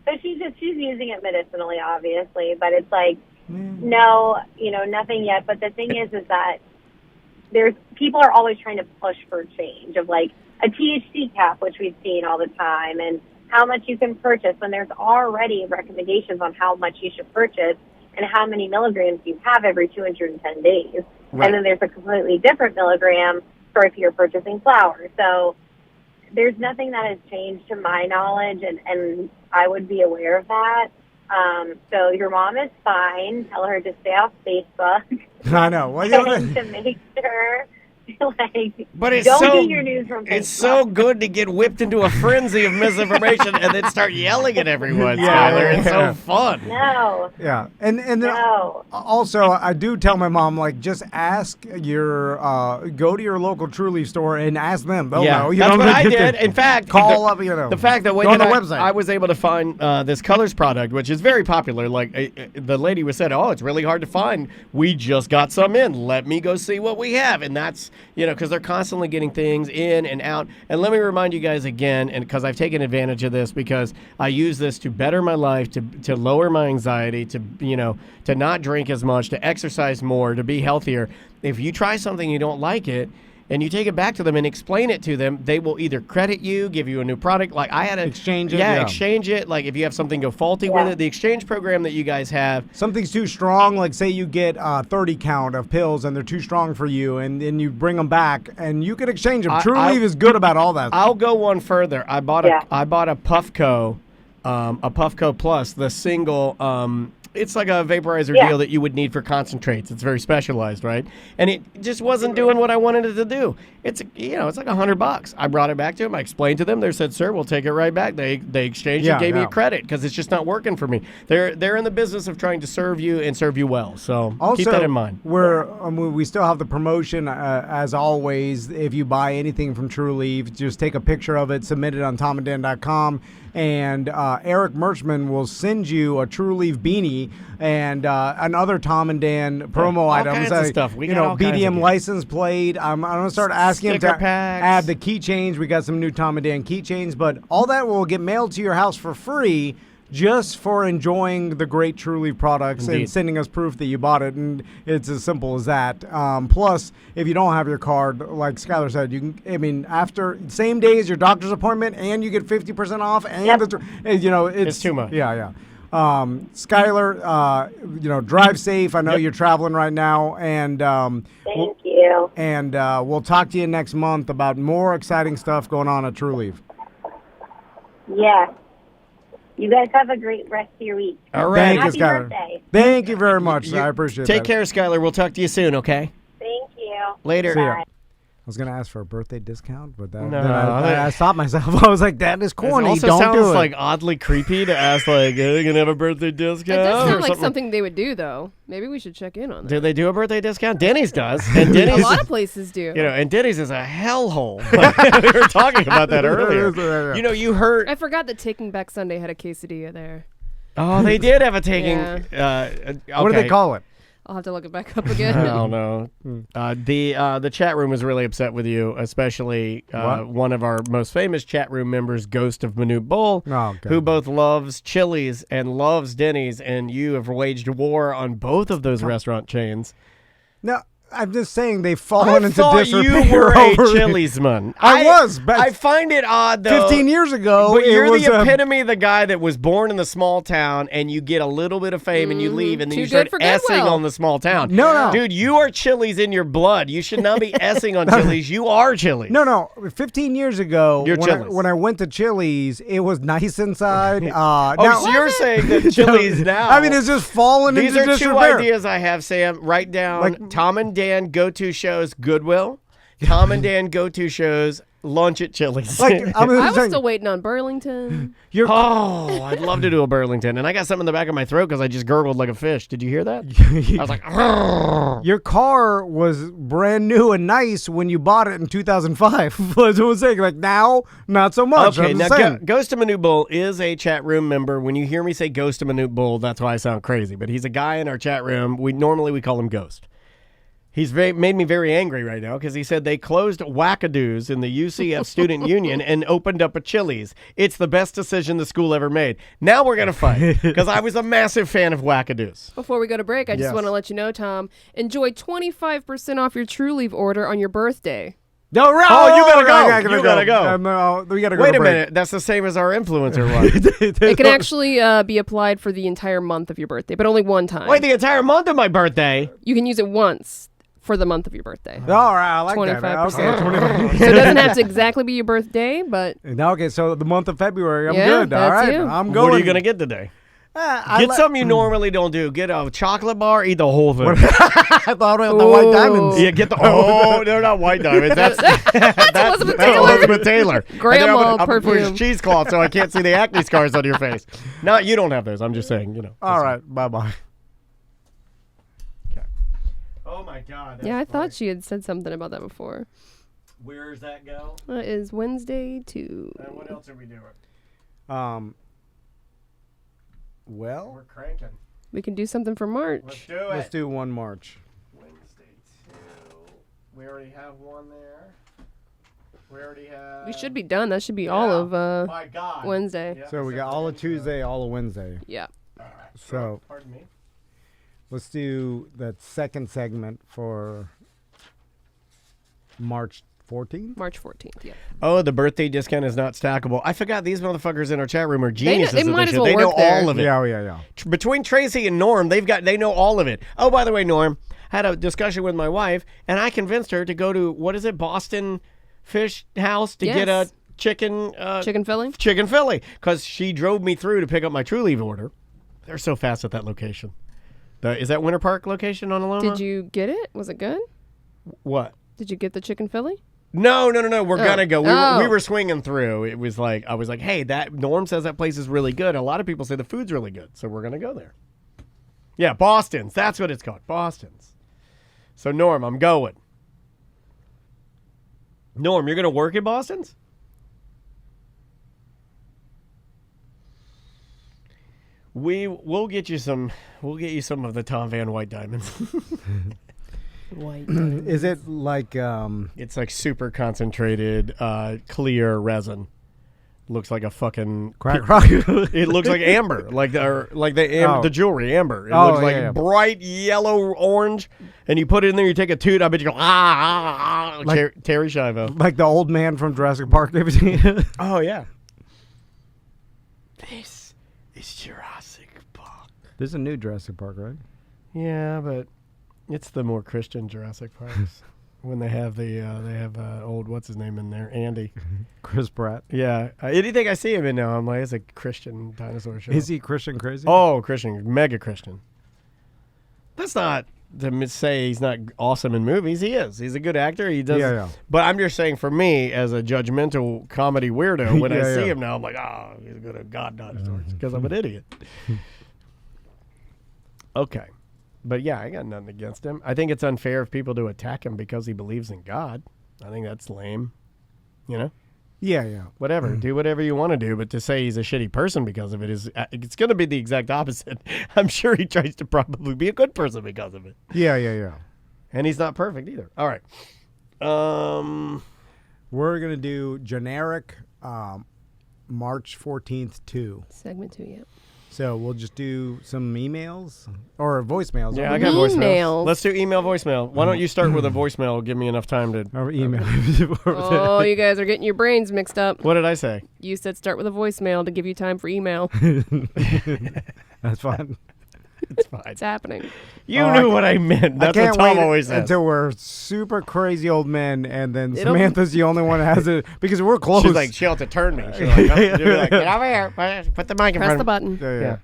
So she's using it medicinally, obviously, but it's like no, nothing yet. But the thing is that people are always trying to push for change of like a THC cap, which we've seen all the time, and how much you can purchase when there's already recommendations on how much you should purchase and how many milligrams you have every 210 days. Right. And then there's a completely different milligram for if you're purchasing flour. So there's nothing that has changed to my knowledge, and I would be aware of that. So your mom is fine. Tell her to stay off Facebook. I know. And to make sure, but it's don't so, get your news from Facebook. It's so good to get whipped into a frenzy of misinformation and then start yelling at everyone, Skyler. It's so fun. No. Yeah. And then also, I do tell my mom, like, just ask go to your local Trulieve store and ask them. They'll know. That's what I did. In fact, call up, the fact that on the website. I was able to find this colors product, which is very popular. Like, the lady was said, it's really hard to find. We just got some in. Let me go see what we have. And that's, because they're constantly getting things in and out. And let me remind you guys again, and because I've taken advantage of this, because I use this to better my life, to lower my anxiety, to not drink as much, to exercise more, to be healthier. If you try something you don't like it, and you take it back to them and explain it to them, they will either credit you, give you a new product. Like I had to exchange it. Yeah, exchange it. Like if you have something go faulty with it, the exchange program that you guys have. Something's too strong. Like say you get 30 count of pills and they're too strong for you, and then you bring them back and you can exchange them. Trulieve is good about all that. I'll go one further. I bought a Puffco, a Puffco Plus, the single. It's like a vaporizer deal that you would need for concentrates. It's very specialized, right? And it just wasn't doing what I wanted it to do. It's it's like $100. I brought it back to them. I explained to them. They said, "Sir, we'll take it right back." They exchanged it, gave me a credit because it's just not working for me. They're in the business of trying to serve you and serve you well. So also, keep that in mind. We still have the promotion as always. If you buy anything from Trulieve, just take a picture of it, submit it on tomanddan.com. And Eric Merchman will send you a Trulieve beanie and another Tom and Dan promo items. All kinds of stuff. We got all kinds BDM of license plate. I'm going to start asking him to packs. add the keychains. We got some new Tom and Dan keychains, but all that will get mailed to your house for free, just for enjoying the great Trulieve products and sending us proof that you bought it. And it's as simple as that. Plus, if you don't have your card, like Skyler said, you can. After same day as your doctor's appointment, and you get 50% off. And it's too much. Yeah. Skyler, drive safe. I know you're traveling right now, and thank you. And we'll talk to you next month about more exciting stuff going on at Trulieve. Yeah. You guys have a great rest of your week. All right. Thank you, Skyler. Birthday. Thank you very much. I appreciate it. Take care, Skyler. We'll talk to you soon, okay? Thank you. Later. See ya. I was going to ask for a birthday discount, but then No, I stopped myself. I was like, that is corny. It also Don't sounds do it. like oddly creepy to ask, like, are you going to have a birthday discount? That does or sound like something they would do, though. Maybe we should check in on that. Do they do a birthday discount? Denny's does. And Denny's A lot of places do. and Denny's is a hellhole. We were talking about that earlier. You heard. I forgot that Taking Back Sunday had a quesadilla there. Oh, they did have a taking. Yeah. What do they call it? I'll have to look it back up again. I don't know. The chat room was really upset with you, especially one of our most famous chat room members, Ghost of Manute Bull, who both loves Chili's and loves Denny's, and you have waged war on both of those restaurant chains. No, I'm just saying they've fallen into disrepair. You were a Chili's man. I was. But I find it odd, though. 15 years ago, but you're was the epitome of the guy that was born in the small town, and you get a little bit of fame, and you leave, and then you start essing on the small town. No. Dude, you are Chili's in your blood. You should not be essing on Chili's. You are Chili's. No. 15 years ago, Chili's. when I went to Chili's, it was nice inside. So you're saying that Chili's now. I mean, it's just fallen into disrepair. These are two ideas I have, Sam. Write down Tom and Dan go-to shows, Goodwill. Tom and Dan go-to shows, lunch at Chili's. Like I was still waiting on Burlington. I'd love to do a Burlington. And I got something in the back of my throat because I just gurgled like a fish. Did you hear that? I was like, "Argh." Your car was brand new and nice when you bought it in 2005. That's what I'm saying. Like now, not so much. Okay, I'm now just saying. Ghost of Manute Bull is a chat room member. When you hear me say Ghost of Manute Bull, that's why I sound crazy. But he's a guy in our chat room. We call him Ghost. He's made me very angry right now because he said they closed Wackadoos in the UCF Student Union and opened up a Chili's. It's the best decision the school ever made. Now we're going to fight because I was a massive fan of Wackadoos. Before we go to break, I just want to let you know, Tom, enjoy 25% off your Trulieve order on your birthday. No, right. Oh, you gotta go. You gotta go. We gotta go. Wait to a break. minute. That's the same as our influencer one. It can actually be applied for the entire month of your birthday, but only one time. Wait, the entire month of my birthday? You can use it once for the month of your birthday. All right, I like 25%. that. Okay, 25%. So it doesn't have to exactly be your birthday, but Okay, so the month of February, I'm Yeah, good. All that's right, you. I'm going. What are you going to get today? Get something you normally don't do. Get a chocolate bar, eat the whole thing. I thought about the white diamonds. Yeah, get the. They're not white diamonds. That's Elizabeth that's Taylor. Elizabeth Taylor. Grandma I'm perfume. wearing cheesecloth so I can't see the acne scars on your face. No, you don't have those. I'm just saying, All right, bye-bye. Okay. Oh my God. yeah, I thought she had said something about that before. Where does that go? That is Wednesday too. And what else are we doing? Well, We're cranking. We can do something for March. Let's do it. let's do 1 March. Wednesday 2. We already have one there. We already have. We should be done. That should be all of My God. Wednesday. Yeah, So we got all of Tuesday, all of Wednesday. Yeah. All right. So Pardon me. let's do that second segment for March 14th. March 14th. Yeah. Oh, the birthday discount is not stackable. I forgot these motherfuckers in our chat room are geniuses. they at might this as shit. well They know work there. all of it. Yeah. Between Tracy and Norm, they know all of it. Oh, by the way, Norm, had a discussion with my wife, and I convinced her to go to, what is it, Boston Fish House to get a Yes. chicken Chicken filling? chicken Philly, because she drove me through to pick up my Trulieve order. They're so fast at that location. Is that Winter Park location on Aloma? Did you get it? Was it good? What? Did you get the chicken filling? No. We're gonna go. We Oh. were swinging through. It was like I was like, hey, that Norm says that place is really good. A lot of people say the food's really good, so we're gonna go there. Yeah, Boston's. That's what it's called, Boston's. So Norm, I'm going. Norm, you're gonna work at Boston's? We'll get you some. We'll get you some of the Tom Van White diamonds. White. Is it like It's like super concentrated, clear resin. Looks like a fucking crack rock? It looks like amber, the jewelry amber. It looks like yeah. bright yellow orange, and you put it in there. You take a toot. I bet you go Like- Terry Schiavo. Like the old man from Jurassic Park. Have you seen it? Oh yeah. This is Jurassic Park. There's a new Jurassic Park, right? Yeah, but it's the more Christian Jurassic Parks. When they have old what's his name in there, Andy. Chris Pratt. Yeah, anything I see him in now, I'm like, it's a Christian dinosaur show. Is he Christian crazy? Oh, Christian, mega Christian. That's not to say he's not awesome in movies. He is. He's a good actor. He does. Yeah. But I'm just saying, for me, as a judgmental comedy weirdo, when I Yeah, see yeah. him now, I'm like, he's good at God dinosaurs because I'm an idiot. Okay. But yeah, I got nothing against him. I think it's unfair if people do attack him because he believes in God. I think that's lame. You know? Yeah. Whatever. Do whatever you want to do, but to say he's a shitty person because of it is, it's going to be the exact opposite. I'm sure he tries to probably be a good person because of it. Yeah. And he's not perfect either. All right. We're going to do generic March 14th too. Segment 2, yeah. So we'll just do some emails or voicemails. Yeah, I got voicemails. Emails. Let's do email voicemail. Why don't you start with a voicemail? Give me enough time to. Or email. Oh, you guys are getting your brains mixed up. What did I say? You said start with a voicemail to give you time for email. That's fine. It's fine. It's happening. You knew what I meant. That's I can't what Tom wait always says. until we're super crazy old men, and then It'll- Samantha's the only one that has it because we're close. She's like, she'll have to turn me. She'll like, get over here. Put the mic in Press front the of me. button. yeah.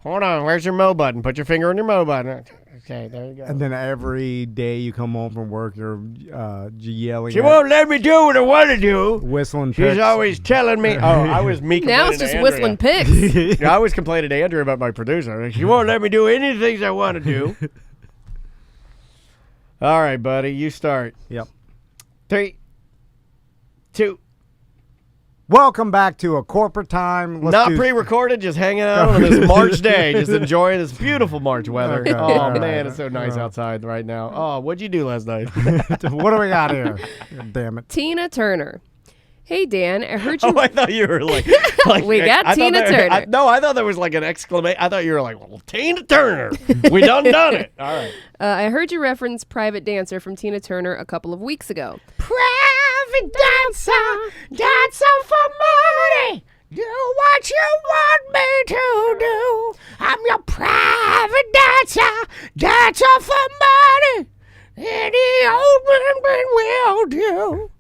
Hold on, where's your Mo button? Put your finger on your Mo button. Okay, there you go. And then every day you come home from work, you're yelling. She won't let me do what I want to do. Whistling. She's picks. always telling me. Oh, I was me. Now it's just whistling pigs. Yeah, I was complaining to Andrea about my producer. She won't let me do any things I want to do. All right, buddy, you start. Yep. 3, 2. Welcome back to a corporate time. Not pre-recorded, just hanging out on this March day, just enjoying this beautiful March weather. Okay. Oh, All man, right. it's so nice outside right now. Oh, what'd you do last night? What do we got here? Damn it. Tina Turner. Hey, Dan, I heard you. Oh, I thought you were like We got I thought Tina Turner. No, I thought there was like an exclamation. I thought you were like, well, Tina Turner. We done it. All right. I heard you reference Private Dancer from Tina Turner a couple of weeks ago. Private dancer, dancer for money. Do what you want me to do. I'm your private dancer, dancer for money. Any old man will do.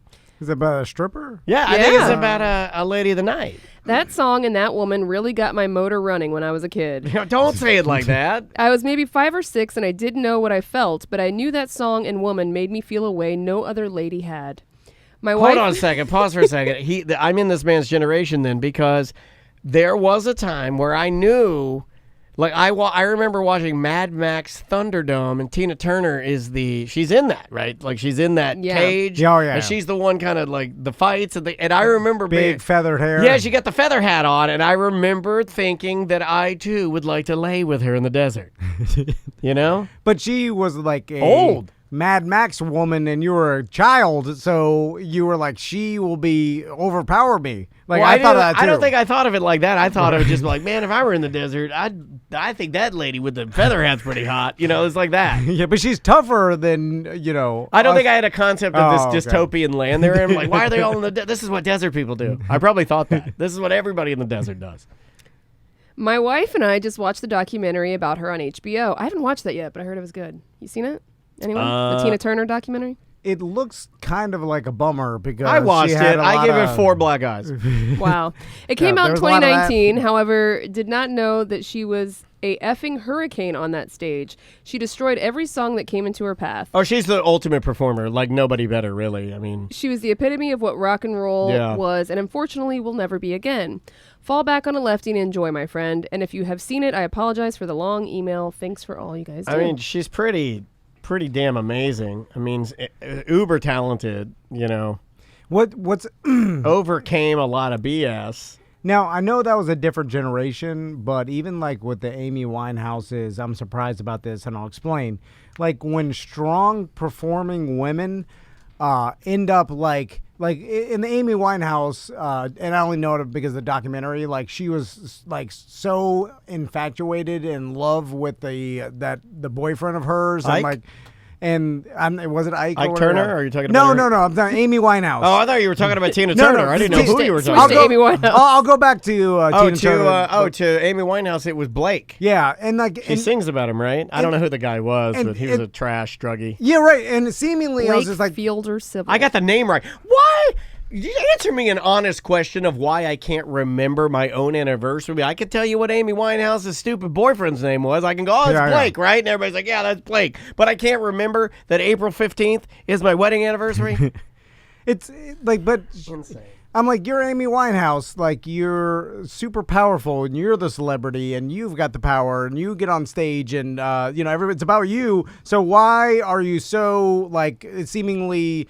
Is it about a stripper? Yeah, I think it's Yeah. about a lady of the night. That song and that woman really got my motor running when I was a kid. Don't say it like that. I was maybe 5 or 6 and I didn't know what I felt, but I knew that song and woman made me feel a way no other lady had. My wife. Hold on a second. Pause for a second. I'm in this man's generation then, because there was a time where I knew, like I remember watching Mad Max Thunderdome, and Tina Turner she's in that, right? Like she's in that Yeah. cage. Oh, yeah. And she's the one kind of like the fights and I remember being, Big feathered hair. yeah, she got the feather hat on, and I remember thinking that I too would like to lay with her in the desert. You know? But she was like a Old. Mad Max woman, and you were a child, so you were like, she will overpower me. Like Well, I thought of that too. I don't think I thought of it like that. I thought of it just like, man, if I were in the desert, I think that lady with the feather hat's pretty hot. You know, it's like that. Yeah, but she's tougher than I don't us. think I had a concept of this okay. dystopian land they're in. Like, why are they all in the desert? This is what desert people do. I probably thought that. This is what everybody in the desert does. My wife and I just watched the documentary about her on HBO. I haven't watched that yet, but I heard it was good. You seen it? Anyone? The Tina Turner documentary? It looks kind of like a bummer because I watched she had it. a I lot give it of- 4 black eyes. Wow. It came Yeah, out in there was a lot of that. 2019. However, did not know that she was a effing hurricane on that stage. She destroyed every song that came into her path. Oh, she's the ultimate performer. Like nobody better, really. I mean, She was the epitome of what rock and roll Yeah. was, and unfortunately will never be again. Fall back on a lefty and enjoy, my friend. And if you have seen it, I apologize for the long email. Thanks for all you guys do. I mean, she's pretty damn amazing. I mean, uber talented. You know, What's overcame a lot of BS. now? I know that was a different generation, but even like with the Amy Winehouses, I'm surprised about this, and I'll explain. Like when strong performing women end up like in the Amy Winehouse, and I only know it because of the documentary. Like she was like so infatuated in love with the boyfriend of hers, Ike? and like. And was it Ike? Ike or Turner? whatever? Or are you talking No, about no, no. I'm talking Amy Winehouse. Oh, I thought you were talking about Tina No, Turner. no, I didn't know who you were Switch talking to about. Amy Winehouse. I'll go back to Tina Turner. To Amy Winehouse, it was Blake. Yeah, and like She sings about him, right? I don't know who the guy was, and- but he was and- a trash druggie. yeah, right. And seemingly I was Blake just like, Fielder Sybil. I got the name right. Why? You answer me an honest question of why I can't remember my own anniversary. I could tell you what Amy Winehouse's stupid boyfriend's name was. I can go, oh, it's Yeah, yeah. Blake, right? And everybody's like, yeah, that's Blake. But I can't remember that April 15th is my wedding anniversary. it's like, but Insane. I'm like, you're Amy Winehouse, like you're super powerful, and you're the celebrity, and you've got the power, and you get on stage, and it's about you. So why are you so like seemingly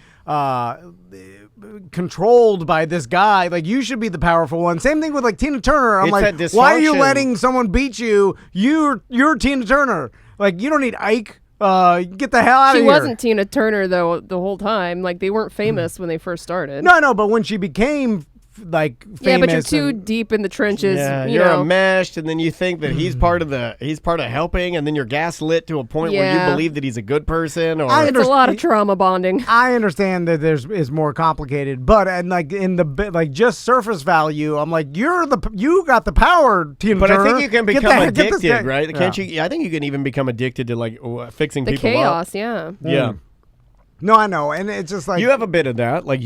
controlled by this guy? Like you should be the powerful one. Same thing with like Tina Turner. I'm It's like, that why are you dysfunction. letting someone beat you? You're Tina Turner. Like you don't need Ike. Get the hell out She of here. wasn't Tina Turner, though, the whole time. Like, they weren't famous when they first started. No, but when she became like famous, Yeah, but you're too and- deep in the trenches. Yeah, you you're know. enmeshed, and then you think that he's part of helping, and then you're gaslit to a point where you Yeah. believe that he's a good person. Or I It's a lot of trauma bonding. I understand that is more complicated, but and like in the like just surface value, I'm like you got the power, Tina But Turner. I think you can Get become get this addicted, guy- right? Can't Yeah. you? I think you can even become addicted to like fixing The people up. chaos, yeah. Yeah. No, I know, and it's just like You have a bit of that. Like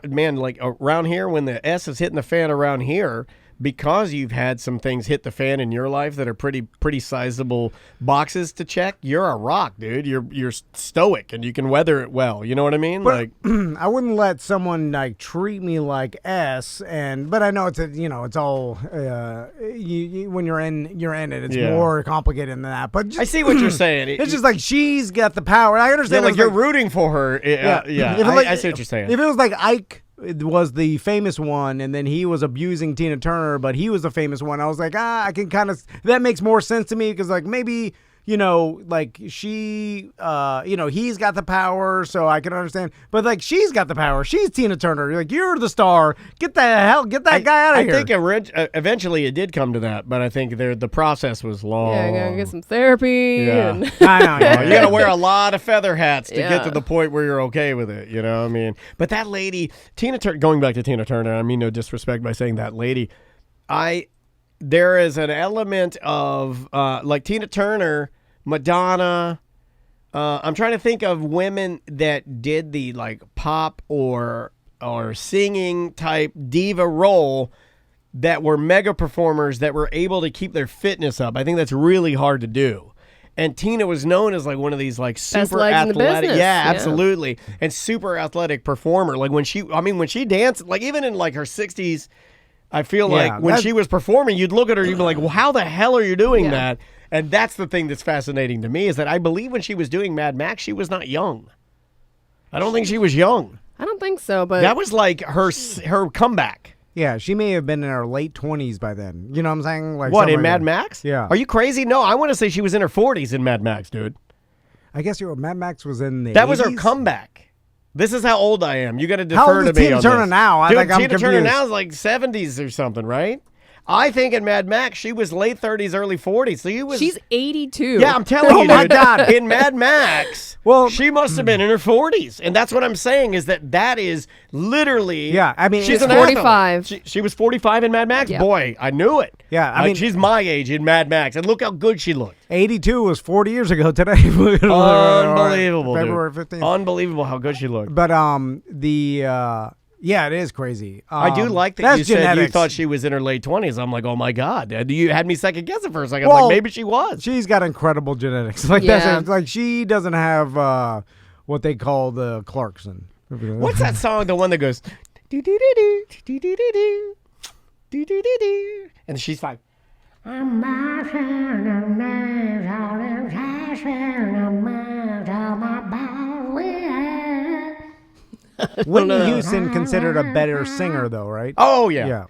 man, like around here when the S is hitting the fan around here, because you've had some things hit the fan in your life that are pretty sizable boxes to check. You're a rock, dude. You're stoic and you can weather it well. You know what I mean? But I wouldn't let someone like treat me like but I know it's all when you're in it, it's more complicated than that. But I see what you're saying. It's just like she's got the power. I understand. Like you're rooting for her. I see what you're saying. If it was like Ike was the famous one, and then he was abusing Tina Turner, but he was the famous one, I was like, I can kind of, that makes more sense to me, because like maybe, like she, he's got the power, so I can understand, but like she's got the power, she's Tina Turner, like you're the star, get that guy out of here. I think eventually it did come to that, but I think the process was long. Yeah, I gotta get some therapy. Yeah. And I know. You gotta wear a lot of feather hats to get to the point where you're okay with it, you know what I mean? But that lady, Tina Turner, going back to Tina Turner, I mean no disrespect by saying that lady, there is an element of like Tina Turner, Madonna. I'm trying to think of women that did the like pop or singing type diva role that were mega performers that were able to keep their fitness up. I think that's really hard to do. And Tina was known as like one of these like super athletic, absolutely, and super athletic performer. Like when she danced, like even in like her 60s. I feel like when she was performing, you'd look at her, you'd be like, well, how the hell are you doing that? And that's the thing that's fascinating to me, is that I believe when she was doing Mad Max, she was not young. I don't think she was young. I don't think so, but that was like her comeback. Yeah, she may have been in her late 20s by then. You know what I'm saying? Like what, in Mad Max? Yeah. Are you crazy? No, I want to say she was in her 40s in Mad Max, dude. I guess Mad Max was in the That 80s? was her comeback. This is how old I am. You got to defer how old to is me Tina on Turner this. now? Dude, I'm Tina confused. Turner now is like 70s or something, right? I think in Mad Max she was late 30s, early 40s. So she's 82. Yeah, I'm telling you, my dude. God. In Mad Max, she must have been in her 40s, and that's what I'm saying is that is literally. Yeah, I mean, she's an 45. She was 45 in Mad Max. Yep. Boy, I knew it. Yeah, I mean, she's my age in Mad Max, and look how good she looked. 82 was 40 years ago today. Unbelievable, February dude. 15th. Unbelievable how good she looked. But yeah, it is crazy. I do like that you said you thought she was in her late 20s. I'm like, oh my God. You had me second guessing for a second. Well, like, maybe she was. She's got incredible genetics. Like that's like she doesn't have what they call the Clarkson. What's that song? The one that goes do do do do do do do do do do do do, and she's like, Whitney Houston considered a better singer, though, right? Oh yeah.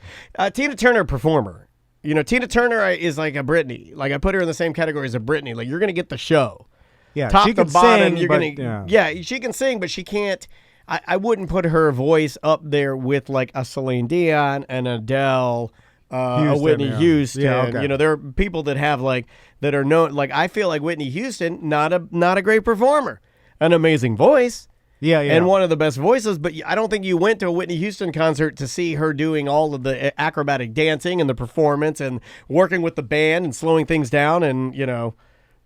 Tina Turner, performer. You know, Tina Turner is like a Britney. Like I put her in the same category as a Britney. Like you're gonna get the show. Yeah, top she to can bottom. sing, You're but, gonna she can sing, but she can't. I wouldn't put her voice up there with like a Celine Dion, an Adele, a Whitney Houston. Yeah, okay. You know, there are people that have like that are known. Like I feel like Whitney Houston, not a great performer, an amazing voice. Yeah. And one of the best voices, but I don't think you went to a Whitney Houston concert to see her doing all of the acrobatic dancing and the performance and working with the band and slowing things down and,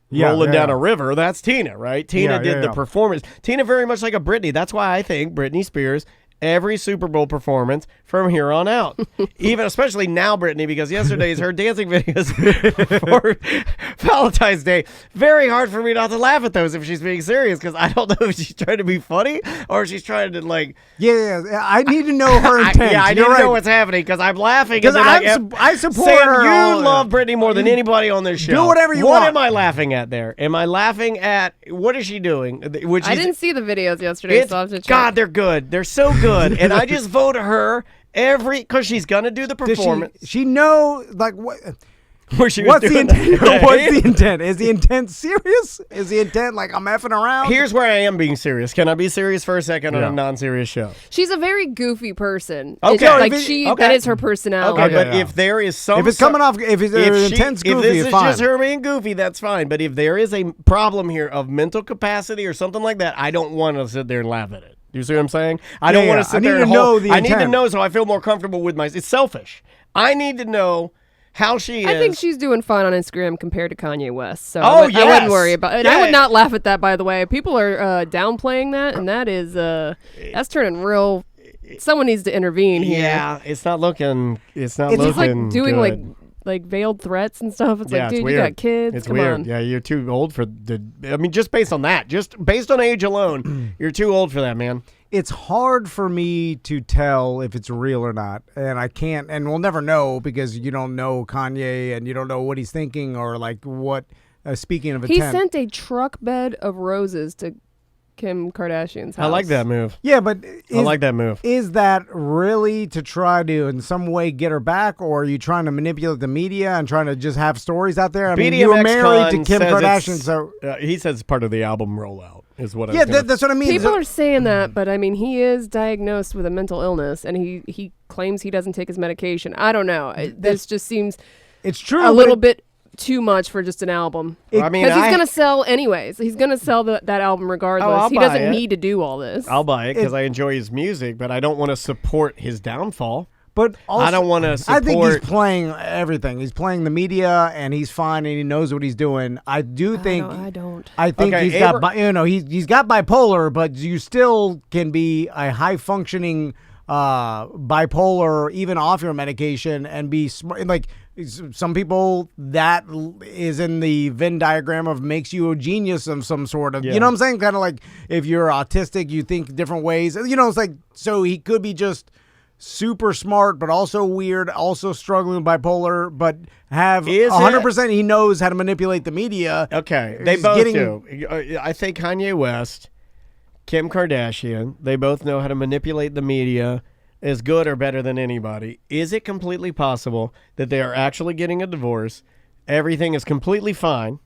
rolling down a river. That's Tina, right? Tina did the performance. Tina very much like a Britney. That's why I think Britney Spears, every Super Bowl performance from here on out. Even especially now, Britney, because yesterday's her dancing videos for Valentine's Day. Very hard for me not to laugh at those if she's being serious, because I don't know if she's trying to be funny or if she's trying to like. Yeah. I need to know her intent. I need to know what's happening because I'm laughing. Because I support Sam, her. You love Britney more than anybody on this show. Do whatever you want. want. What am I laughing at there? Am I laughing at what is she doing? I didn't see the videos yesterday, so I'll have to check. God, they're good. They're so good. And I just vote her because she's gonna do the performance. Does she know like what? What's the intent? What's the intent? Is the intent serious? Is the intent like I'm effing around? Here's where I am being serious. Can I be serious for a second on a non-serious show? She's a very goofy person. Okay, that is her personality. Okay, but if there is some, if it's coming off, if it's intense goofy, if this is fine. just her being goofy, that's fine. But if there is a problem here of mental capacity or something like that, I don't want to sit there and laugh at it. You see what I'm saying? I don't want to sit there and hold. I need to know so I feel more comfortable with myself. It's selfish. I need to know how she is. I think she's doing fine on Instagram compared to Kanye West. So I wouldn't worry about it. I would not laugh at that, by the way. People are downplaying that, and that is that's turning real someone needs to intervene here. Yeah, it's not looking. It's not It's looking just like doing good. like veiled threats and stuff. It's Yeah, like, it's dude, weird. you got kids. It's Come weird. on. Yeah, you're too old for the. I mean, just based on that, just based on age alone, you're too old for that, man. It's hard for me to tell if it's real or not, and I can't, and we'll never know because you don't know Kanye and you don't know what he's thinking or like what. Speaking of He intent, sent a truck bed of roses to Kim Kardashian's house. I like that move. yeah, but I like that move. Is that really to try to in some way get her back, or are you trying to manipulate the media and trying to just have stories out there? I mean, you were married to Kim Kardashian, so he says it's part of the album rollout is what. yeah, that's what I mean. People So- are saying that, but I mean, he is diagnosed with a mental illness, and he claims he doesn't take his medication. I don't know. This just seems it's true. a but little bit too much for just an album. I mean, Because he's going to sell anyways. He's going to sell that album regardless. I'll He buy doesn't it. need to do all this. I'll buy it because I enjoy his music, but I don't want to support his downfall. But also, I don't want to I support. think he's playing everything. He's playing the media, and he's fine, and he knows what he's doing. I do think. I don't. I think Okay, he's got, he's got bipolar, but you still can be a high functioning bipolar, even off your medication, and be smart. Like some people, that is in the Venn diagram of makes you a genius of some sort of. Yeah. You know what I'm saying? Kind of like if you're autistic, you think different ways. You know, it's like so he could be just super smart, but also weird, also struggling with bipolar, but have Is 100%. He knows how to manipulate the media. Okay, they He's both getting- do. I think Kanye West, Kim Kardashian, they both know how to manipulate the media as good or better than anybody. Is it completely possible that they are actually getting a divorce? Everything is completely fine.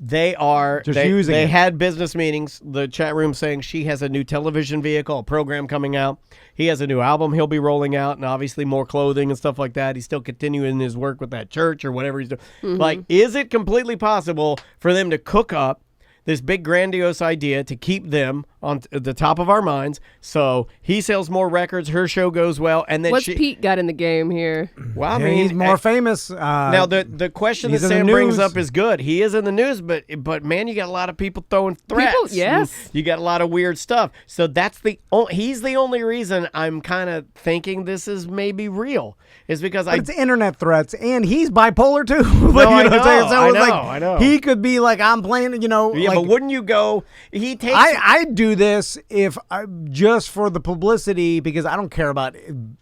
They are Just using they it. had business meetings. The chat room saying she has a new television vehicle, a program coming out. He has a new album he'll be rolling out, and obviously more clothing and stuff like that. He's still continuing his work with that church or whatever he's doing. Like, is it completely possible for them to cook up this big grandiose idea to keep them on the top of our minds? So he sells more records, her show goes well, and then What's she. Pete got in the game here? Well, I Yeah, mean, he's more famous. now the question that he's in the Sam brings news. up is good. He is in the news, but man, you got a lot of people throwing threats. People- yes. You got a lot of weird stuff. So that's he's the only reason I'm kind of thinking this is maybe real, is because But it's internet threats, and he's bipolar too. But I you know what I'm saying? know, So I it's know, like, I know. He could be like, I'm playing, yeah, like, but wouldn't you go? He takes. I do this if just for the publicity because I don't care about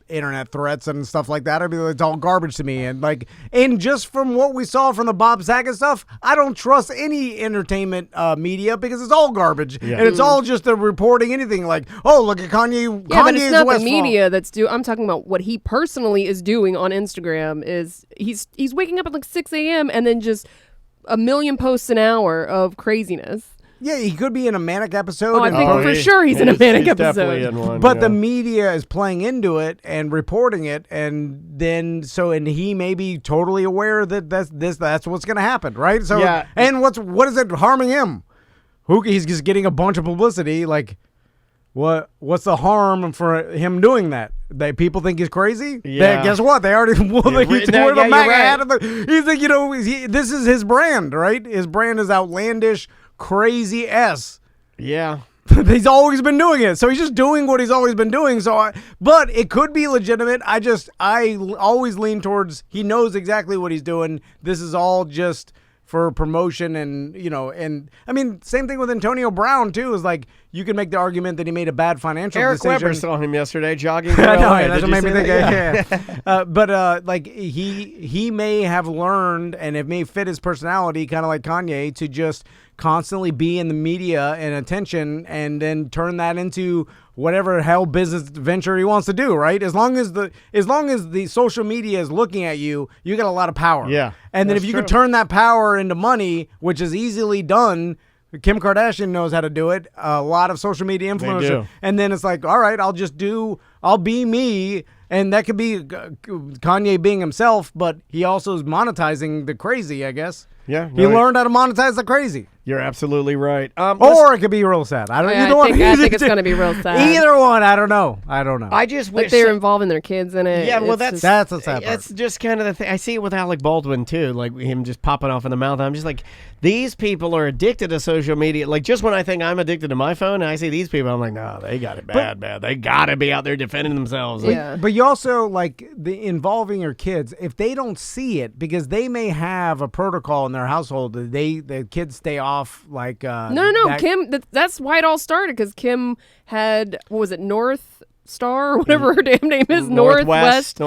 internet threats and stuff like that. I mean, it's all garbage to me. And just from what we saw from the Bob Saget stuff, I don't trust any entertainment media because it's all garbage and it's all just reporting anything like, oh, look at Kanye. Yeah, but Kanye's it's not the Westfall. media that's I'm talking about what he personally is doing on Instagram. Is he's waking up at like 6 a.m. and then just a million posts an hour of craziness. Yeah, he could be in a manic episode. Oh, I and- think for sure he's in a manic episode. Definitely in one, But yeah. the media is playing into it and reporting it, and then and he may be totally aware that that's what's going to happen, right? So Yeah. and what is it harming him? He's just getting a bunch of publicity. Like, what's the harm for him doing that? People think he's crazy. Yeah. Guess what? They already he's wearing yeah, a MAGA you're hat. He's like, this is his brand, right? His brand is outlandish, crazy S. Yeah. He's always been doing it, so he's just doing what he's always been doing. But it could be legitimate. I always lean towards he knows exactly what he's doing. This is all just for promotion, and I mean, same thing with Antonio Brown too. Is like you can make the argument that he made a bad financial Eric decision. Weber saw him yesterday jogging. I know, LA. that's Did what you made me see think. that? Yeah. But like he may have learned, and it may fit his personality, kind of like Kanye, to just constantly be in the media and attention, and then turn that into whatever hell business venture he wants to do. Right? As long as the social media is looking at you, you got a lot of power. Yeah, And then that's if you true. could turn that power into money, which is easily done. Kim Kardashian knows how to do it. A lot of social media influencers. do. And then it's like, all right, I'll be me. And that could be Kanye being himself, but he also is monetizing the crazy, I guess. Yeah, He learned how to monetize like crazy. You're absolutely right. Or it could be real sad. I don't. I think it's going to be real sad. Either one. I don't know. I just wish like they're involving their kids in it. Yeah, well, It's that's a sad part. That's just kind of the thing. I see it with Alec Baldwin too, like him just popping off in the mouth. I'm just like, these people are addicted to social media. Like just when I think I'm addicted to my phone, and I see these people, I'm like, no, they got it bad. They got to be out there defending themselves. Yeah. But you also like the involving your kids. If they don't see it, because they may have a protocol in their household that the kids stay off. Like no. Kim. That's why it all started because Kim had what was it, North Star or whatever her damn name is, Northwest.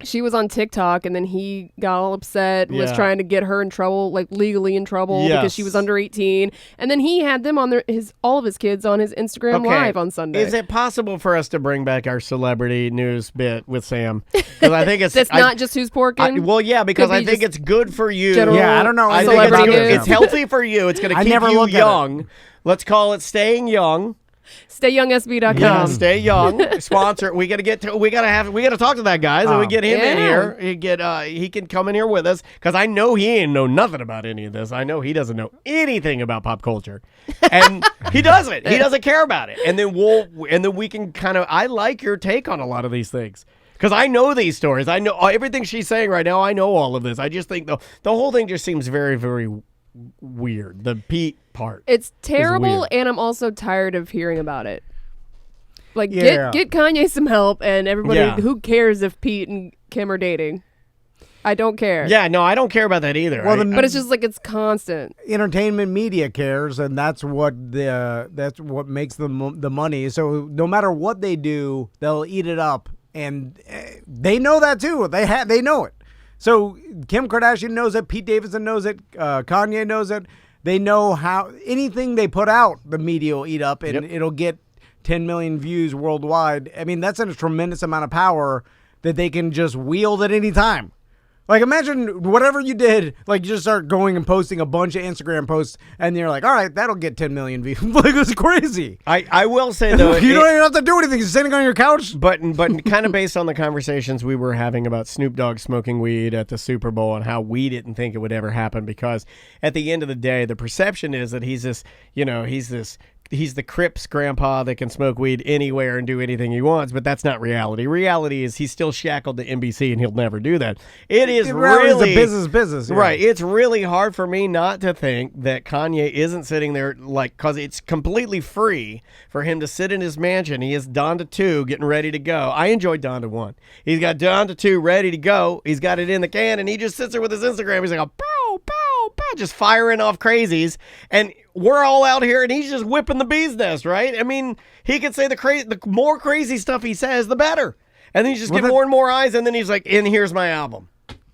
She was on TikTok, and then he got all upset, was trying to get her in trouble, like legally in trouble, because she was under 18. And then he had them on all of his kids on his Instagram Live on Sunday. Is it possible for us to bring back our celebrity news bit with Sam? Because I think it's that's not just who's porking. Well, yeah, because I think it's good for you. Yeah, I don't know. I think it's healthy for you. It's going to keep you young. Let's call it staying young. StayYoungSB.com. Yeah, stay young. Sponsor. We gotta talk to that guy. So we get him in here. He can come in here with us because I know he ain't know nothing about any of this. I know he doesn't know anything about pop culture, and he doesn't. He doesn't care about it. And then we can kind of. I like your take on a lot of these things. Because I know these stories. I know everything she's saying right now. I know all of this. I just think the whole thing just seems very, very weird. The Pete part. It's terrible, and I'm also tired of hearing about it. Like, get Kanye some help, and everybody, who cares if Pete and Kim are dating? I don't care. Yeah, no, I don't care about that either. Well, but it's just like it's constant. Entertainment media cares, and that's what makes the money. So no matter what they do, they'll eat it up, and they know that too. They know it. So Kim Kardashian knows it. Pete Davidson knows it. Kanye knows it. They know how anything they put out, the media will eat up, and it'll get 10 million views worldwide. I mean, that's a tremendous amount of power that they can just wield at any time. Like, imagine whatever you did, like, you just start going and posting a bunch of Instagram posts, and you're like, all right, that'll get 10 million views. Like, it's crazy. I will say, though. You don't even have to do anything. You're sitting on your couch. But kind of based on the conversations we were having about Snoop Dogg smoking weed at the Super Bowl and how we didn't think it would ever happen, because at the end of the day, the perception is that he's the Crips grandpa that can smoke weed anywhere and do anything he wants, but that's not reality. Reality is he's still shackled to NBC, and he'll never do that. It is really a business. Yeah. Right. It's really hard for me not to think that Kanye isn't sitting there, like, because it's completely free for him to sit in his mansion. He is Donda 2 getting ready to go. I enjoyed Donda 1. He's got Donda 2 ready to go. He's got it in the can, and he just sits there with his Instagram. He's like, pow, pow, pow, just firing off crazies. And we're all out here, and he's just whipping the bee's nest, right? I mean, he could say the more crazy stuff he says, the better. And then you just get more and more eyes, and then he's like, and here's my album.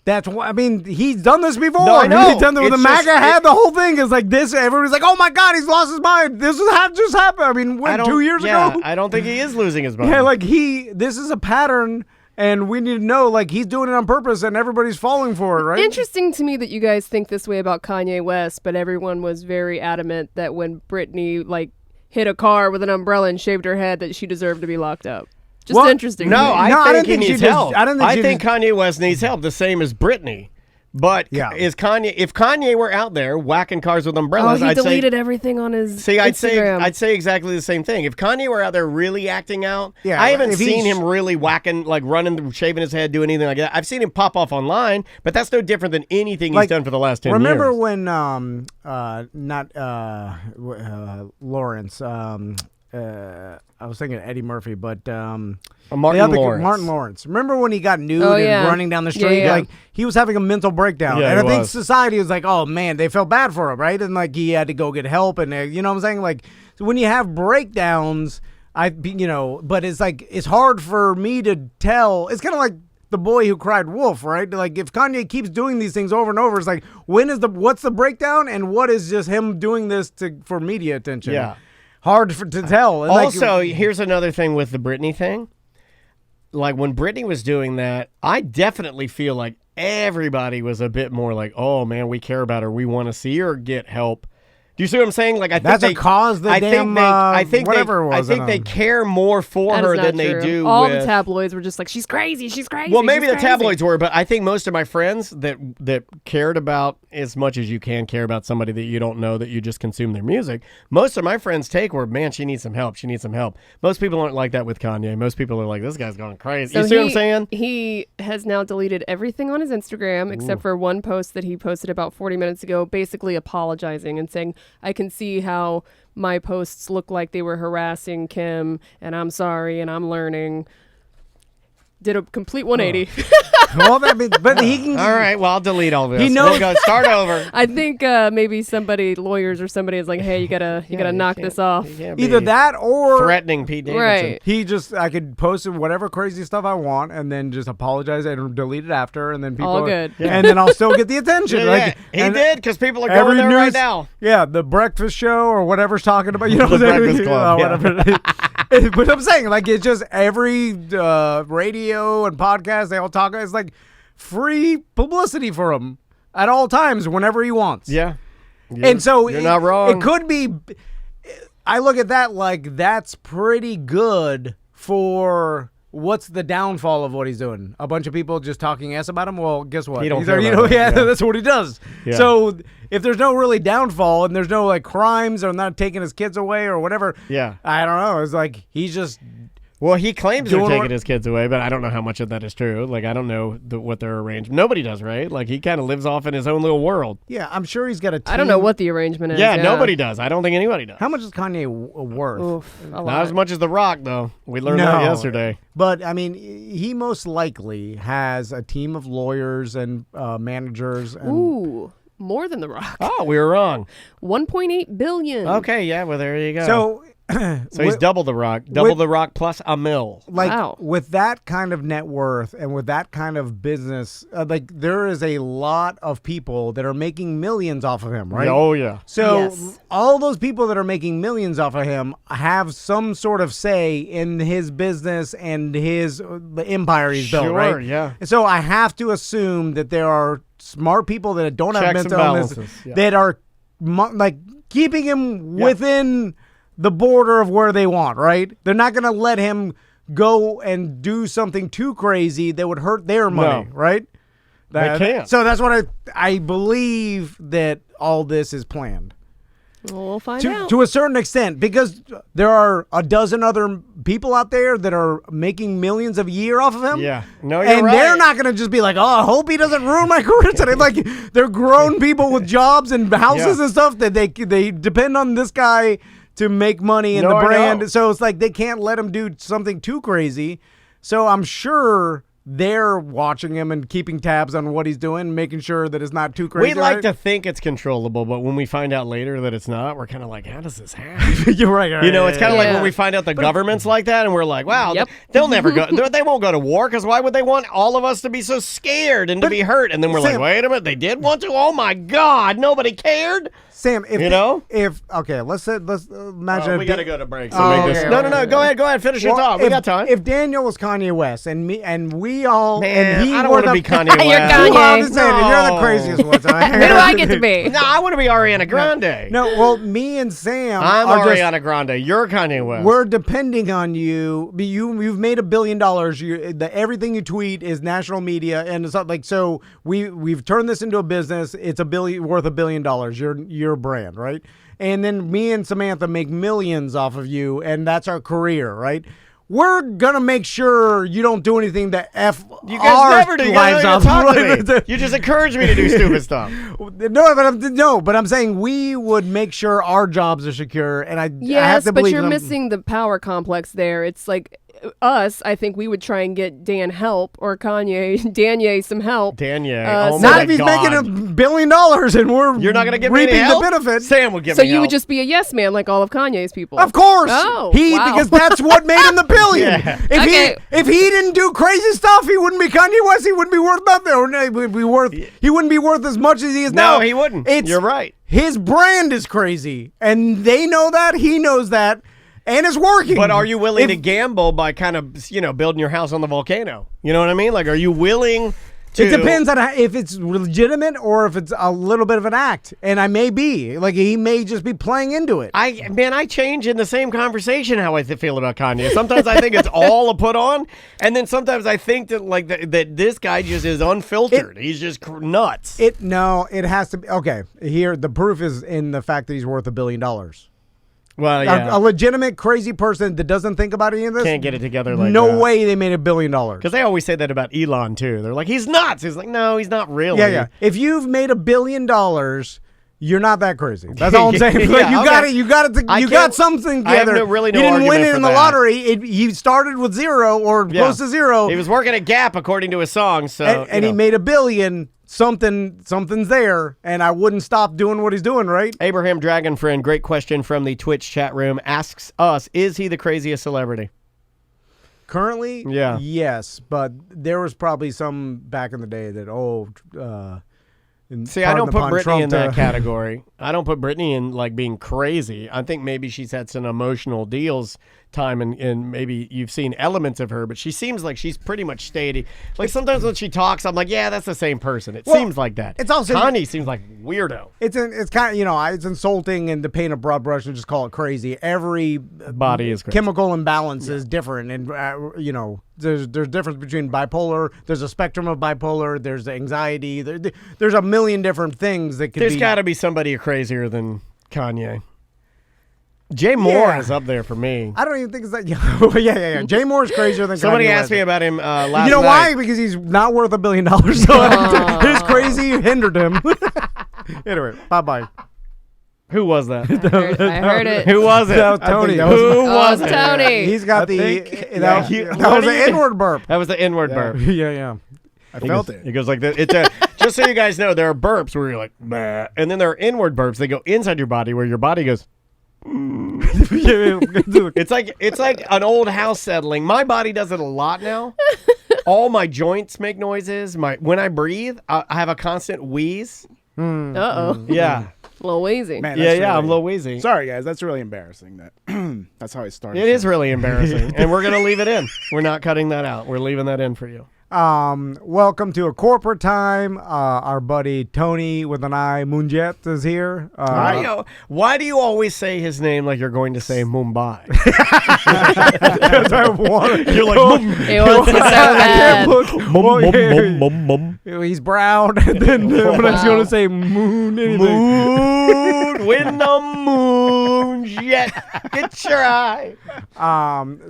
That's what I mean. He's done this before. No, I know. He's done it with the MAGA hat. The whole thing is like this. Everybody's like, "Oh my God, he's lost his mind." This just happened. I mean, 2 years ago? I don't think he is losing his mind. Yeah, like this is a pattern, and we need to know, like, he's doing it on purpose, and everybody's falling for it, right? Interesting to me that you guys think this way about Kanye West, but everyone was very adamant that when Britney like hit a car with an umbrella and shaved her head, that she deserved to be locked up. Just interesting. No, I think he needs help. I think Kanye West needs help, the same as Britney. But if Kanye were out there whacking cars with umbrellas, he deleted everything on his Instagram. I'd say exactly the same thing. If Kanye were out there really acting out, I haven't seen him really whacking, like running, shaving his head, doing anything like that. I've seen him pop off online, but that's no different than anything he's done for the last 10 years. Remember when Lawrence, I was thinking Eddie Murphy, but Martin Lawrence. Remember when he got nude and running down the street? Yeah. Like, he was having a mental breakdown. Yeah, and I think was. society was like, oh man, they felt bad for him, right? And like he had to go get help, and you know what I'm saying? Like, so when you have breakdowns, but it's like it's hard for me to tell. It's kind of like the boy who cried wolf, right? Like, if Kanye keeps doing these things over and over, it's like, what's the breakdown, and what is just him doing this for media attention? Yeah. Hard to tell. And also, here's another thing with the Britney thing. Like, when Britney was doing that, I definitely feel like everybody was a bit more like, oh, man, we care about her. We want to see her get help. Do you see what I'm saying? Like, I think That's a cause. The damn whatever it was. I think they care more for That is her not than true. they do. All with, the tabloids were just like, she's crazy, she's crazy. well, maybe she's the crazy. tabloids were, but I think most of my friends that cared about as much as you can care about somebody that you don't know, that you just consume their music. Most of my friends take were, man, she needs some help. She needs some help. Most people aren't like that with Kanye. Most people are like, this guy's going crazy. So you see what I'm saying? He has now deleted everything on his Instagram except for one post that he posted about 40 minutes ago, basically apologizing and saying, I can see how my posts look like they were harassing Kim, and I'm sorry, and I'm learning. Did a complete 180. Well, that means, but he can. All right, well, I'll delete all this. He knows- We'll go start over. I think maybe somebody, lawyers or somebody, is like, hey, you gotta knock this off. You can't Either be that or threatening Pete Davidson. Right. I could post whatever crazy stuff I want and then just apologize and delete it after, and then people All good. and then I'll still get the attention. Yeah, like he and did, because people are every going there right news- now. Yeah, the Breakfast Show or whatever's talking about, you know, The what I'm saying? Breakfast Club, yeah. whatever. But I'm saying, like, it's just every radio and podcast they all talk. It's like free publicity for him at all times, whenever he wants. Yeah. And so you're not wrong. It could be. I look at that like that's pretty good for what's the downfall of what he's doing. A bunch of people just talking ass about him. Well, guess what? He don't He's care already- about that, yeah. that's what he does. Yeah. So if there's no really downfall and there's no like crimes or not taking his kids away or whatever, Yeah. I don't know. It's like he's just. Well, he claims they're Doing taking what- his kids away, but I don't know how much of that is true. Like, I don't know what they're arranged. Nobody does, right? Like, he kind of lives off in his own little world. Yeah, I'm sure he's got a team. I don't know what the arrangement is. Yeah, nobody does. I don't think anybody does. How much is Kanye worth? Oof, a Not lot. as much as The Rock, though. We learned that yesterday. But, I mean, he most likely has a team of lawyers and managers. And Ooh, more than The Rock. Oh, we were wrong. 1.8 billion. Okay, yeah, well, there you go. So, So he's double The Rock. Double The Rock plus a mil. like Wow. with that kind of net worth and with that kind of business, like there is a lot of people that are making millions off of him, right? Oh, yeah. So Yes. all those people that are making millions off of him have some sort of say in his business and the empire he's built, Sure, right? yeah. So I have to assume that there are smart people that don't have Checks and mental illness balances, yeah. that are like keeping him within the border of where they want, right? They're not going to let him go and do something too crazy that would hurt their money, right? They can't. So that's what I believe that all this is planned. Well, we'll find out. To a certain extent, because there are a dozen other people out there that are making millions a year off of him. Yeah. No, you're and right. they're not going to just be like, oh, I hope he doesn't ruin my career today. Like, they're grown people with jobs and houses and stuff that they depend on this guy to make money in No, the I know. brand. So it's like they can't let him do something too crazy. So I'm sure they're watching him and keeping tabs on what he's doing, making sure that it's not too crazy. We like right? to think it's controllable, but when we find out later that it's not, we're kind of like, how does this happen? You're right. You know, it's kind of like Yeah. when we find out the government's like that, and we're like, wow, Yep. they'll never go. They won't go to war, because why would they want all of us to be so scared and to be hurt? And then we're like, Sam- wait a minute, they did want to? Oh my God, nobody cared? Sam, if You know? let's imagine. Oh, if we got to go to break. So Oh, make this. okay, No, okay. go ahead, finish your Well, thought. We if- got time. If Daniel was Kanye West and me and we all Man, and he I don't were want to the- be Kanye West. You're Kanye. Well, I'm just saying, if you're the No. craziest one. So Who do I get to be? No, I want to be Ariana Grande. No, well, me and Sam I'm are just, Ariana Grande. You're Kanye West. we're depending on you. You've made $1 billion. Everything you tweet is national media, and it's not like so. We've turned this into a business. It's worth $1 billion. Your brand, right? And then me and Samantha make millions off of you, and that's our career, right? We're gonna make sure you don't do anything that You guys our never do. You lives guys up. talk to me. You just encourage me to do stupid stuff. But I'm saying we would make sure our jobs are secure, and I have Yes, to but believe you're them. missing the power complex there. It's like us, I think we would try and get Dan help or Danye some help. Danye. Uh, Oh Not my if he's God. making $1 billion and we're You're not going to give me reaping any help? the benefits. Sam will give So me you help. would just be a yes man like all of Kanye's people. Of course, Oh, wow. because that's what made him the billion. Yeah. Okay. If he didn't do crazy stuff, he wouldn't be Kanye West. He wouldn't be worth nothing. Or no, he wouldn't be worth as much as he is now. No, he wouldn't. You're right. His brand is crazy, and they know that. He knows that, and it's working. But are you willing If- to gamble by kind of, building your house on the volcano? You know what I mean? Like, are you willing It depends on if it's legitimate or if it's a little bit of an act. And I may be. Like, he may just be playing into it. I change in the same conversation how I feel about Kanye. Sometimes I think it's all a put on, and then sometimes I think that that this guy just is unfiltered. He's just nuts. It has to be. Okay, here, the proof is in the fact that he's worth $1 billion. Well, yeah. A legitimate crazy person that doesn't think about any of this can't get it together like that. No way they made $1 billion. Because they always say that about Elon, too. They're like, he's nuts. He's like, no, he's not really. Yeah. If you've made $1 billion, you're not that crazy. That's all I'm saying. Like, you got something together. I have no you didn't win it in the lottery. You started with zero or close to zero. He was working at Gap, according to his song. So and he made $1 billion. Something's there, and I wouldn't stop doing what he's doing, right? Abraham Dragon Friend, great question from the Twitch chat room, asks us, is he the craziest celebrity? Currently? Yeah. Yes, but there was probably some back in the day that, See, I don't put Britney in that category. I don't put Britney in, like, being crazy. I think maybe she's had some emotional deals time, and maybe you've seen elements of her, but she seems like she's pretty much stayed. Like, sometimes when she talks, I'm like, yeah, that's the same person. It seems like that. It's also Kanye seems like weirdo. It's kind of, it's insulting and to paint a broad brush and just call it crazy. Every body is crazy. Chemical imbalance is different, and there's difference between bipolar. There's a spectrum of bipolar. There's anxiety. There's a million different things that could be. There's got to be somebody crazier than Kanye. Jay Moore is up there for me. I don't even think it's that. Yeah. Jay Moore is crazier than somebody Kanye asked me about him last night. You know why? Because he's not worth $1 billion. So his crazy hindered him. Anyway, bye. Who was that? I heard it. Who was it? That was Tony. Who was it? Tony. He's got that was the inward burp. That was the inward burp. Yeah. I felt it. He goes like this. Just so you guys know, there are burps where you're like, bah, and then there are inward burps. They go inside your body where your body goes. It's like an old house settling. My body does it a lot now. All my joints make noises. When I breathe, I have a constant wheeze. Uh-oh. Yeah. A little wheezy. Man, I'm a little wheezy. Sorry, guys. That's really embarrassing. That's how I started. It is really embarrassing. And we're going to leave it in. We're not cutting that out. We're leaving that in for you. Welcome to a corporate time. Our buddy Tony with an I, Munjet, is here. Why do you always say his name like you're going to say Mumbai? You're like, He wants to so bad. He's brown, and then when I was going to say moon, Moon, when the moon jet gets your eye.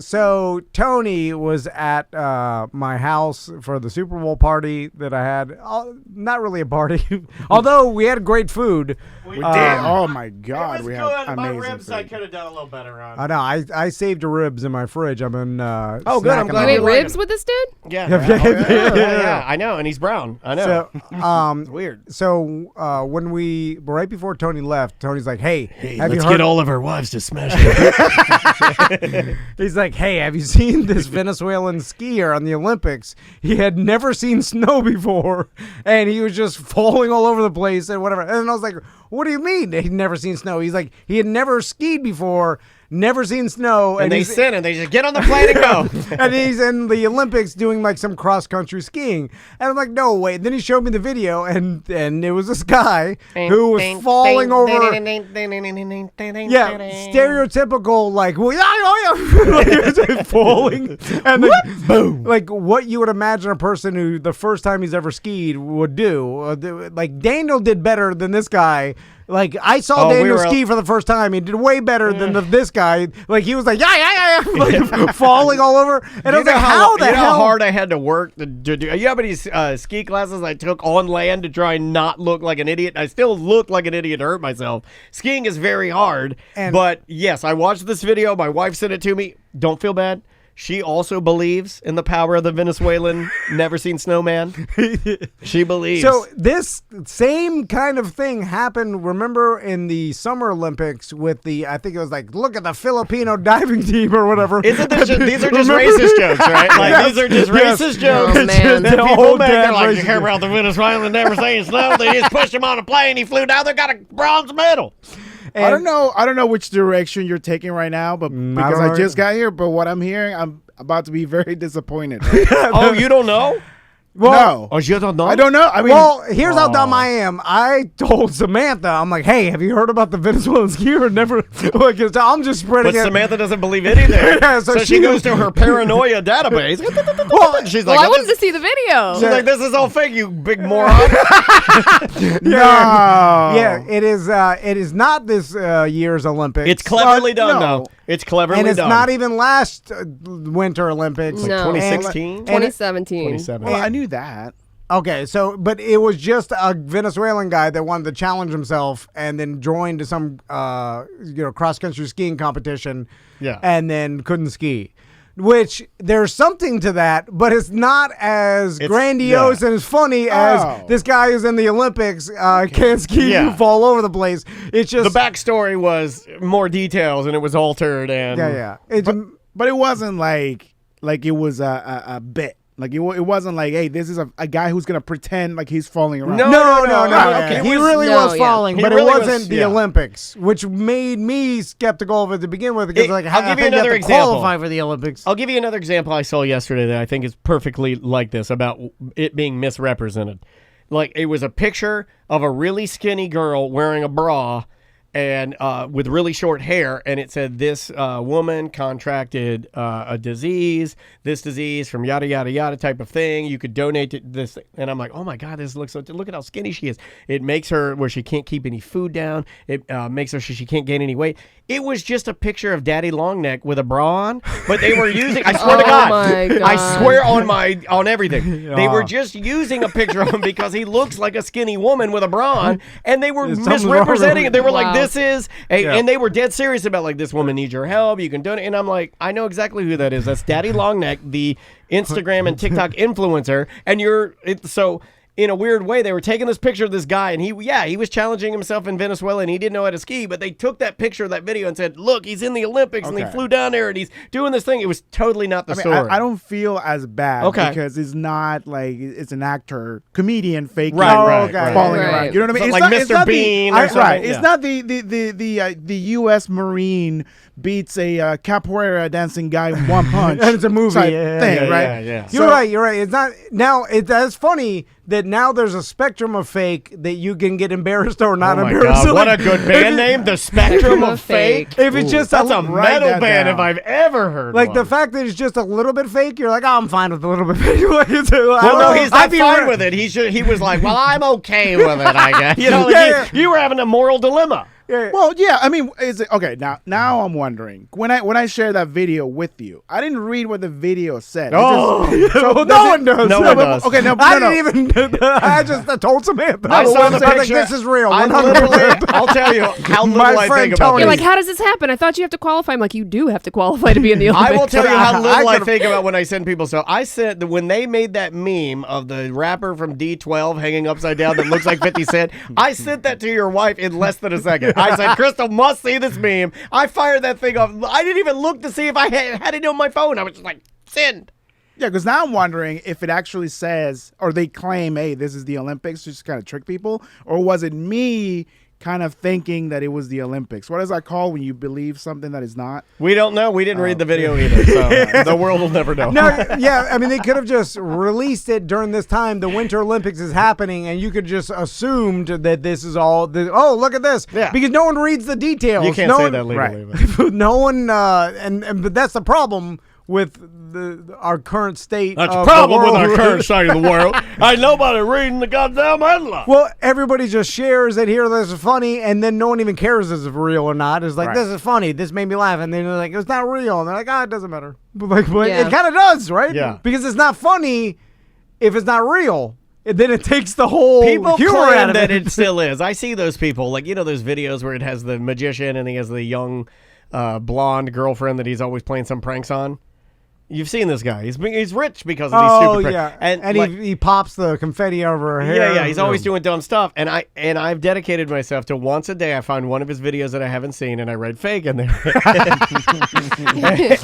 So Tony was at my house for the Super Bowl party that I had. Not really a party, although we had great food. We did. Oh my God, we had good. amazing My ribs food. I could have done a little better on. I know. I saved the ribs in my fridge. I've been. Good. I'm snacking glad You on ate them. ribs with this dude? Yeah. Yeah. I know, and he's brown. I know. So, It's weird. So when right before Tony left, Tony's like, "Hey, have you Let's heard?" get all of our wives to smash it. He's like, "Hey, have you seen this Venezuelan skier on the Olympics? He had never seen snow before, and he was just falling all over the place and whatever." And I was like, "What do you mean he'd never seen snow?" He's like, "He had never skied before, never seen snow, And they sent him. They just get on the plane and go. and he's in the Olympics doing like some cross country skiing." And I'm like, "No way!" Then he showed me the video, and it was this guy who was falling over. Yeah, stereotypical, like, well, like, he was like falling, and then, boom, like what you would imagine a person who the first time he's ever skied would do. Like Daniel did better than this guy. Like I saw Daniel ski for the first time. He did way better than this guy. Like he was like like falling all over. And I was like, how the hell? How hard I had to work to do? You know how many ski classes I took on land to try and not look like an idiot? I still looked like an idiot to hurt myself. Skiing is very hard. But yes, I watched this video. My wife sent it to me. Don't feel bad. She also believes in the power of the Venezuelan never seen snowman. She believes. So this same kind of thing happened, remember, in the Summer Olympics with I think it was like, look at the Filipino diving team or whatever. Isn't this these are just racist jokes, right? Like these are just racist jokes. Oh, man. That people make, they're like, racist you care about the Venezuelan never seen snow? They just pushed him on a plane. He flew down there, got a bronze medal. I don't know which direction you're taking right now, but because I just got here, but what I'm hearing, I'm about to be very disappointed. Oh, you don't know? No. Oh, you don't know? I don't know. I mean, Well, here's how dumb I am. I told Samantha, I'm like, hey, have you heard about the Venezuelan skier? Never. Like, I'm just spreading But it. Samantha doesn't believe anything. Yeah, so she goes to her paranoia database. She's Well, like, I wanted to see the video. she's like, this is all fake, you big moron. no. Yeah, it is. It is not this year's Olympics. It's cleverly done, no. though. It's cleverly and it's done. not even last Winter Olympics. No. 2016? 2017. 27. Well, I knew that. Okay, so but it was just a Venezuelan guy that wanted to challenge himself and then joined some cross country skiing competition. Yeah. And then couldn't ski. Which there's something to that, but it's not as grandiose and as funny as this guy who's in the Olympics can't ski and fall over the place. It's just the backstory was more details and it was altered and But it wasn't like it was a bit. Like it wasn't like, hey, this is a guy who's gonna pretend like he's falling around. No. Okay, He really was falling, but it really wasn't was- the yeah. Olympics, which made me skeptical of it to begin with. Because like, I'll I give you think another have to example. qualify for the Olympics. I'll give you another example I saw yesterday that I think is perfectly like this about it being misrepresented. Like it was a picture of a really skinny girl wearing a bra and with really short hair, and it said this woman contracted a disease, this disease from yada yada yada type of thing. You could donate to this, and I'm like, oh my god, this looks so. Look at how skinny she is. It makes her where she can't keep any food down. It makes her so she can't gain any weight. It was just a picture of Daddy Longneck with a bra on, but they were using. I swear to God, my God. I swear on everything. They were just using a picture of him because he looks like a skinny woman with a bra on, and they were something misrepresenting wrong. it. They were like, Wow. this is, and they were dead serious about like, this woman needs your help. You can donate, and I'm like, I know exactly who that is. That's Daddy Longneck, the Instagram and TikTok influencer, and so. In a weird way, they were taking this picture of this guy, and he was challenging himself in Venezuela, and he didn't know how to ski, but they took that picture of that video and said, look, he's in the Olympics, and he flew down there, and he's doing this thing. It was totally not the story. I don't feel as bad because it's not like it's an actor, comedian faking falling around. You know what I mean? It's It's like not, Mr. it's not Bean the, or something. Right. It's Yeah. not the U.S. Marine beats a capoeira dancing guy in one punch. And it's a movie type yeah, thing, yeah, right? Yeah. You're right. It's not now. That's funny that now there's a spectrum of fake that you can get embarrassed or not Oh my embarrassed. God, what a good band name, The Spectrum of Fake. If it's just That's a write metal that band down. if I've ever heard like one. the fact that it's just a little bit fake, you're like, oh, I'm fine with a little bit fake. Like, Well, no, he's not fine with it. He was like, well, I'm okay with it, I guess. You know, like you were having a moral dilemma. Well, yeah. I mean, is it okay? Now I'm wondering when I shared that video with you, I didn't read what the video said. No one does. No one does. Okay, no, I no. didn't even. I just told Samantha. I saw the like, picture. this is real. I 100%. literally, I'll tell you how little My I friend think about Tony- You're this. like, how does this happen? I thought you have to qualify. I'm like, you do have to qualify to be in the Olympics. I will tell you how little I could've- think about when I send people. So I said that when they made that meme of the rapper from D12 hanging upside down that looks like 50 Cent, I sent that to your wife in less than a second. I said, Crystal must see this meme. I fired that thing off. I didn't even look to see if I had it on my phone. I was just like, send. Yeah, because now I'm wondering if it actually says, or they claim, hey, this is the Olympics, just to kind of trick people, or was it me kind of thinking that it was the Olympics? What is that called when you believe something that is not? We don't know. We didn't read the video either, so the world will never know. No, yeah, I mean, they could have just released it during this time. The Winter Olympics is happening, and you could just assumed that this is all. Oh, look at this! Yeah. Because no one reads the details. You can't no say one, that legally. Right. But. No one, but that's the problem with our current state. That's of a problem the with world. our current state of the world. Ain't nobody reading the goddamn headline. Well, everybody just shares that here, this is funny, and then no one even cares if it's real or not. It's like, Right. this is funny, this made me laugh, and then they're like, it's not real, and they're like, it doesn't matter. But Yeah. it kind of does, right? Yeah. Because it's not funny if it's not real. And then it takes the whole People humor out claim of that it. it still is. I see those people, like, you know, those videos where it has the magician and he has the young blonde girlfriend that he's always playing some pranks on. You've seen this guy. He's rich because of these stupid pranks. Yeah. And like, he pops the confetti over her hair. Yeah, he's always doing dumb stuff. And I've dedicated myself to once a day I find one of his videos that I haven't seen and I write fake in there.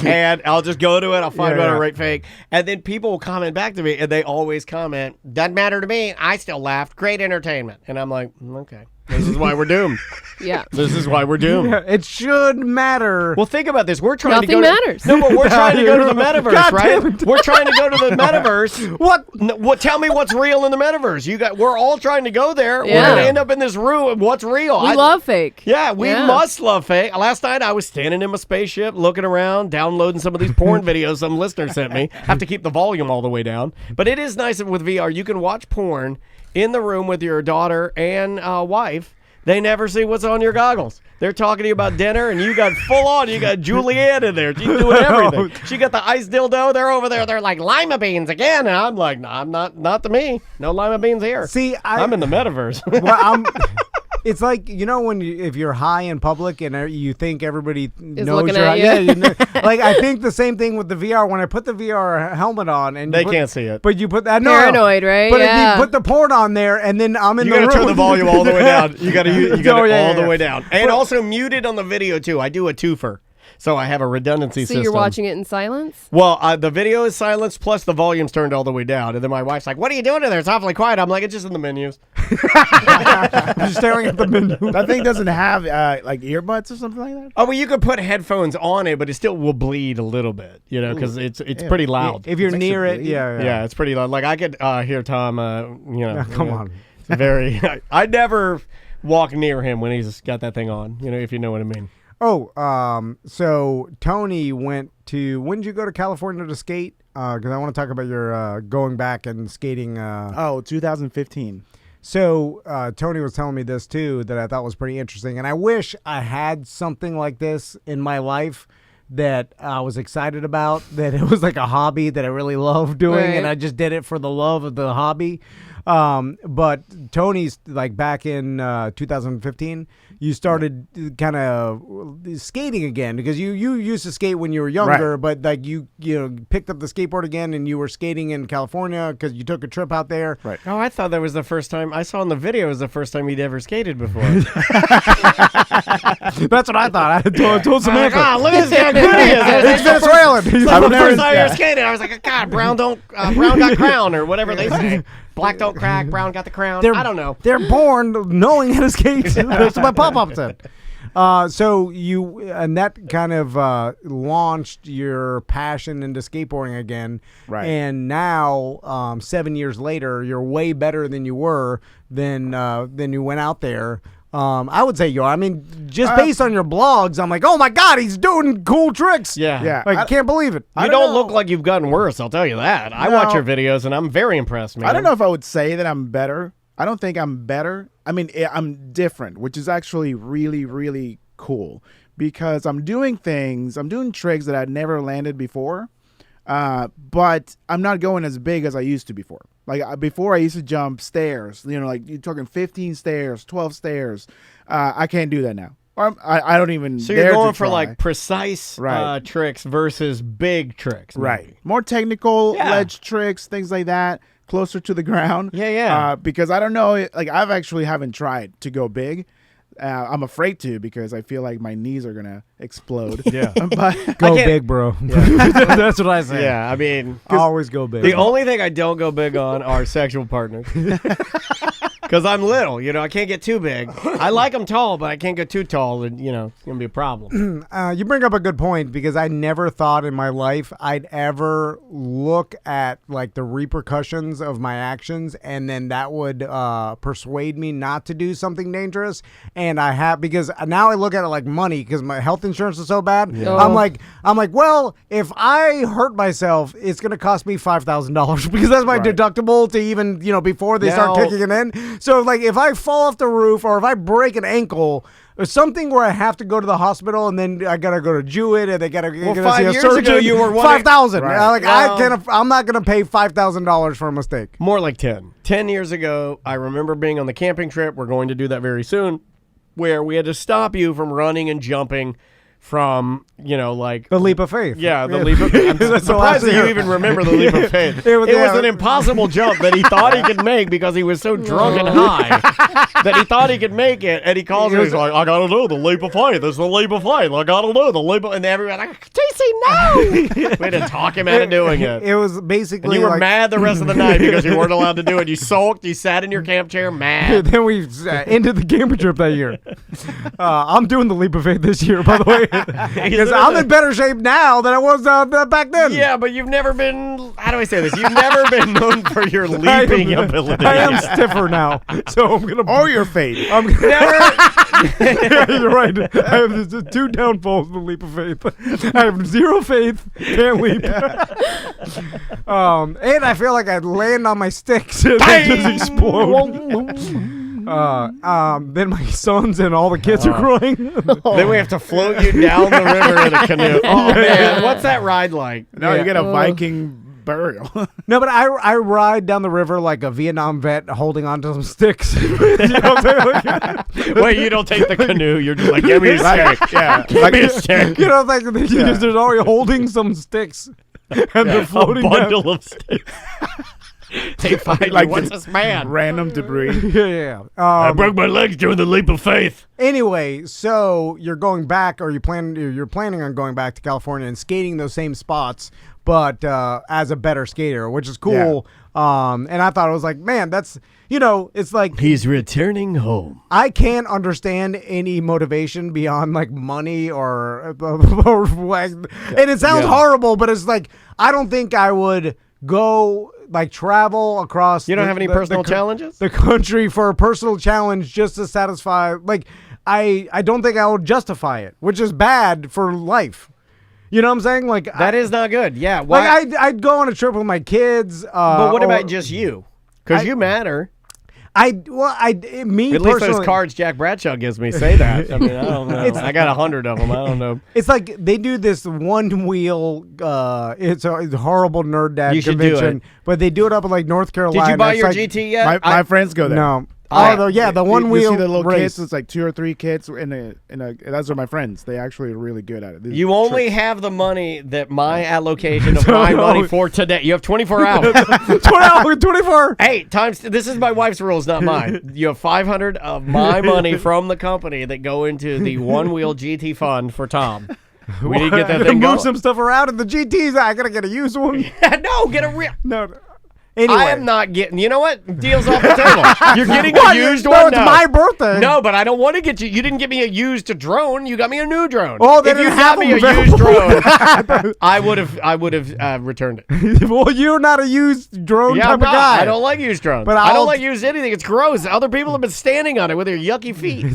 And I'll just go to it, I'll find one, I write fake. And then people will comment back to me and they always comment, doesn't matter to me, I still laughed, great entertainment. And I'm like, okay. This is why we're doomed. Yeah. This is why we're doomed. It should matter. Well, think about this. We're trying to Nothing go matters. No, but we're trying to go to the metaverse, God right? damn it. We're trying to go to the metaverse. What? Tell me what's real in the metaverse. We're all trying to go there. Yeah. We're going to end up in this room. What's real? We love fake. Yeah, we must love fake. Last night I was standing in my spaceship, looking around, downloading some of these porn videos some listener sent me. Have to keep the volume all the way down. But it is nice with VR. You can watch porn in the room with your daughter and wife. They never see what's on your goggles. They're talking to you about dinner, and you got full on. You got Julianne in there. She's doing everything. She got the ice dildo. They're over there. They're like, lima beans again. And I'm like, no, I'm not to me. No lima beans here. See, I'm in the metaverse. Well, it's like, when if you're high in public and you think everybody knows looking you're at high. you. Yeah, like I think the same thing with the VR. When I put the VR helmet on and They can't see it. But you put that Paranoid, right? But Yeah. if you put the porn on there and then I'm in You the room. gotta turn the volume all the way down. You gotta it all the yeah. way down, and also muted on the video too. I do a twofer, so I have a redundancy So system. you're watching it in silence? Well, the video is silenced, plus the volume's turned all the way down. And then my wife's like, "What are you doing in there? It's awfully quiet." I'm like, "It's just in the menus." I'm just staring at the menu. That thing doesn't have like earbuds or something like that. Oh, well, you could put headphones on it, but it still will bleed a little bit, because it's pretty loud. If you're Makes near it it, bleed. Yeah, it's pretty loud. Like I could hear Tom. Come on. It's very. I never walk near him when he's got that thing on. If you know what I mean. Oh, so Tony went to. When did you go to California to skate? Because I want to talk about your going back and skating. 2015. So Tony was telling me this too that I thought was pretty interesting, and I wish I had something like this in my life that I was excited about. That it was like a hobby that I really love doing, and I just did it for the love of the hobby. But Tony's like back in 2015, you started kind of skating again because you used to skate when you were younger, but like you picked up the skateboard again and you were skating in California because you took a trip out there. Right. Oh, I thought that was the first time I saw in the video. It was the first time he'd ever skated before. That's what I thought. I told Samantha. Look at this guy. Good he is. He's Venezuelan. It's like the first time you were skating. I was like, God, Brown got crown or whatever they say. Black don't crack, brown got the crown. I don't know. They're born knowing how to skate. That's what my pop-up said. So and that kind of launched your passion into skateboarding again. Right. And now, 7 years later, you're way better than you were than you went out there. I would say you are. I mean, just based on your blogs, I'm like, oh my God, he's doing cool tricks. Yeah. I can't believe it. You don't look like you've gotten worse, I'll tell you that. I watch your videos and I'm very impressed, man. I don't know if I would say that I'm better. I don't think I'm better. I mean, I'm different, which is actually really, really cool because I'm doing tricks that I'd never landed before, but I'm not going as big as I used to before. Like before I used to jump stairs, like you're talking 15 stairs, 12 stairs. I can't do that now. Or I don't even So dare you're going to for try. like precise tricks versus big tricks. Maybe. Right. More technical ledge tricks, things like that, closer to the ground. Yeah. Because I don't know, like I've actually haven't tried to go big. I'm afraid to because I feel like my knees are gonna explode. Yeah. But Go big, bro. That's what I say. Yeah, I mean, Always go big. the only thing I don't go big on are sexual partners. Because I'm little, I can't get too big. I like them tall, but I can't get too tall, and it's gonna be a problem. You bring up a good point because I never thought in my life I'd ever look at like the repercussions of my actions, and then that would persuade me not to do something dangerous. And I have because now I look at it like money because my health insurance is so bad. Yeah. I'm like, well, if I hurt myself, it's gonna cost me $5,000 because that's my deductible to even before they start Now- kicking it in. So like if I fall off the roof or if I break an ankle or something where I have to go to the hospital and then I gotta go to Jewett and they gotta see 5 a years surgeon. ago, you were $5,000. Right. I'm not gonna pay $5,000 for a mistake. More like 10. 10 years ago, I remember being on the camping trip. We're going to do that very soon, where we had to stop you from running and jumping from, like The leap of faith. Yeah, the leap of faith. I'm That's the surprised last that you year. even remember the leap of faith. It was- It yeah. was an impossible jump that he thought he could make because he was so drunk and high that he thought he could make it. And he calls me, he's like, I gotta do the leap of faith. It's the leap of faith. I gotta do the leap of... And everyone like, TC, no! We had to talk him out of doing it. It was basically And you were like, mad the rest of the night because you weren't allowed to do it. You sulked. You sat in your camp chair mad. Then we ended the camper trip that year. I'm doing the leap of faith this year, by the way, because I'm in better shape now than I was back then. Yeah, but you've never been... How do I say this? You've never been known for your leaping ability. I am stiffer now, so I'm gonna. Or your fate. I'm yeah, you're right. I have two downfalls in the leap of faith. I have zero faith, can't leap. And I feel like I'd land on my sticks and they just explode. Then my sons and all the kids are crying. Then we have to float you down the river in a canoe. Oh, man. What's that ride like? No, you get a Viking burial. No, but I ride down the river like a Vietnam vet holding onto some sticks. You know what I'm saying? Wait, you don't take the canoe. You're just like, give me a stick. Yeah. Give me a stick. You know, like there's already holding some sticks, and they're A floating down. bundle of sticks. They find like, what's this man? Random debris. Yeah. I broke my legs doing the leap of faith. Anyway, so you're going back, or you're planning on going back to California and skating those same spots, but as a better skater, which is cool. And I thought it was like, man, that's it's like He's returning home. I can't understand any motivation beyond like money or and it sounds horrible, but it's like I don't think I would go like travel across. You don't have any personal challenges? The country for a personal challenge just to satisfy. Like I don't think I would justify it, which is bad for life. You know what I'm saying? Like That is not good. Yeah. Why? Like I'd go on a trip with my kids. But what or- about just you? Because you matter. me At least personally. those cards Jack Bradshaw gives me say that. I mean, I don't know. I got 100 of them. I don't know. It's like they do this one wheel. It's a horrible Nerdjack You should do convention, it. but they do it up in like North Carolina. Did you buy It's your like, GT yet? My friends go there. No. I- The one You wheel see the little race. kids. It's like 2 or 3 kids in a. Those are my friends. They actually are really good at it. These You only tricks. have the money that my allocation of my money for today. You have 24 hours. 24. Hey, this is my wife's rules, not mine. You have 500 of my money from the company that go into the one-wheel GT fund for Tom. We need to get that To thing move going. some stuff around in the GTs. I gotta get a used one. No, get a real. No. Anyway, I am not getting. You know what? Deal's off the table. You're getting What? a used No, one. it's my birthday. No, but I don't want to get you. You didn't get me a used drone. You got me a new drone. Oh, they if you didn't got have me a them used available. drone, I would have returned it. Well, you're not a used drone Yeah, type I'm not. of guy. I don't like used drones. But I I'll- don't like used anything. It's gross. Other people have been standing on it with their yucky feet.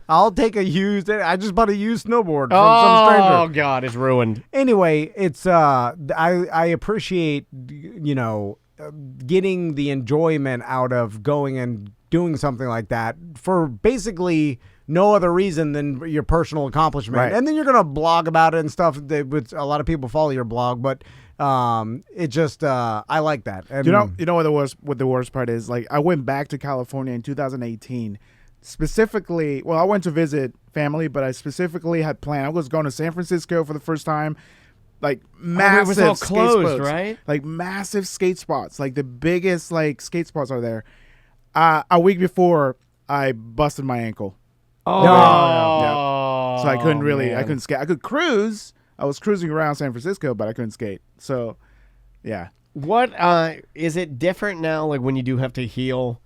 I'll take a used. I just bought a used snowboard from some stranger. Oh God, it's ruined. Anyway, it's I appreciate getting the enjoyment out of going and doing something like that for basically no other reason than your personal accomplishment. Right. And then you're gonna blog about it and stuff. Which a lot of people follow your blog, but it just I like that. And You know what the worst part is? Like I went back to California in 2018. Specifically, well, I went to visit family, but I specifically had planned. I was going to San Francisco for the first time. Like massive it was all skate closed, spots. right? Like massive skate spots. Like the biggest like skate spots are there. A week before, I busted my ankle. Oh, So I couldn't I couldn't skate. I could cruise. I was cruising around San Francisco, but I couldn't skate. So, yeah. What is it different now? Like when you do have to heal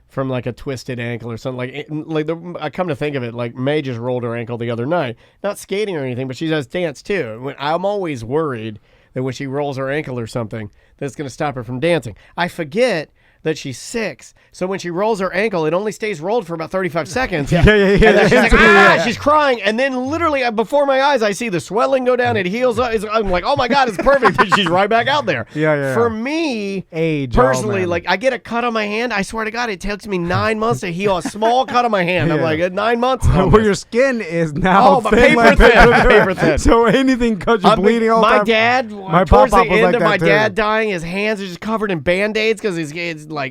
from like a twisted ankle or something. I come to think of it, like May just rolled her ankle the other night, not skating or anything, but she does dance too. I'm always worried that when she rolls her ankle or something, that's going to stop her from dancing. I forget that she's 6, so when she rolls her ankle, it only stays rolled for about 35 seconds. Yeah. And then she's like, she's crying, and then literally before my eyes, I see the swelling go down. It heals up. I'm like, oh my God, it's perfect. And she's right back out there. Yeah. For me, Age, personally, man. like I get a cut on my hand. I swear to God, it takes me 9 months to heal a small cut on my hand. I'm like, 9 months. where your skin is now but thin, like paper thin. So anything cuts you bleeding all the my time. dad, My towards the pop-up was end like of that my too. dad dying, his hands are just covered in Band-Aids because his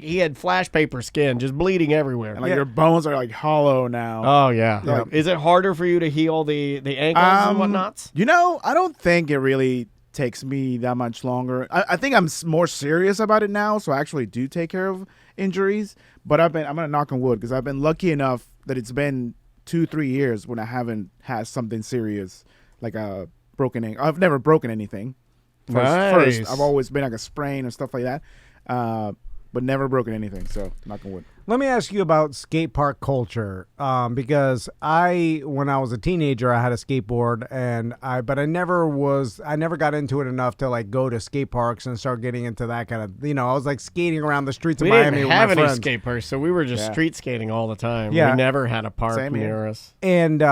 he had flash paper skin, just bleeding everywhere. And, your bones are like hollow now. Oh yeah. Is it harder for you to heal the ankles and whatnots? I don't think it really takes me that much longer. I think I'm more serious about it now, so I actually do take care of injuries. But I'm gonna knock on wood because I've been lucky enough that it's been 2-3 years when I haven't had something serious like a broken ankle. I've never broken anything. First, I've always been like a sprain or stuff like that, but never broken anything. So knock on wood. Let me ask you about skate park culture, because when I was a teenager, I had a skateboard, but I never got into it enough to like go to skate parks and start getting into that kind of, I was like skating around the streets of Miami didn't with have my any friends. skate parks, so we were just street skating all the time. Yeah. We never had a park near us. And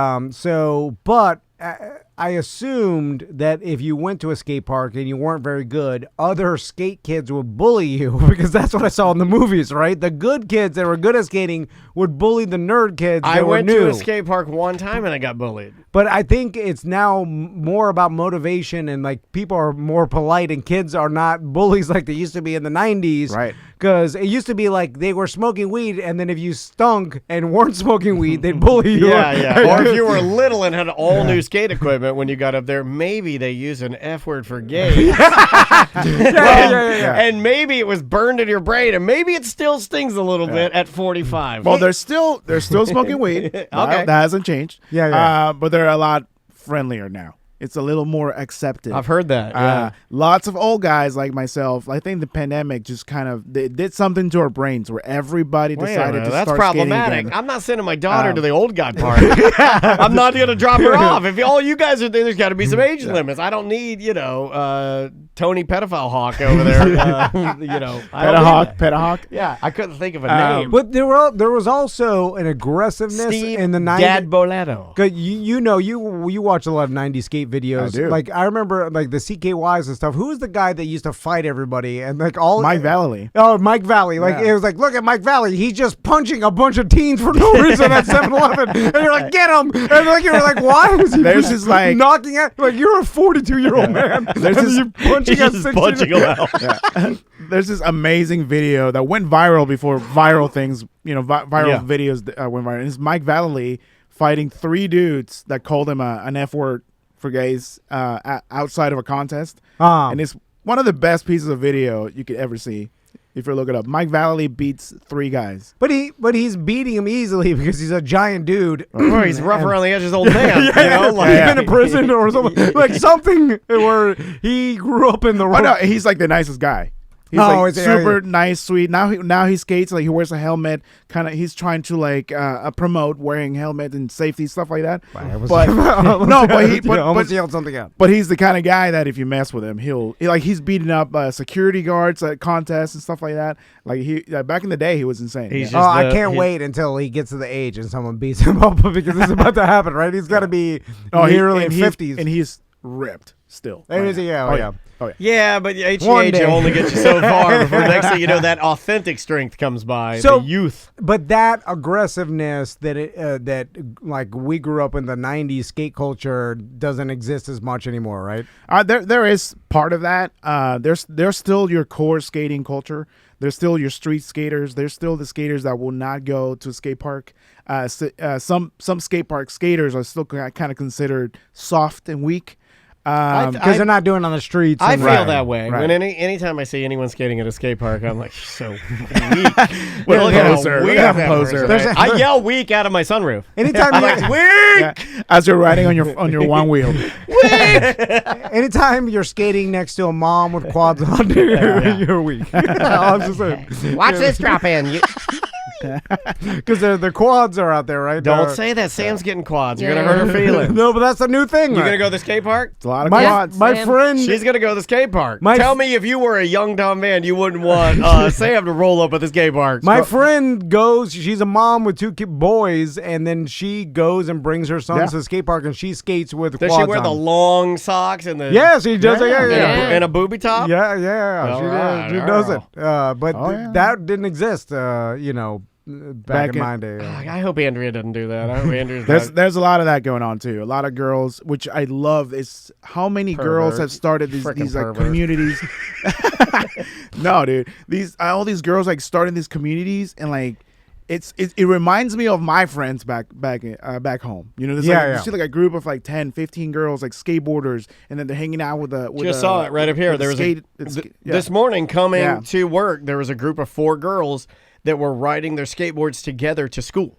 I assumed that if you went to a skate park and you weren't very good, other skate kids would bully you because that's what I saw in the movies, right? The good kids that were good at skating would bully the nerd kids that were new. I went to a skate park one time and I got bullied. But I think it's now more about motivation and like people are more polite and kids are not bullies like they used to be in the 90s. Right. Because it used to be like they were smoking weed and then if you stunk and weren't smoking weed, they'd bully you. Yeah. Or if you were little and had all new skate equipment when you got up there, maybe they use an F word for gay. And maybe it was burned in your brain and maybe it still stings a little bit at 45. Well, they're still smoking weed. Okay. That hasn't changed. But they're a lot friendlier now. It's a little more accepted. I've heard that. Yeah. Lots of old guys like myself. I think the pandemic just kind of did something to our brains where everybody decided to that's start problematic. skating again. I'm not sending my daughter to the old guy park. I'm not going to drop her off. If all you guys are there, there's got to be some age limits. I don't need, Tony Pedophile Hawk over there. Pedahawk. Yeah, I couldn't think of a name. But there was also an aggressiveness in the 90s. Dad Boleto. Cause you watch a lot of 90s skate videos. I do. Like I remember like the CKYs and stuff. Who was the guy that used to fight everybody and like all Mike Valley. Oh, Mike Valley. Like it was like, look at Mike Valley. He's just punching a bunch of teens for no reason at 7-Eleven. And you're like, get him. And like you're like, why is he There's this like knocking at like you're a 42-year-old man. There's this you punching at 16. Punching him out. There's this amazing video that went viral before viral things, viral videos went viral. And it's Mike Valley fighting 3 dudes that called him an F word for gays outside of a contest. And it's one of the best pieces of video you could ever see. If you look it up, Mike Valley beats 3 guys. But he's beating him easily because he's a giant dude. Or he's rough around the edges, old man. He's been in prison or something. Like something where he grew up in the. Oh no, he's like the nicest guy. He's super nice, sweet. Now he skates like he wears a helmet. Kind of, he's trying to like promote wearing helmet and safety stuff like that. Almost yelled something out. But he's the kind of guy that if you mess with him, he's beating up security guards at contests and stuff like that. Like back in the day, he was insane. I can't wait until he gets to the age and someone beats him up because it's about to happen. Right? He's got to be nearly in 50s, and he's ripped still. Yeah, but HGH only gets you so far before next thing you know that authentic strength comes by. So, the youth. But that aggressiveness that like we grew up in the 90s skate culture doesn't exist as much anymore, right? There is part of that. There's still your core skating culture. There's still your street skaters. There's still the skaters that will not go to a skate park. Some skate park skaters are still kind of considered soft and weak. Because they're not doing it on the streets. I feel that way. Right. When anytime I see anyone skating at a skate park, I'm like, so weak. Well, look at how poser. I yell weak out of my sunroof. Anytime you're weak, as you're riding on your one wheel. Weak. Anytime you're skating next to a mom with quads on, you're weak. I was just saying. Watch this drop in. Because the quads are out there, right? Don't say that. Sam's getting quads. You're gonna hurt her feelings. No, but that's a new thing. You're gonna go to the skate park? It's a lot of quads. My friend, she's gonna go to the skate park. Tell me if you were a young dumb man, you wouldn't want Sam to roll up at the skate park. My friend goes. She's a mom with 2 boys, and then she goes and brings her sons to the skate park, and she skates with quads on. Does she wear the long socks and the? Yeah, she does. And a booby top. Yeah. She does it. But that didn't exist. Back in my day. I hope Andrea doesn't do that. I hope Andrea's there's a lot of that going on too. A lot of girls, which I love, is how many girls have started these like communities. No, dude. These all these girls like starting these communities and like it reminds me of my friends back home. You know, there's Yeah, you see like a group of like 10, 15 girls like skateboarders, and then they're hanging out with Just saw it right up here. There was this morning coming to work. There was a group of 4 girls that were riding their skateboards together to school.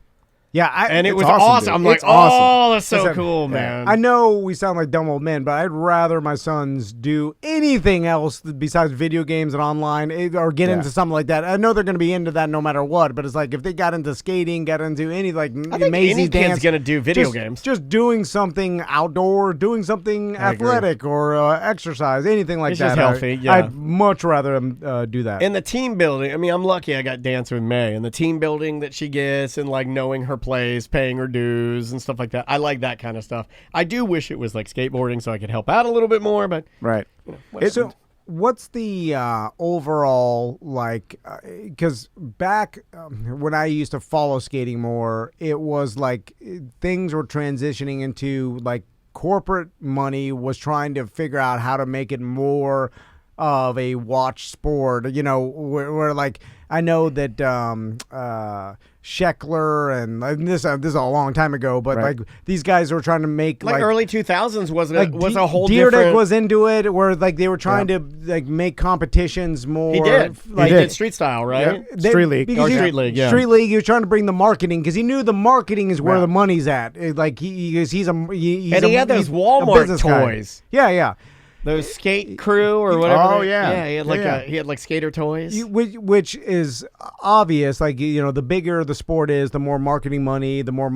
Yeah, and it was awesome, awesome. dude. I'm like, It's awesome. that's so cool, man. I know we sound like dumb old men, but I'd rather my sons do anything else besides video games and online or get into something like that. I know they're going to be into that no matter what, but it's like if they got into skating, got into any like amazing any dance, kid's going to do video games. Just doing something outdoor, doing something athletic or exercise, anything like it's that. Just healthy, I'd much rather them do that. And the team building, I mean, I'm lucky I got Dance with May, and the team building that she gets and like knowing her plays, paying her dues and stuff like that. I like that kind of stuff. I do wish it was like skateboarding so I could help out a little bit more, but right. So what's the overall like? Because back when I used to follow skating more, it was like things were transitioning into like corporate money was trying to figure out how to make it more of a watch sport. You know, where like I know that Sheckler and this is a long time ago, but like these guys were trying to make like early 2000s was a whole Deerdick different. was into it, where like they were trying to like make competitions more. He did. Like, he did street style, right? Yeah. Street League. Because Street League, yeah. Street League. He was trying to bring the marketing because he knew the marketing is where the money's at. Like he's and he had had those Walmart toys. Guy. Yeah. Those skate crew or whatever. Oh, yeah. He had like skater toys. Which is obvious. Like, you know, the bigger the sport is, the more marketing money, the more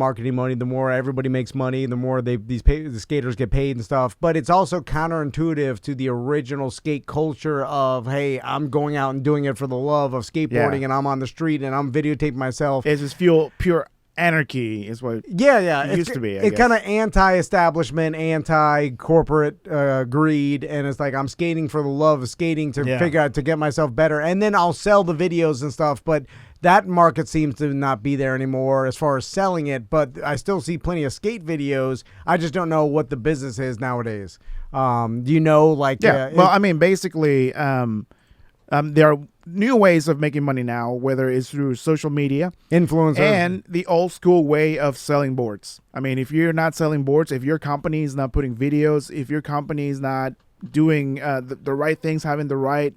everybody makes money, the more the skaters get paid and stuff. But it's also counterintuitive to the original skate culture of, hey, I'm going out and doing it for the love of skateboarding, and I'm on the street and I'm videotaping myself. It's just pure anarchy is what it used to be. It's kind of anti-establishment, anti-corporate greed, and it's like I'm skating for the love of skating to figure out to get myself better, and then I'll sell the videos and stuff. But that market seems to not be there anymore as far as selling it. But I still see plenty of skate videos. I just don't know what the business is nowadays. Do you know? Like, well, I mean, basically, there are new ways of making money now, whether it's through social media, influencers, and the old school way of selling boards. I mean, if you're not selling boards, if your company is not putting videos, if your company is not doing the right things, having the right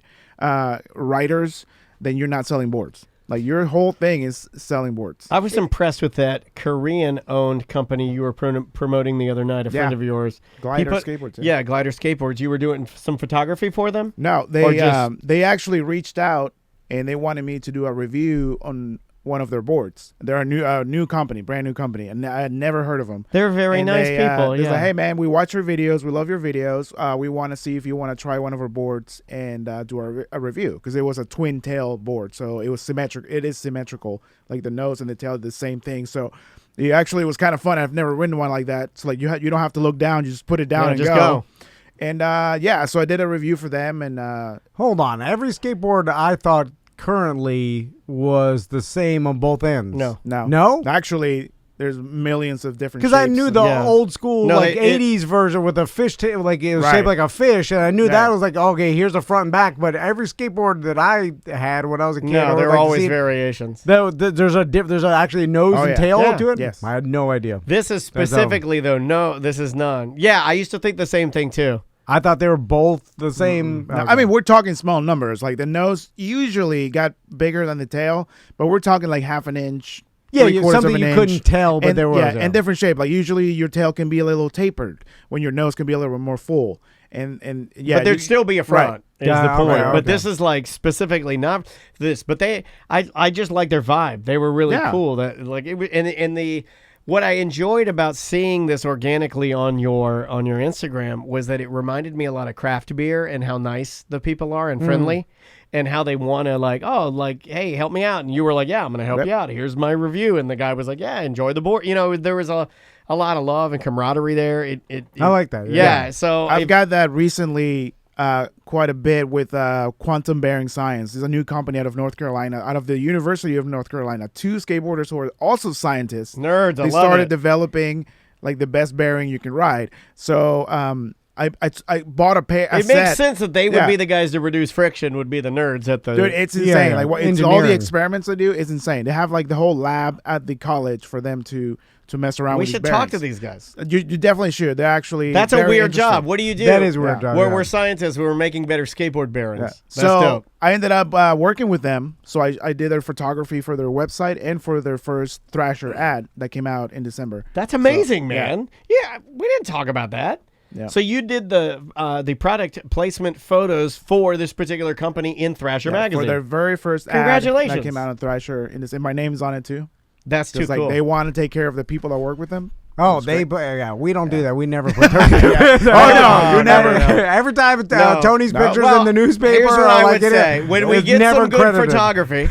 writers, then you're not selling boards. Like, your whole thing is selling boards. I was impressed with that Korean-owned company you were promoting the other night, a friend of yours. Glider Skateboards. Yeah, Glider Skateboards. You were doing some photography for them? No, they actually reached out, and they wanted me to do a review on one of their boards. They're a new company, brand new company, and I had never heard of them. They're very nice people. It's like, hey man, we watch your videos, we love your videos. We want to see if you want to try one of our boards and do a review, because it was a twin tail board, so it was symmetric. It is symmetrical, like the nose and the tail are the same thing. So it actually was kind of fun. I've never ridden one like that. So like you don't have to look down, you just put it down and just go. And so I did a review for them. And hold on, every skateboard I thought currently was the same on both ends. No. Actually, there's millions of different. Because I knew the old school 80s version with a fish tail, like it was shaped like a fish, and I knew that was like, okay, here's the front and back. But every skateboard that I had when I was a kid, there were always variations. There's actually a nose and tail to it. Yes, I had no idea. This is specifically though. No, this is none. Yeah, I used to think the same thing too. I thought they were both the same. No, I mean, we're talking small numbers. Like the nose usually got bigger than the tail, but we're talking like half an inch. Yeah, something you couldn't tell, but there was. Yeah, and different shape. Like usually your tail can be a little tapered when your nose can be a little more full. And but there'd still be a front. Is the point. Right, but this is like specifically not this. But I just like their vibe. They were really cool. That like it, and the. What I enjoyed about seeing this organically on your Instagram was that it reminded me a lot of craft beer and how nice the people are and friendly and how they want to hey, help me out. And you were like, yeah, I'm going to help you out. Here's my review. And the guy was like, yeah, enjoy the board. You know, there was a lot of love and camaraderie there. I like that. Yeah. So I've got that recently quite a bit with Quantum Bearing Science. There's a new company out of North Carolina, out of the University of North Carolina. 2 skateboarders who are also scientists. Nerds, They started developing like the best bearing you can ride. So I bought a pair. It makes sense that they would be the guys to reduce friction. Would be the nerds at the. Dude, it's insane. Yeah. Like what? It's all the experiments they do. It's insane. They have like the whole lab at the college for them to mess around. We with should these talk to bearings. these guys. You definitely should. They're actually. That's a very weird interesting. job. What do you do? That is a weird job. Where yeah. we're scientists, we're making better skateboard bearings. Yeah. That's So dope. I ended up working with them. So I did their photography for their website and for their first Thrasher ad that came out in December. That's amazing, man. Yeah, we didn't talk about that. Yeah. So you did the product placement photos for this particular company in Thrasher magazine. For their very first ad Congratulations. that came out on Thrasher, and my name's on it too. That's too Just like cool. they want to take care of the people that work with them. Oh, we don't do that. We never put Tony. no, you never. Every time Tony's pictures Well, in the newspaper, here's what or I like would say. When we it's get never some good credited. photography,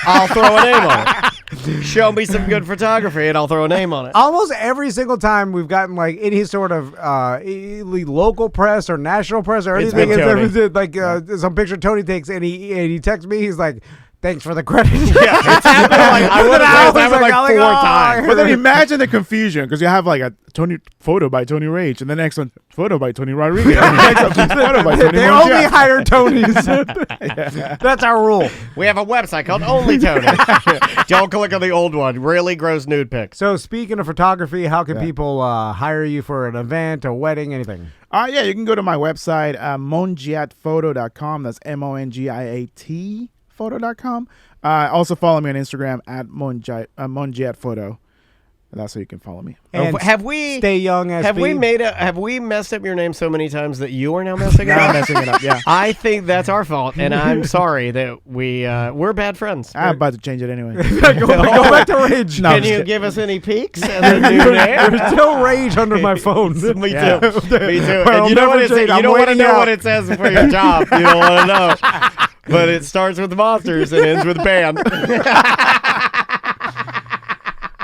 I'll throw a name on it. Show me some good photography, and I'll throw a name on it. Almost every single time we've gotten like any sort of local press or national press or It's anything, been Tony. it's like some picture Tony takes, and he texts me. He's like, "Thanks for the credit." Yeah, it's happened like I would have happened like 4 times. But then imagine the confusion because you have like a Tony photo by Tony Rage, and the next one photo by Tony Rodriguez. And the next one photo by Tony They Montiel. only hire Tonys. That's our rule. We have a website called Only Tony. Don't click on the old one. Really gross nude pics. So speaking of photography, how can people hire you for an event, a wedding, anything? Yeah, you can go to my website, mongiatphoto.com. That's MONGIAT photo.com. Also follow me on Instagram at mongiatphoto. That's how you can follow me. And have we stay young? SB? Have we messed up your name so many times that you are now messing it Now up? I'm messing it up. Yeah, I think that's our fault, and I'm sorry that we're bad friends. I'm about to change it anyway. go back to Rage. No, I'm Can just you kidding. give us any peeks at the new name? There's still Rage under my phone. Me Yeah. too. Me too. Well, And you know never what it says? change. You I'm don't want to waiting know out. what it says for your job. You don't want to know. But it starts with monsters and ends with band.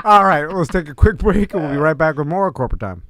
All right, let's take a quick break, and we'll be right back with more Corporate Time.